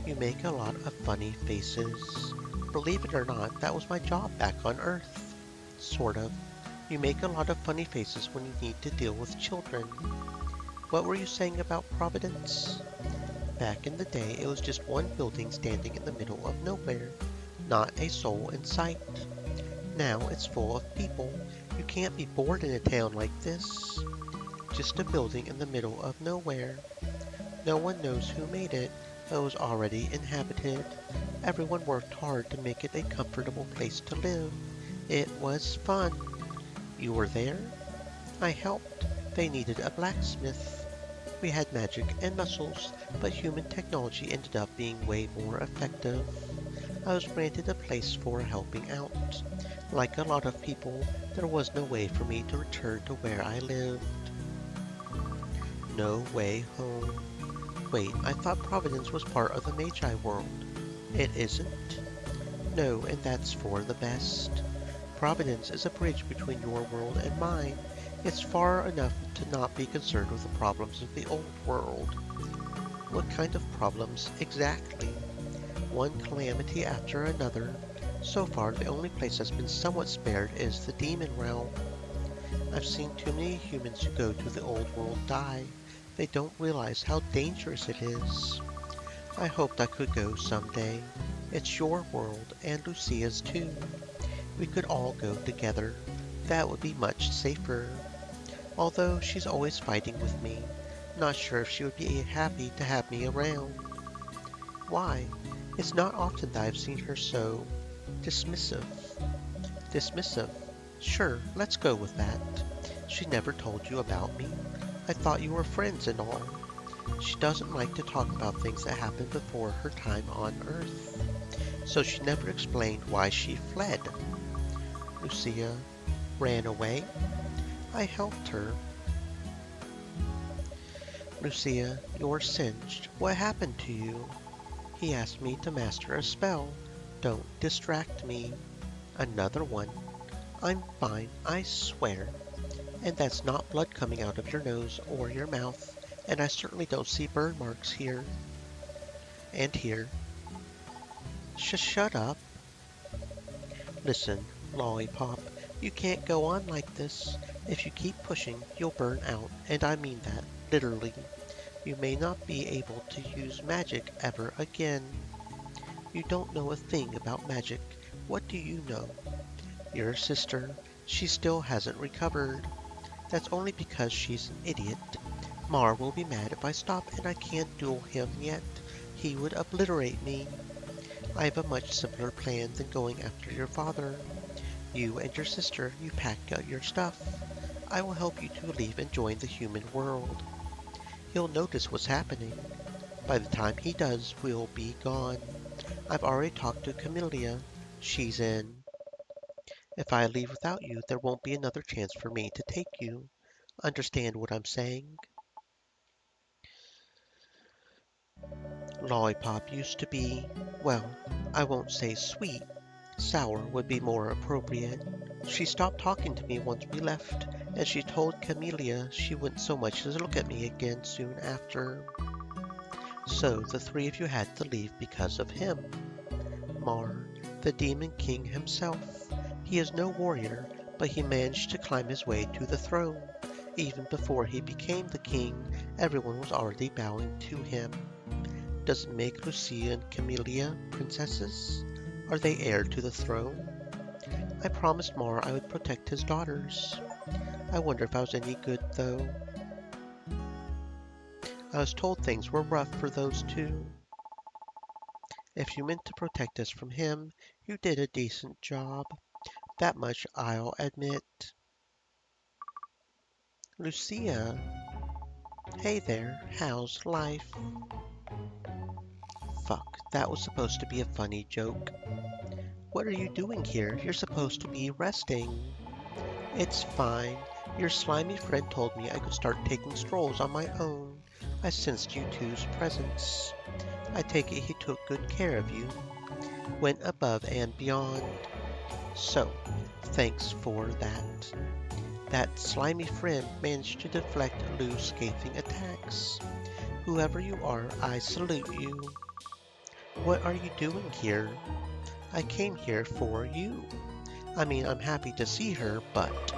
You make a lot of funny faces. Believe it or not, that was my job back on Earth. Sort of. You make a lot of funny faces when you need to deal with children. What were you saying about Providence? Back in the day, it was just one building standing in the middle of nowhere. Not a soul in sight. Now it's full of people. You can't be bored in a town like this. Just a building in the middle of nowhere. No one knows who made it, but it was already inhabited. Everyone worked hard to make it a comfortable place to live. It was fun. You were there? I helped. They needed a blacksmith. We had magic and muscles, but human technology ended up being way more effective. I was granted a place for helping out. Like a lot of people, there was no way for me to return to where I lived. No way home. Wait, I thought Providence was part of the Magi world. It isn't? No, and that's for the best. Providence is a bridge between your world and mine. It's far enough to not be concerned with the problems of the old world. What kind of problems exactly? One calamity after another. So far, the only place that's been somewhat spared is the demon realm. I've seen too many humans who go to the old world die. They don't realize how dangerous it is. I hoped I could go someday. It's your world, and Lucia's too. We could all go together. That would be much safer. Although she's always fighting with me. Not sure if she would be happy to have me around. Why? It's not often that I've seen her so dismissive. Dismissive? Sure, let's go with that. She never told you about me. I thought you were friends and all. She doesn't like to talk about things that happened before her time on Earth. So she never explained why she fled. Lucia ran away. I helped her. Lucia, you're singed. What happened to you? He asked me to master a spell. Don't distract me. Another one. I'm fine, I swear. And that's not blood coming out of your nose or your mouth. And I certainly don't see burn marks here. And here. Shut up. Listen, Lollipop, you can't go on like this. If you keep pushing, you'll burn out, and I mean that, literally. You may not be able to use magic ever again. You don't know a thing about magic. What do you know? Your sister, she still hasn't recovered. That's only because she's an idiot. Mar will be mad if I stop and I can't duel him yet. He would obliterate me. I have a much simpler plan than going after your father. You and your sister, you pack out your stuff. I will help you to leave and join the human world. He'll notice what's happening. By the time he does, we'll be gone. I've already talked to Camellia. She's in. If I leave without you, there won't be another chance for me to take you. Understand what I'm saying? Lollipop used to be, well, I won't say sweet. Sour would be more appropriate. She stopped talking to me once we left, and she told Camellia she wouldn't so much as look at me again soon after. So the three of you had to leave because of him. Mar, the Demon King himself. He is no warrior, but he managed to climb his way to the throne. Even before he became the king, everyone was already bowing to him. Does it make Lucia and Camelia princesses? Are they heir to the throne? I promised Mar I would protect his daughters. I wonder if I was any good, though. I was told things were rough for those two. If you meant to protect us from him, you did a decent job. That much I'll admit. Lucia, hey there, how's life? Fuck, that was supposed to be a funny joke. What are you doing here? You're supposed to be resting. It's fine. Your slimy friend told me I could start taking strolls on my own. I sensed you two's presence. I take it he took good care of you. Went above and beyond. So, thanks for that. That slimy friend managed to deflect Lou's scathing attacks. Whoever you are, I salute you. What are you doing here? I came here for you. I mean, I'm happy to see her, but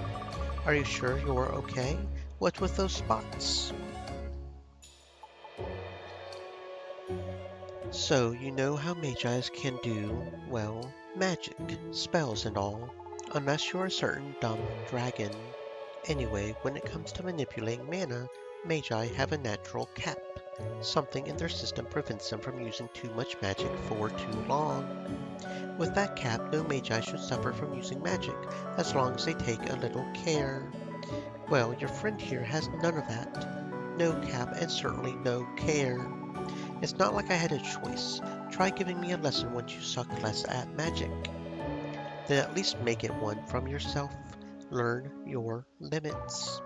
are you sure you're okay? What's with those spots? So, you know how Magi's can do, well, magic, spells and all, unless you're a certain dumb dragon. Anyway, when it comes to manipulating mana, Magi have a natural cap. Something in their system prevents them from using too much magic for too long. With that cap, no Magi should suffer from using magic, as long as they take a little care. Well, your friend here has none of that. No cap and certainly no care. It's not like I had a choice. Try giving me a lesson once you suck less at magic. Then at least make it one from yourself. Learn your limits.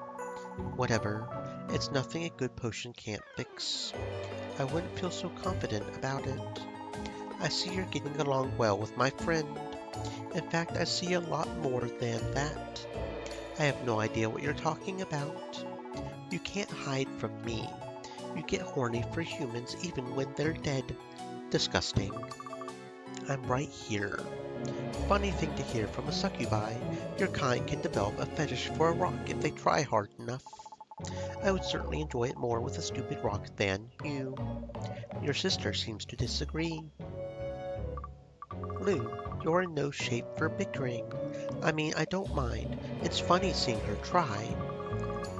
Whatever. It's nothing a good potion can't fix. I wouldn't feel so confident about it. I see you're getting along well with my friend. In fact, I see a lot more than that. I have no idea what you're talking about. You can't hide from me. You get horny for humans even when they're dead. Disgusting. I'm right here. Funny thing to hear from a succubi. Your kind can develop a fetish for a rock if they try hard enough. I would certainly enjoy it more with a stupid rock than you. Your sister seems to disagree. Lou, you're in no shape for bickering. I mean, I don't mind. It's funny seeing her try.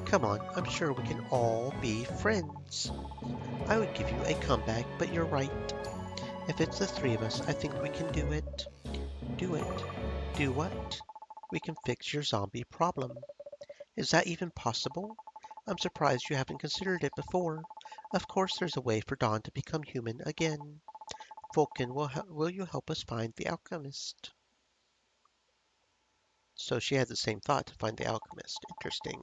Come on, I'm sure we can all be friends. I would give you a comeback, but you're right. If it's the three of us, I think we can do it. Do it. Do what? We can fix your zombie problem. Is that even possible? I'm surprised you haven't considered it before. Of course there's a way for Dawn to become human again. Vulcan, will you help us find the alchemist? So she had the same thought to find the alchemist. Interesting.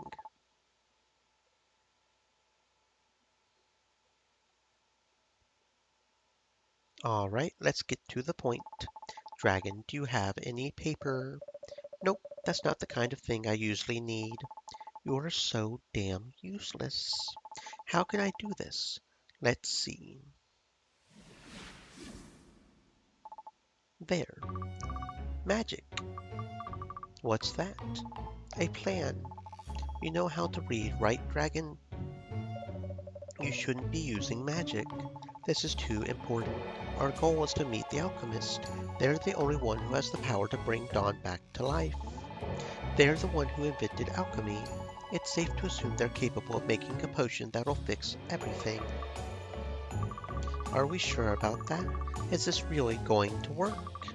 Alright, let's get to the point. Dragon, do you have any paper? Nope, that's not the kind of thing I usually need. You're so damn useless. How can I do this? Let's see. There. Magic. What's that? A plan. You know how to read, right, Dragon? You shouldn't be using magic. This is too important. Our goal is to meet the alchemist. They're the only one who has the power to bring Dawn back to life. They're the one who invented alchemy. It's safe to assume they're capable of making a potion that'll fix everything. Are we sure about that? Is this really going to work?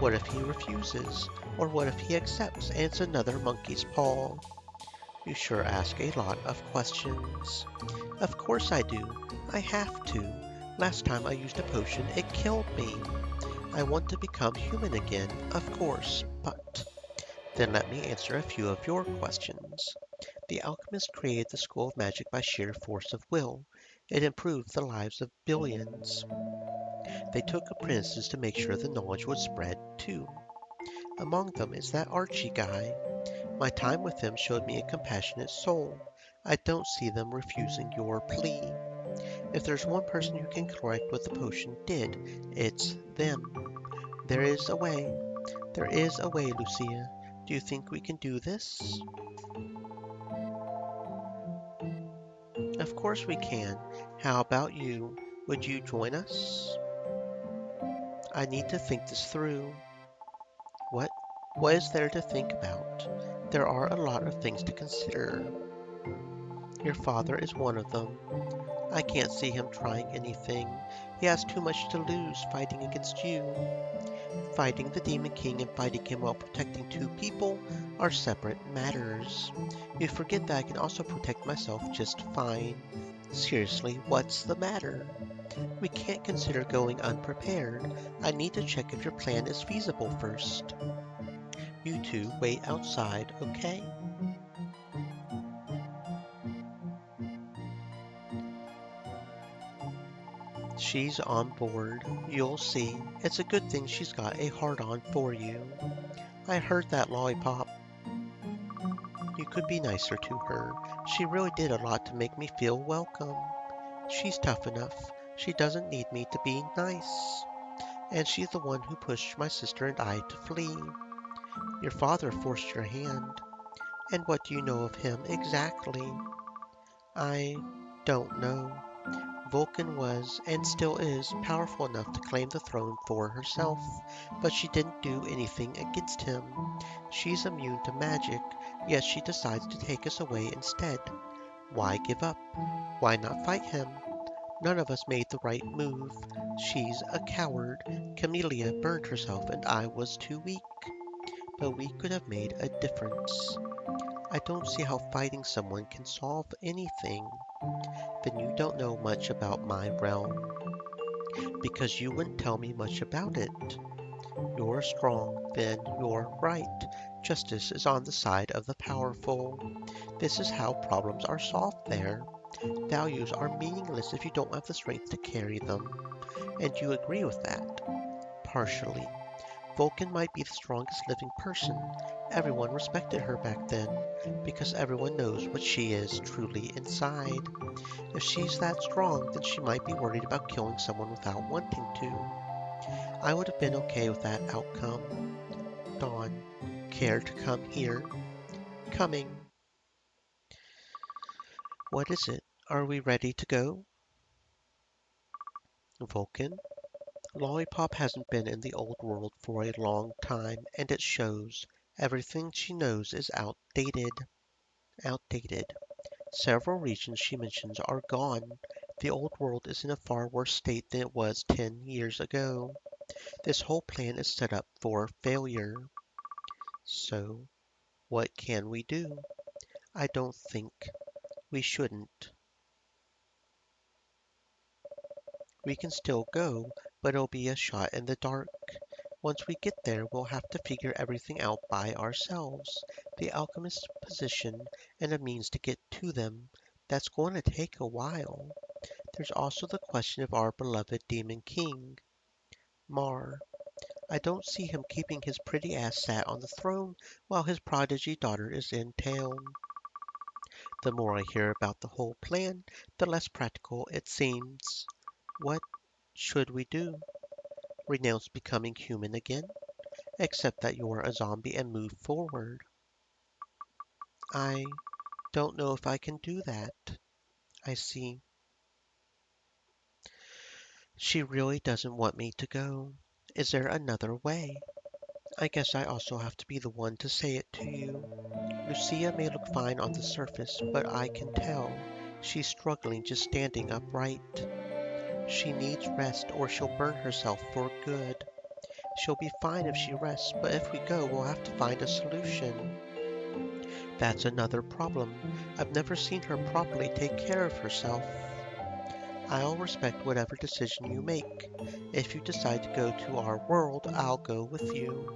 What if he refuses? Or what if he accepts and it's another monkey's paw? You sure ask a lot of questions. Of course I do. I have to. Last time I used a potion, it killed me. I want to become human again, of course, but... Then let me answer a few of your questions. The alchemist created the School of Magic by sheer force of will. It improved the lives of billions. They took apprentices to make sure the knowledge would spread, too. Among them is that Archie guy. My time with him showed me a compassionate soul. I don't see them refusing your plea. If there's one person who can correct what the potion did, it's them. There is a way. There is a way, Lucia. Do you think we can do this? Of course we can. How about you? Would you join us? I need to think this through. What? What is there to think about? There are a lot of things to consider. Your father is one of them. I can't see him trying anything. He has too much to lose fighting against you. Fighting the Demon King and fighting him while protecting two people are separate matters. You forget that I can also protect myself just fine. Seriously, what's the matter? We can't consider going unprepared. I need to check if your plan is feasible first. You two wait outside, okay? She's on board. You'll see. It's a good thing she's got a hard-on for you. I heard that, Lollipop. You could be nicer to her. She really did a lot to make me feel welcome. She's tough enough. She doesn't need me to be nice. And she's the one who pushed my sister and I to flee. Your father forced your hand. And what do you know of him exactly? I don't know. Vulcan was, and still is, powerful enough to claim the throne for herself, but she didn't do anything against him. She's immune to magic, yet she decides to take us away instead. Why give up? Why not fight him? None of us made the right move. She's a coward. Camellia burned herself and I was too weak. But we could have made a difference. I don't see how fighting someone can solve anything. Then you don't know much about my realm, because you wouldn't tell me much about it. You're strong, then you're right. Justice is on the side of the powerful. This is how problems are solved there. Values are meaningless if you don't have the strength to carry them. And you agree with that? Partially. Vulcan might be the strongest living person. Everyone respected her back then, because everyone knows what she is truly inside. If she's that strong, then she might be worried about killing someone without wanting to. I would have been okay with that outcome. Dawn, care to come here? Coming. What is it? Are we ready to go? Vulcan? Lollipop hasn't been in the old world for a long time, and it shows. Everything she knows is outdated. Outdated. Several regions she mentions are gone. The old world is in a far worse state than it was 10 years ago. This whole plan is set up for failure. So, what can we do? I don't think we shouldn't. We can still go, but it'll be a shot in the dark. Once we get there, we'll have to figure everything out by ourselves. The alchemist's position and a means to get to them. That's going to take a while. There's also the question of our beloved Demon King, Mar. I don't see him keeping his pretty ass sat on the throne while his prodigy daughter is in town. The more I hear about the whole plan, the less practical it seems. What should we do? Renounce becoming human again? Accept that you're a zombie and move forward? I don't know if I can do that. I see. She really doesn't want me to go. Is there another way? I guess I also have to be the one to say it to you. Lucia may look fine on the surface, but I can tell she's struggling just standing upright. She needs rest or she'll burn herself for good. She'll be fine if she rests, but if we go, we'll have to find a solution. That's another problem. I've never seen her properly take care of herself. I'll respect whatever decision you make. If you decide to go to our world, I'll go with you.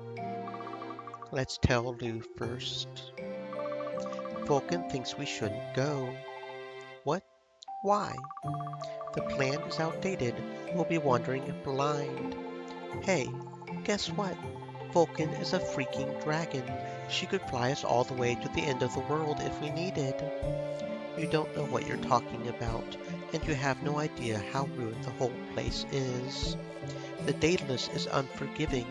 Let's tell Lou first. Vulcan thinks we shouldn't go. What? Why? The plan is outdated. We'll be wandering blind. Hey, guess what? Vulcan is a freaking dragon. She could fly us all the way to the end of the world if we needed. You don't know what you're talking about, and you have no idea how ruined the whole place is. The Daedalus is unforgiving,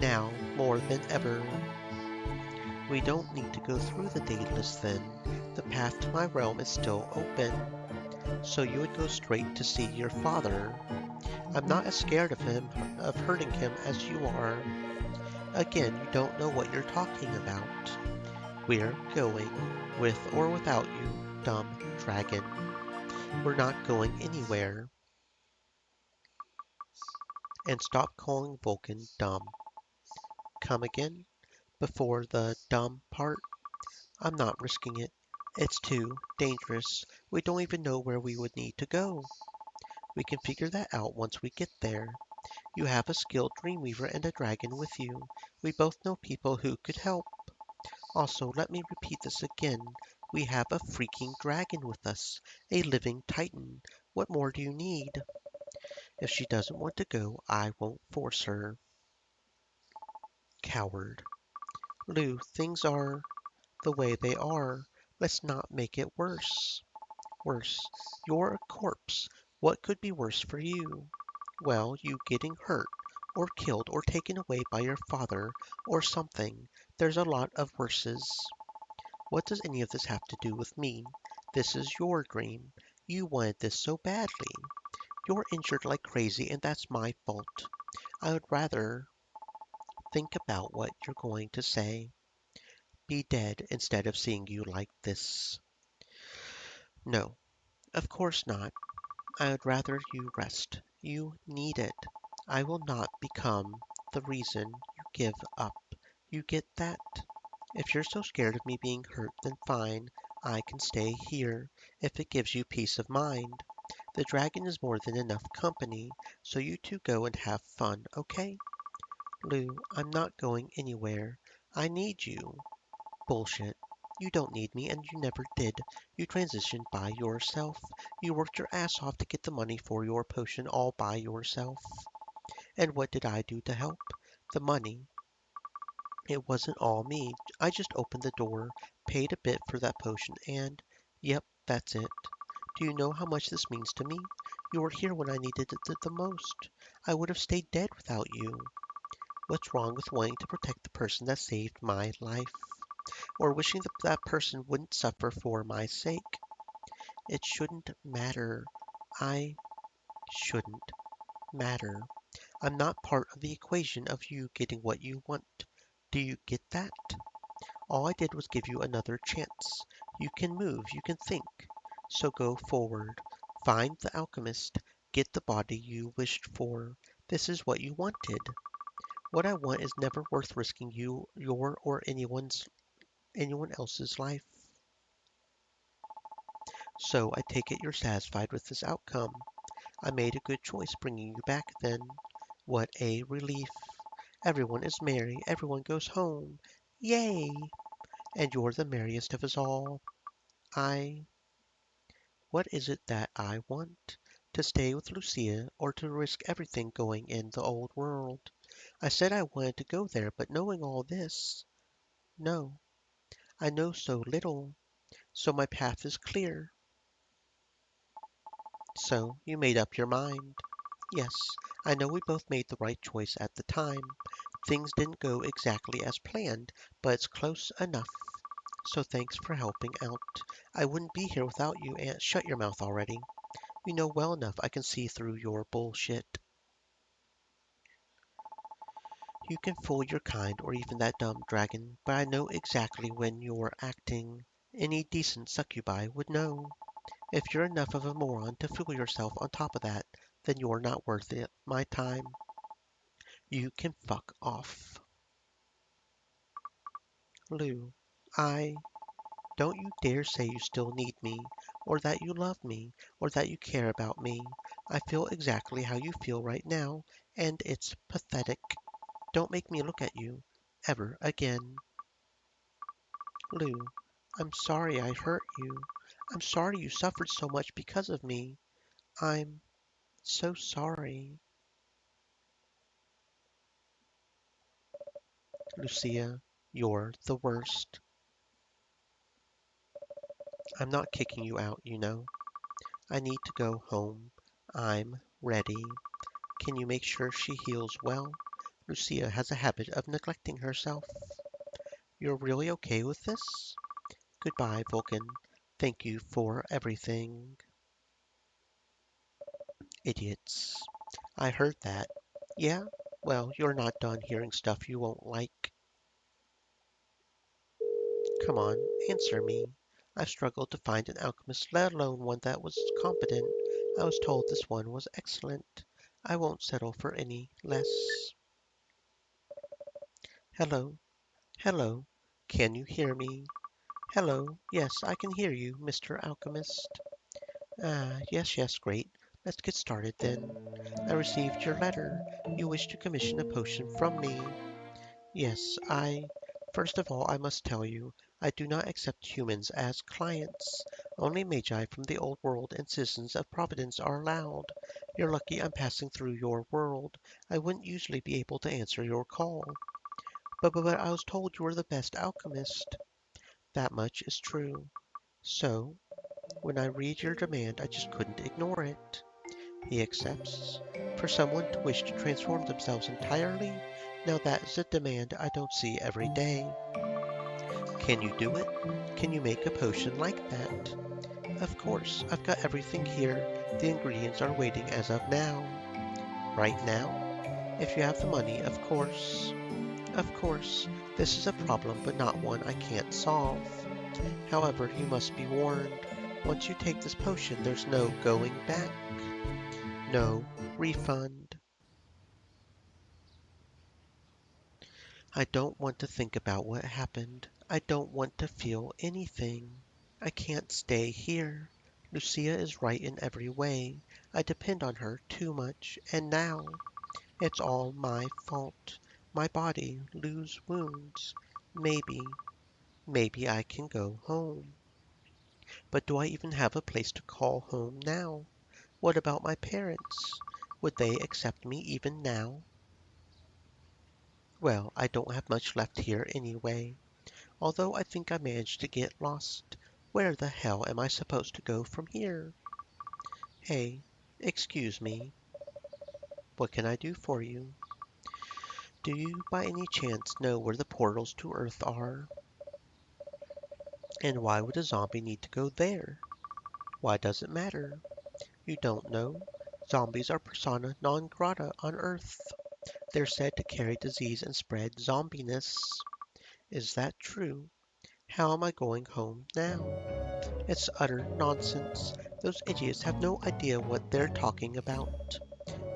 now more than ever. We don't need to go through the Daedalus then. The path to my realm is still open. So you would go straight to see your father. I'm not as scared of him, of hurting him as you are. Again, you don't know what you're talking about. We're going, with or without you, dumb dragon. We're not going anywhere. And stop calling Vulcan dumb. Come again? Before the dumb part? I'm not risking it. It's too dangerous. We don't even know where we would need to go. We can figure that out once we get there. You have a skilled Dreamweaver and a dragon with you. We both know people who could help. Also, let me repeat this again. We have a freaking dragon with us, a living titan. What more do you need? If she doesn't want to go, I won't force her. Coward. Lou, things are the way they are. Let's not make it worse. Worse. You're a corpse. What could be worse for you? Well, you getting hurt, or killed, or taken away by your father, or something. There's a lot of worses. What does any of this have to do with me? This is your dream. You wanted this so badly. You're injured like crazy, and that's my fault. I would rather think about what you're going to say. Be dead instead of seeing you like this. No, of course not. I would rather you rest. You need it. I will not become the reason you give up. You get that? If you're so scared of me being hurt, then fine. I can stay here, if it gives you peace of mind. The dragon is more than enough company, so you two go and have fun, okay? Lou, I'm not going anywhere. I need you. Bullshit. You don't need me, and you never did. You transitioned by yourself. You worked your ass off to get the money for your potion all by yourself. And what did I do to help? The money. It wasn't all me. I just opened the door, paid a bit for that potion, and yep, that's it. Do you know how much this means to me? You were here when I needed it the most. I would have stayed dead without you. What's wrong with wanting to protect the person that saved my life? Or wishing that that person wouldn't suffer for my sake? It shouldn't matter. I shouldn't matter. I'm not part of the equation of you getting what you want. Do you get that? All I did was give you another chance. You can move, you can think. So go forward. Find the alchemist. Get the body you wished for. This is what you wanted. What I want is never worth risking your or anyone else's life. So I take it you're satisfied with this outcome. I made a good choice bringing you back then. What a relief. Everyone is merry. Everyone goes home. Yay! And you're the merriest of us all. I What is it that I want? To stay with Lucia or to risk everything going in the old world? I said I wanted to go there, but knowing all this, no, I know so little, so my path is clear. So you made up your mind. Yes, I know we both made the right choice at the time. Things didn't go exactly as planned, but it's close enough. So thanks for helping out. I wouldn't be here without you, Aunt. Shut your mouth already. You know well enough I can see through your bullshit. You can fool your kind or even that dumb dragon, but I know exactly when you're acting. Any decent succubi would know. If you're enough of a moron to fool yourself on top of that, then you're not worth it, my time. You can fuck off. Lou, I don't you dare say you still need me, or that you love me, or that you care about me. I feel exactly how you feel right now, and it's pathetic. Don't make me look at you ever again. Lou, I'm sorry I hurt you. I'm sorry you suffered so much because of me. I'm so sorry. Lucia, you're the worst. I'm not kicking you out, you know. I need to go home. I'm ready. Can you make sure she heals well? Lucia has a habit of neglecting herself. You're really okay with this? Goodbye, Vulcan. Thank you for everything. Idiots. I heard that. Yeah? Well, you're not done hearing stuff you won't like. Come on, answer me. I've struggled to find an alchemist, let alone one that was competent. I was told this one was excellent. I won't settle for any less. Hello? Hello? Can you hear me? Hello? Yes, I can hear you, Mr. Alchemist. Ah, yes, yes, great. Let's get started then. I received your letter. You wish to commission a potion from me. Yes, First of all, I must tell you, I do not accept humans as clients. Only magi from the old world and citizens of Providence are allowed. You're lucky I'm passing through your world. I wouldn't usually be able to answer your call. But I was told you were the best alchemist. That much is true. So, when I read your demand, I just couldn't ignore it. He accepts. For someone to wish to transform themselves entirely? Now that is a demand I don't see every day. Can you do it? Can you make a potion like that? Of course, I've got everything here. The ingredients are waiting as of now. Right now? If you have the money, of course. Of course, this is a problem, but not one I can't solve. However, you must be warned. Once you take this potion, there's no going back. No refund. I don't want to think about what happened. I don't want to feel anything. I can't stay here. Lucia is right in every way. I depend on her too much, and now it's all my fault. My body lose wounds. Maybe, maybe I can go home. But do I even have a place to call home now? What about my parents? Would they accept me even now? Well, I don't have much left here anyway. Although I think I managed to get lost. Where the hell am I supposed to go from here? Hey, excuse me. What can I do for you? Do you by any chance know where the portals to Earth are? And why would a zombie need to go there? Why does it matter? You don't know? Zombies are persona non grata on Earth. They're said to carry disease and spread zombiness. Is that true? How am I going home now? It's utter nonsense. Those idiots have no idea what they're talking about.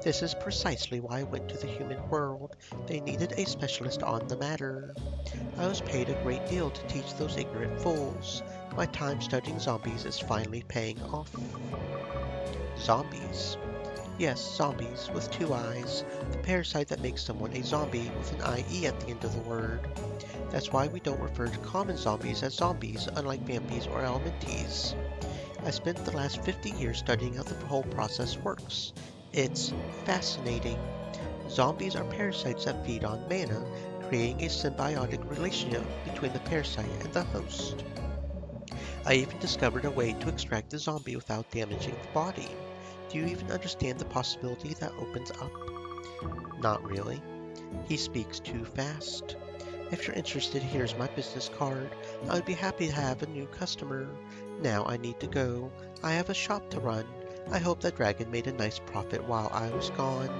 This is precisely why I went to the human world. They needed a specialist on the matter. I was paid a great deal to teach those ignorant fools. My time studying zombies is finally paying off. Zombies. Yes, zombies with two eyes. The parasite that makes someone a zombie with an IE at the end of the word. That's why we don't refer to common zombies as zombies, unlike vampies or elementes. I spent the last 50 years studying how the whole process works. It's fascinating. Zombies are parasites that feed on mana, creating a symbiotic relationship between the parasite and the host. I even discovered a way to extract the zombie without damaging the body. Do you even understand the possibility that opens up? Not really. He speaks too fast. If you're interested, here's my business card. I would be happy to have a new customer. Now I need to go. I have a shop to run. I hope that dragon made a nice profit while I was gone.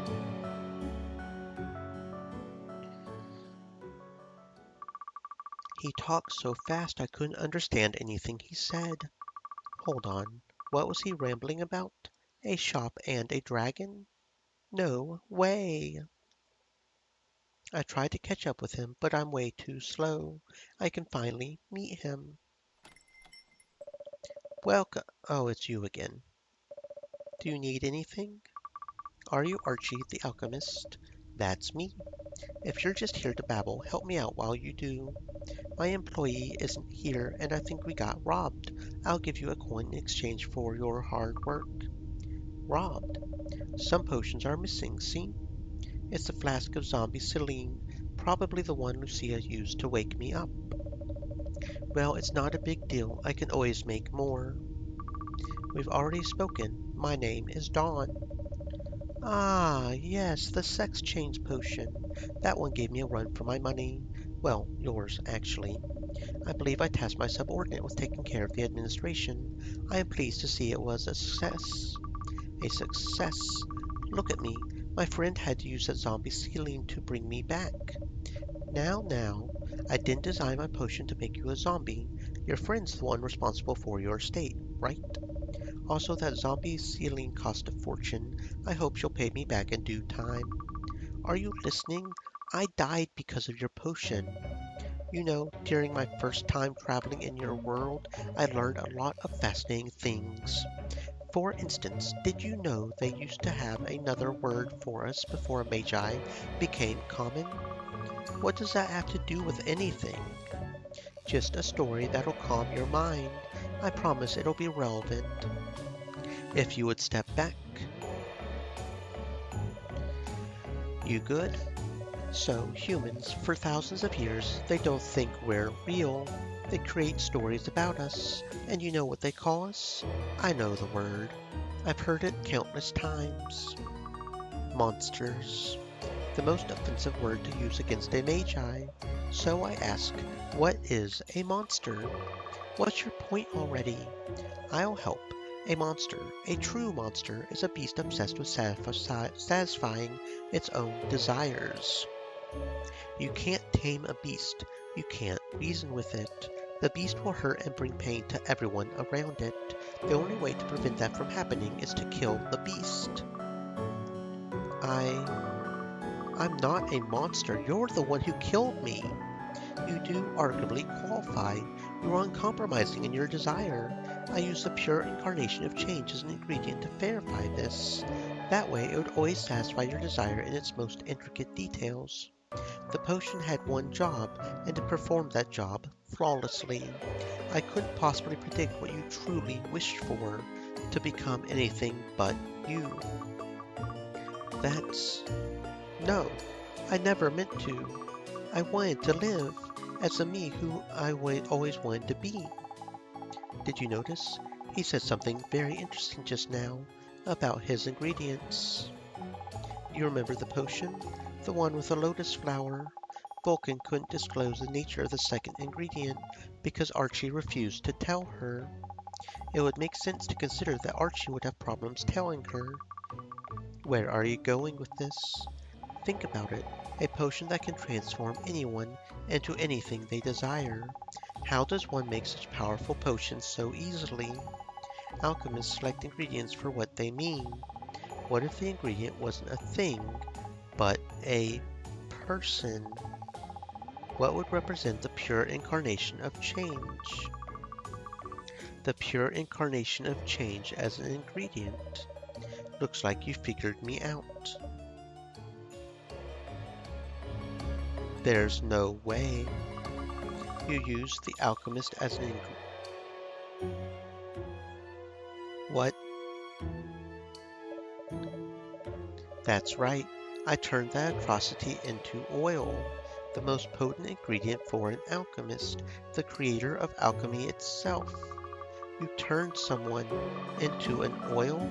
He talked so fast I couldn't understand anything he said. Hold on. What was he rambling about? A shop and a dragon? No way. I tried to catch up with him, but I'm way too slow. I can finally meet him. Welcome. Oh, it's you again. Do you need anything? Are you Archie the alchemist? That's me. If you're just here to babble, help me out while you do. My employee isn't here and I think we got robbed. I'll give you a coin in exchange for your hard work. Robbed? Some potions are missing, see? It's the flask of zombie saline, probably the one Lucia used to wake me up. Well, it's not a big deal. I can always make more. We've already spoken. My name is Dawn. Ah, yes, the sex change potion. That one gave me a run for my money. Well, yours, actually. I believe I tasked my subordinate with taking care of the administration. I am pleased to see it was a success. A success. Look at me. My friend had to use that zombie ceiling to bring me back. Now, I didn't design my potion to make you a zombie. Your friend's the one responsible for your state, right? Also, that zombie ceiling cost a fortune. I hope she'll pay me back in due time. Are you listening? I died because of your potion. During my first time traveling in your world, I learned a lot of fascinating things. For instance, did you know they used to have another word for us before Magi became common? What does that have to do with anything? Just a story that'll calm your mind. I promise it'll be relevant. If you would step back. You good? So, humans, for thousands of years, they don't think we're real. They create stories about us. And you know what they call us? I know the word. I've heard it countless times. Monsters. The most offensive word to use against a magi. So I ask, what is a monster? What's your point already? I'll help. A monster, a true monster, is a beast obsessed with satisfying its own desires. You can't tame a beast. You can't reason with it. The beast will hurt and bring pain to everyone around it. The only way to prevent that from happening is to kill the beast. I'm not a monster. You're the one who killed me. You do arguably qualify. You are uncompromising in your desire. I use the pure incarnation of change as an ingredient to verify this. That way, it would always satisfy your desire in its most intricate details. The potion had one job, and it performed that job flawlessly. I couldn't possibly predict what you truly wished for, to become anything but you. That's... No, I never meant to. I wanted to live as the me who always wanted to be. Did you notice? He said something very interesting just now about his ingredients. You remember the potion? The one with the lotus flower? Vulcan couldn't disclose the nature of the second ingredient because Archie refused to tell her. It would make sense to consider that Archie would have problems telling her. Where are you going with this? Think about it. A potion that can transform anyone into anything they desire. How does one make such powerful potions so easily? Alchemists select ingredients for what they mean. What if the ingredient wasn't a thing, but a person? What would represent the pure incarnation of change? The pure incarnation of change as an ingredient. Looks like you figured me out. There's no way. You used the alchemist as an ingredient. What? That's right. I turned that atrocity into oil, the most potent ingredient for an alchemist, the creator of alchemy itself. You turned someone into an oil?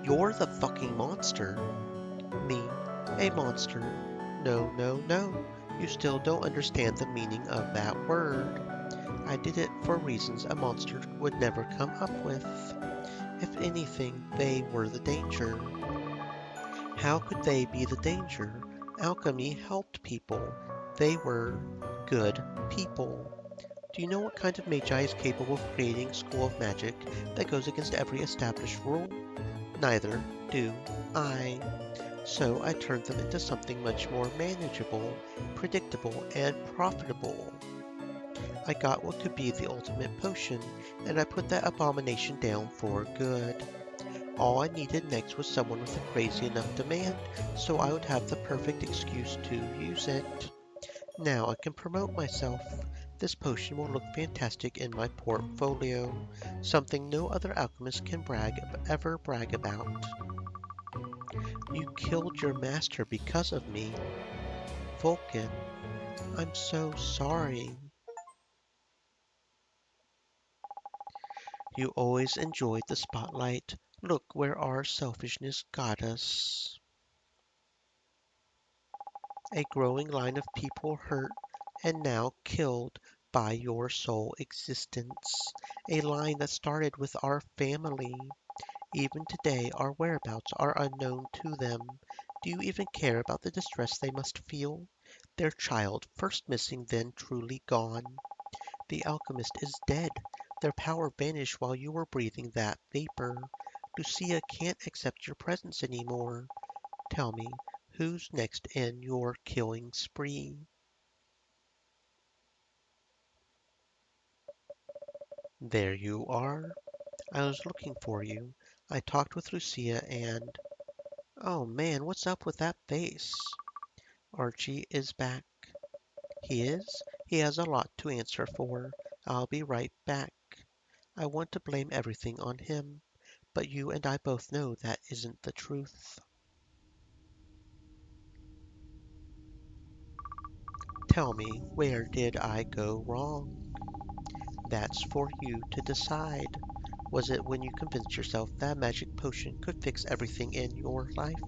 You're the fucking monster. Me, a monster. No, no, no. You still don't understand the meaning of that word. I did it for reasons a monster would never come up with. If anything, they were the danger. How could they be the danger? Alchemy helped people. They were good people. Do you know what kind of magi is capable of creating a school of magic that goes against every established rule? Neither do I. So I turned them into something much more manageable, predictable, and profitable. I got what could be the ultimate potion, and I put that abomination down for good. All I needed next was someone with a crazy enough demand, so I would have the perfect excuse to use it. Now I can promote myself. This potion will look fantastic in my portfolio, something no other alchemist can ever brag about. You killed your master because of me. Vulcan, I'm so sorry. You always enjoyed the spotlight. Look where our selfishness got us. A growing line of people hurt and now killed by your sole existence. A line that started with our family. Even today, our whereabouts are unknown to them. Do you even care about the distress they must feel? Their child, first missing, then truly gone. The alchemist is dead. Their power vanished while you were breathing that vapor. Lucia can't accept your presence anymore. Tell me, who's next in your killing spree? There you are. I was looking for you. I talked with Lucia and... Oh man, what's up with that face? Archie is back. He is? He has a lot to answer for. I'll be right back. I want to blame everything on him, but you and I both know that isn't the truth. Tell me, where did I go wrong? That's for you to decide. Was it when you convinced yourself that a magic potion could fix everything in your life?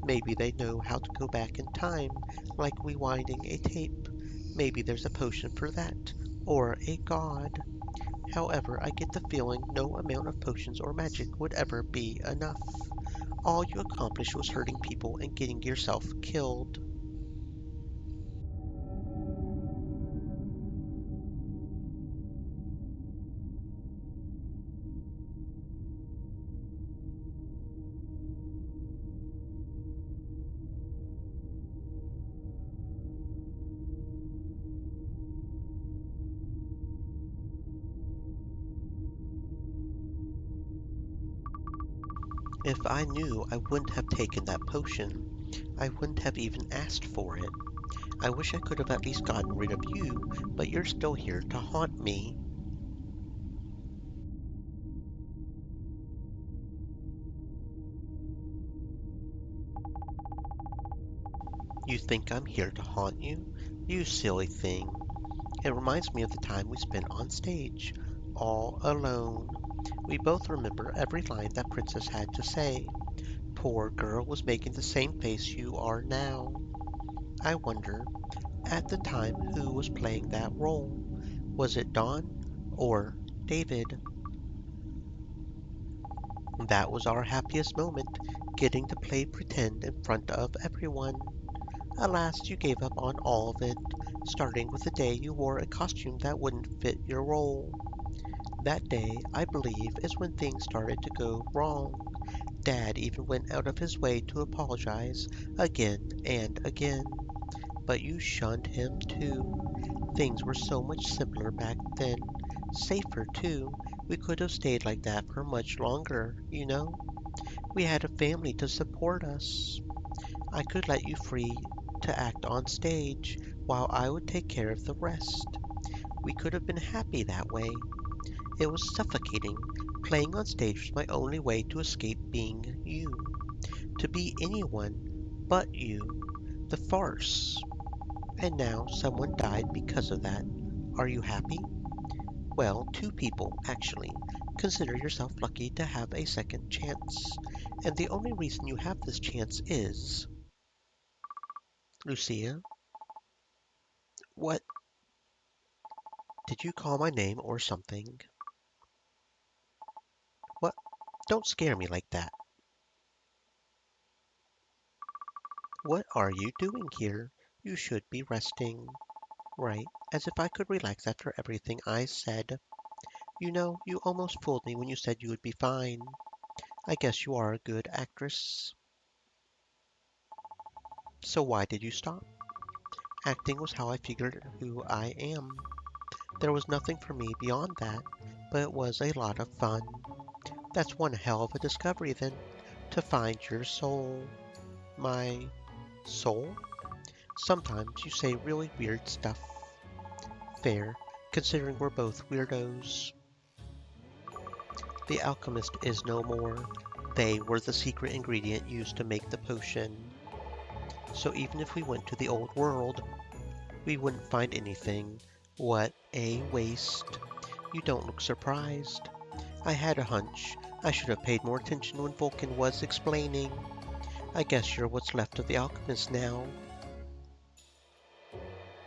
Maybe they know how to go back in time, like rewinding a tape. Maybe there's a potion for that, or a god. However, I get the feeling no amount of potions or magic would ever be enough. All you accomplished was hurting people and getting yourself killed. If I knew, I wouldn't have taken that potion. I wouldn't have even asked for it. I wish I could have at least gotten rid of you, but you're still here to haunt me. You think I'm here to haunt you? You silly thing. It reminds me of the time we spent on stage, all alone. We both remember every line that Princess had to say. Poor girl was making the same face you are now. I wonder, at the time, who was playing that role? Was it Dawn or David? That was our happiest moment, getting to play pretend in front of everyone. Alas, you gave up on all of it, starting with the day you wore a costume that wouldn't fit your role. That day, I believe, is when things started to go wrong. Dad even went out of his way to apologize again and again. But you shunned him too. Things were so much simpler back then. Safer too. We could have stayed like that for much longer, you know? We had a family to support us. I could let you free to act on stage, while I would take care of the rest. We could have been happy that way. It was suffocating. Playing on stage was my only way to escape being you. To be anyone but you. The farce. And now someone died because of that. Are you happy? Well, two people, actually. Consider yourself lucky to have a second chance. And the only reason you have this chance is... Lucia, what? Did you call my name or something? What? Don't scare me like that. What are you doing here? You should be resting. Right, as if I could relax after everything I said. You know, you almost fooled me when you said you would be fine. I guess you are a good actress. So why did you stop? Acting was how I figured who I am. There was nothing for me beyond that, but it was a lot of fun. That's one hell of a discovery then, to find your soul. My soul? Sometimes you say really weird stuff. Fair, considering we're both weirdos. The alchemist is no more. They were the secret ingredient used to make the potion. So even if we went to the old world, we wouldn't find anything. What a waste. You don't look surprised. I had a hunch. I should have paid more attention when Vulcan was explaining. I guess you're what's left of the alchemist now.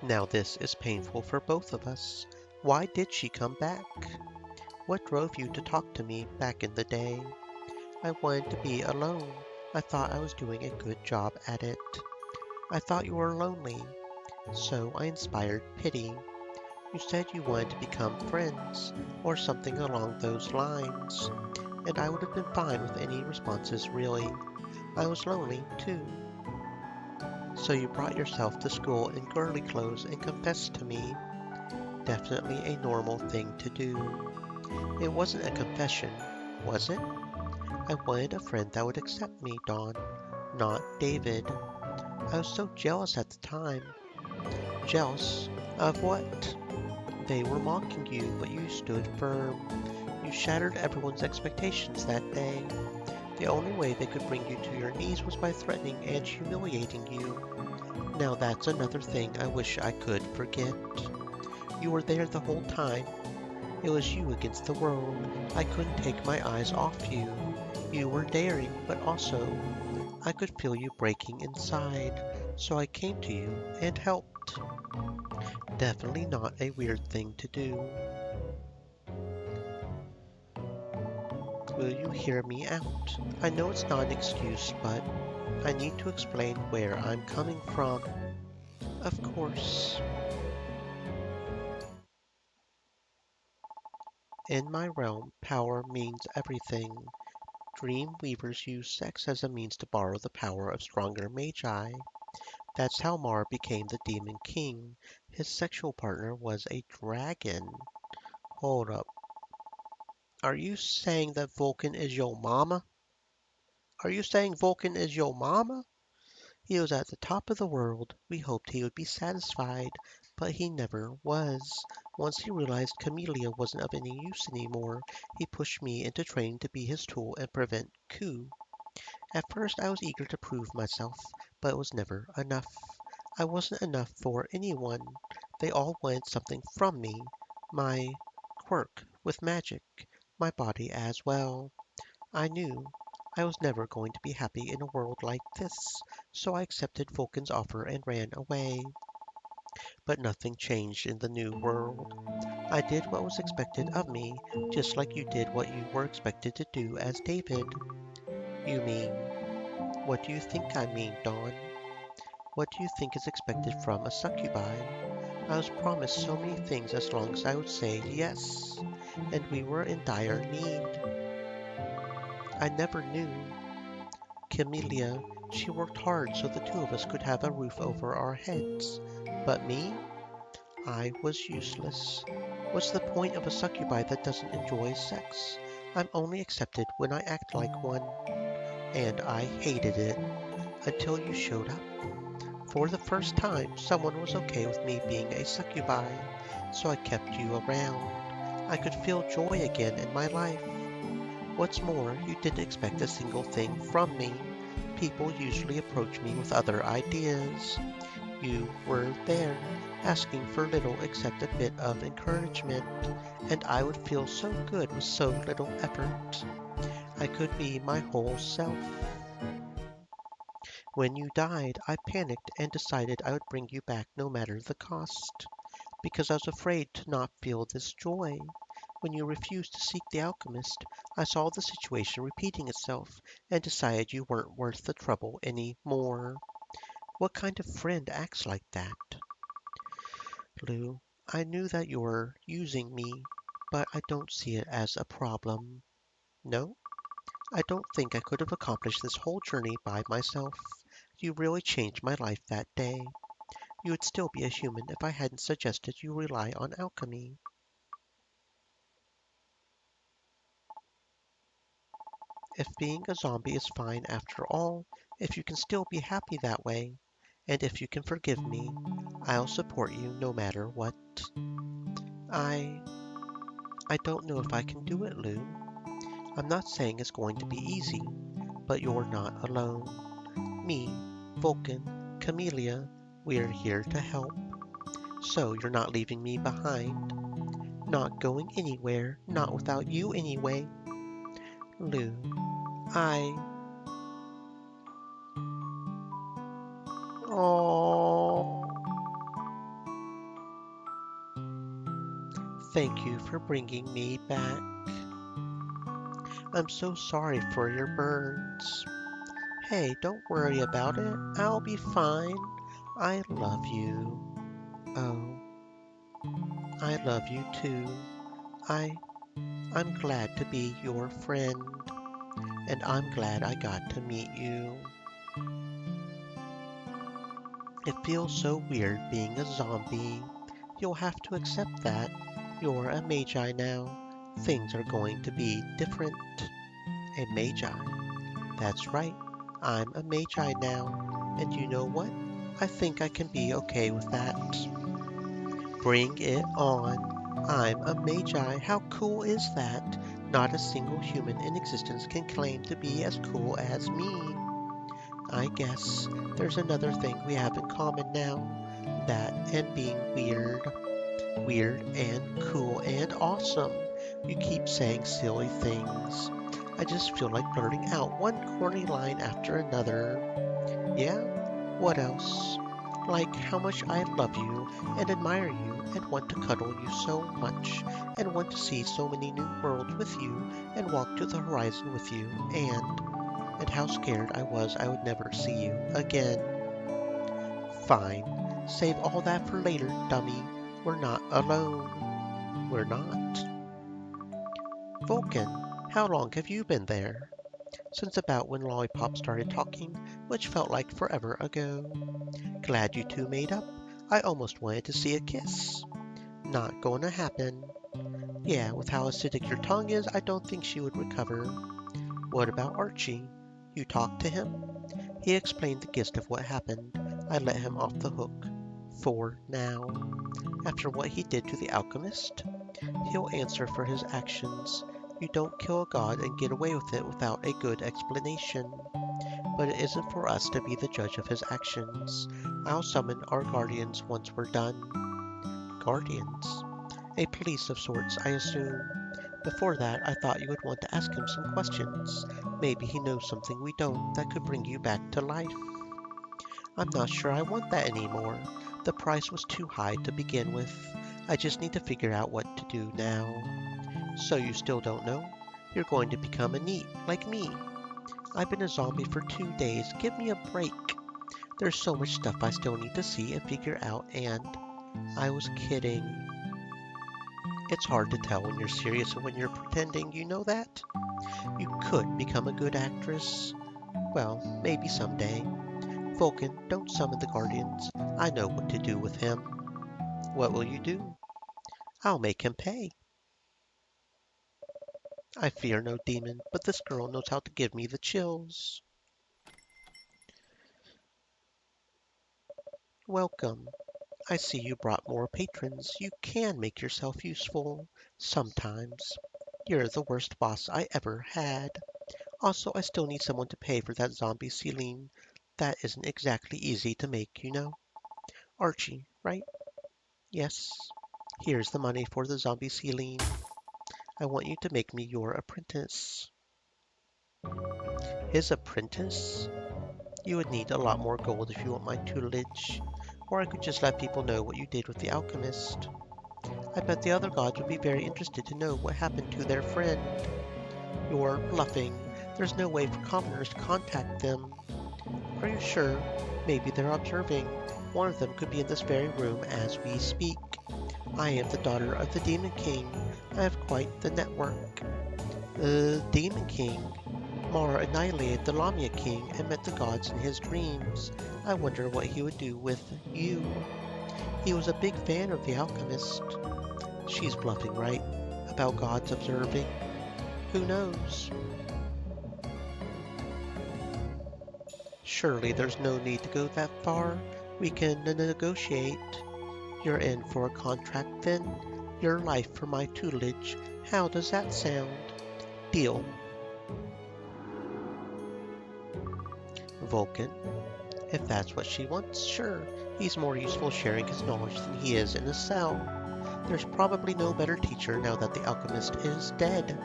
Now this is painful for both of us. Why did she come back? What drove you to talk to me back in the day? I wanted to be alone. I thought I was doing a good job at it. I thought you were lonely, so I inspired pity. You said you wanted to become friends, or something along those lines, and I would have been fine with any responses really. I was lonely, too. So you brought yourself to school in girly clothes and confessed to me. Definitely a normal thing to do. It wasn't a confession, was it? I wanted a friend that would accept me, Dawn, not David. I was so jealous at the time. Jealous of what? They were mocking you, but you stood firm. You shattered everyone's expectations that day. The only way they could bring you to your knees was by threatening and humiliating you. Now that's another thing I wish I could forget. You were there the whole time. It was you against the world. I couldn't take my eyes off you. You were daring, but also I could feel you breaking inside. So I came to you and helped. Definitely not a weird thing to do. Will you hear me out? I know it's not an excuse, but I need to explain where I'm coming from. Of course. In my realm, power means everything. Dream weavers use sex as a means to borrow the power of stronger magi. That's how Mar became the Demon King. His sexual partner was a dragon. Hold up. Are you saying that Vulcan is your mama? Are you saying Vulcan is your mama? He was at the top of the world. We hoped he would be satisfied, but he never was. Once he realized Camellia wasn't of any use anymore, he pushed me into training to be his tool and prevent coup. At first I was eager to prove myself, but it was never enough. I wasn't enough for anyone. They all wanted something from me. My quirk with magic, my body as well. I knew I was never going to be happy in a world like this, so I accepted Vulcan's offer and ran away. But nothing changed in the new world. I did what was expected of me, just like you did what you were expected to do as David. You mean, what do you think I mean, Dawn? What do you think is expected from a succubi? I was promised so many things as long as I would say yes, and we were in dire need. I never knew. Camellia, she worked hard so the two of us could have a roof over our heads. But me? I was useless. What's the point of a succubi that doesn't enjoy sex? I'm only accepted when I act like one. And I hated it until you showed up. For the first time, someone was okay with me being a succubi, so I kept you around. I could feel joy again in my life. What's more, you didn't expect a single thing from me. People usually approach me with other ideas. You were there, asking for little except a bit of encouragement, and I would feel so good with so little effort. I could be my whole self. When you died, I panicked and decided I would bring you back no matter the cost, because I was afraid to not feel this joy. When you refused to seek the alchemist, I saw the situation repeating itself and decided you weren't worth the trouble any more. What kind of friend acts like that? Lou, I knew that you were using me, but I don't see it as a problem. No, I don't think I could have accomplished this whole journey by myself. You really changed my life that day. You would still be a human if I hadn't suggested you rely on alchemy. If being a zombie is fine after all, if you can still be happy that way, and if you can forgive me, I'll support you no matter what. I I don't know if I can do it, Lou. I'm not saying it's going to be easy, but you're not alone. Me, Vulcan, Camellia, we're here to help. So you're not leaving me behind. Not going anywhere, not without you anyway. Lou, I... Oh, thank you for bringing me back. I'm so sorry for your burns. Hey, don't worry about it. I'll be fine. I love you. Oh, I love you too. I I'm glad to be your friend, and I'm glad I got to meet you. It feels so weird being a zombie. You'll have to accept that. You're a magi now. Things are going to be different. A magi. That's right. I'm a magi now. And you know what? I think I can be okay with that. Bring it on. I'm a magi. How cool is that? Not a single human in existence can claim to be as cool as me. I guess there's another thing we have in common now. That and being weird. Weird and cool and awesome. You keep saying silly things. I just feel like blurting out one corny line after another. Yeah? What else? Like how much I love you and admire you and want to cuddle you so much and want to see so many new worlds with you and walk to the horizon with you and how scared I was I would never see you again. Fine. Save all that for later, dummy. We're not alone. We're not. Vulcan, how long have you been there? Since about when Lollipop started talking, which felt like forever ago. Glad you two made up. I almost wanted to see a kiss. Not gonna happen. Yeah, with how acidic your tongue is, I don't think she would recover. What about Archie? You talked to him? He explained the gist of what happened. I let him off the hook. For now. After what he did to the alchemist, he'll answer for his actions. You don't kill a god and get away with it without a good explanation. But it isn't for us to be the judge of his actions. I'll summon our guardians once we're done. Guardians? A police of sorts, I assume. Before that, I thought you would want to ask him some questions. Maybe he knows something we don't that could bring you back to life. I'm not sure I want that anymore. The price was too high to begin with. I just need to figure out what to do now. So you still don't know? You're going to become a neat, like me. I've been a zombie for 2 days. Give me a break. There's so much stuff I still need to see and figure out, and I was kidding. It's hard to tell when you're serious and when you're pretending, you know that? You could become a good actress. Well, maybe someday. Vulcan, don't summon the Guardians. I know what to do with him. What will you do? I'll make him pay. I fear no demon, but this girl knows how to give me the chills. Welcome. I see you brought more patrons. You can make yourself useful. Sometimes. You're the worst boss I ever had. Also, I still need someone to pay for that zombie ceiling. That isn't exactly easy to make, you know. Archie, right? Yes. Here's the money for the zombie ceiling. I want you to make me your apprentice. His apprentice? You would need a lot more gold if you want my tutelage. Or I could just let people know what you did with the alchemist. I bet the other gods would be very interested to know what happened to their friend. You're bluffing. There's no way for commoners to contact them. Are you sure? Maybe they're observing. One of them could be in this very room as we speak. I am the daughter of the Demon King. I have quite the network. The Demon King. Mara annihilated the Lamia King and met the gods in his dreams. I wonder what he would do with you. He was a big fan of the alchemist. She's bluffing, right? About gods observing? Who knows? Surely there's no need to go that far. We can negotiate. You're in for a contract then? Your life for my tutelage. How does that sound? Deal. Vulcan. If that's what she wants, sure. He's more useful sharing his knowledge than he is in a cell. There's probably no better teacher now that the alchemist is dead.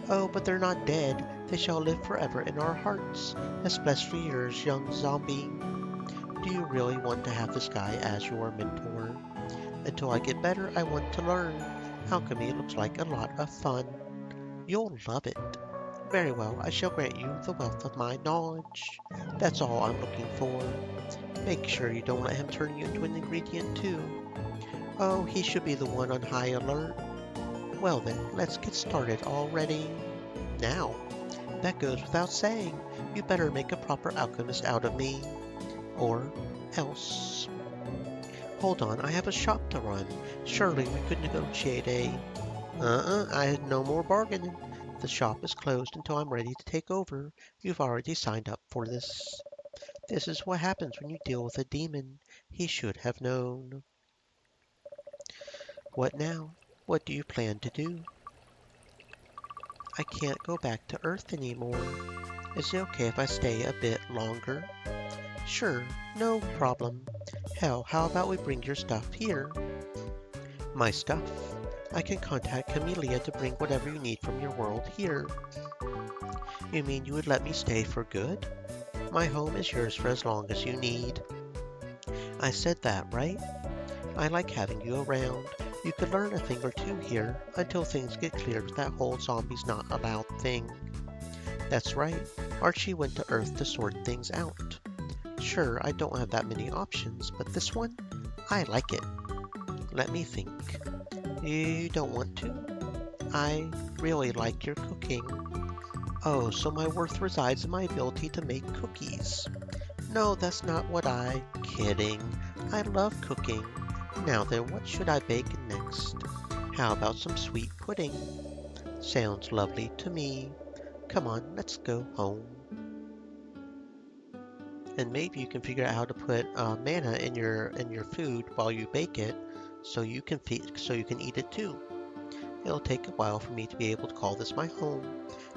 Oh, but they're not dead. They shall live forever in our hearts, especially yours, young zombie. Do you really want to have this guy as your mentor? Until I get better, I want to learn. Alchemy looks like a lot of fun. You'll love it. Very well, I shall grant you the wealth of my knowledge. That's all I'm looking for. Make sure you don't let him turn you into an ingredient too. Oh, he should be the one on high alert. Well then, let's get started already. Now, that goes without saying. You better make a proper alchemist out of me. Or else. Hold on, I have a shop to run. Surely we could negotiate a... I had no more bargaining. The shop is closed until I'm ready to take over. You've already signed up for this. This is what happens when you deal with a demon. He should have known. What now? What do you plan to do? I can't go back to Earth anymore. Is it okay if I stay a bit longer? Sure, no problem. Hell, how about we bring your stuff here? My stuff? I can contact Camellia to bring whatever you need from your world here. You mean you would let me stay for good? My home is yours for as long as you need. I said that, right? I like having you around. You could learn a thing or two here until things get cleared with that whole zombies not allowed thing. That's right. Archie went to Earth to sort things out. Sure, I don't have that many options, but this one, I like it. Let me think. You don't want to? I really like your cooking. Oh, so my worth resides in my ability to make cookies. No, that's not what I... Kidding. I love cooking. Now then, what should I bake next? How about some sweet pudding? Sounds lovely to me. Come on, let's go home. And maybe you can figure out how to put manna in your food while you bake it, so you can eat it too. It'll take a while for me to be able to call this my home,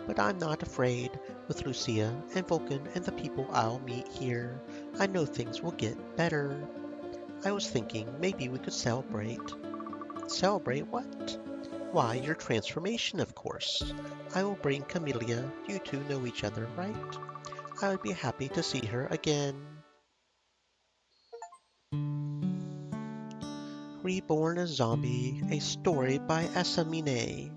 but I'm not afraid. With Lucia and Vulcan and the people I'll meet here, I know things will get better. I was thinking maybe we could celebrate. Celebrate what? Why, your transformation, of course. I will bring Camellia. You two know each other, right? I would be happy to see her again. Reborn a Zombie, a story by Asamine.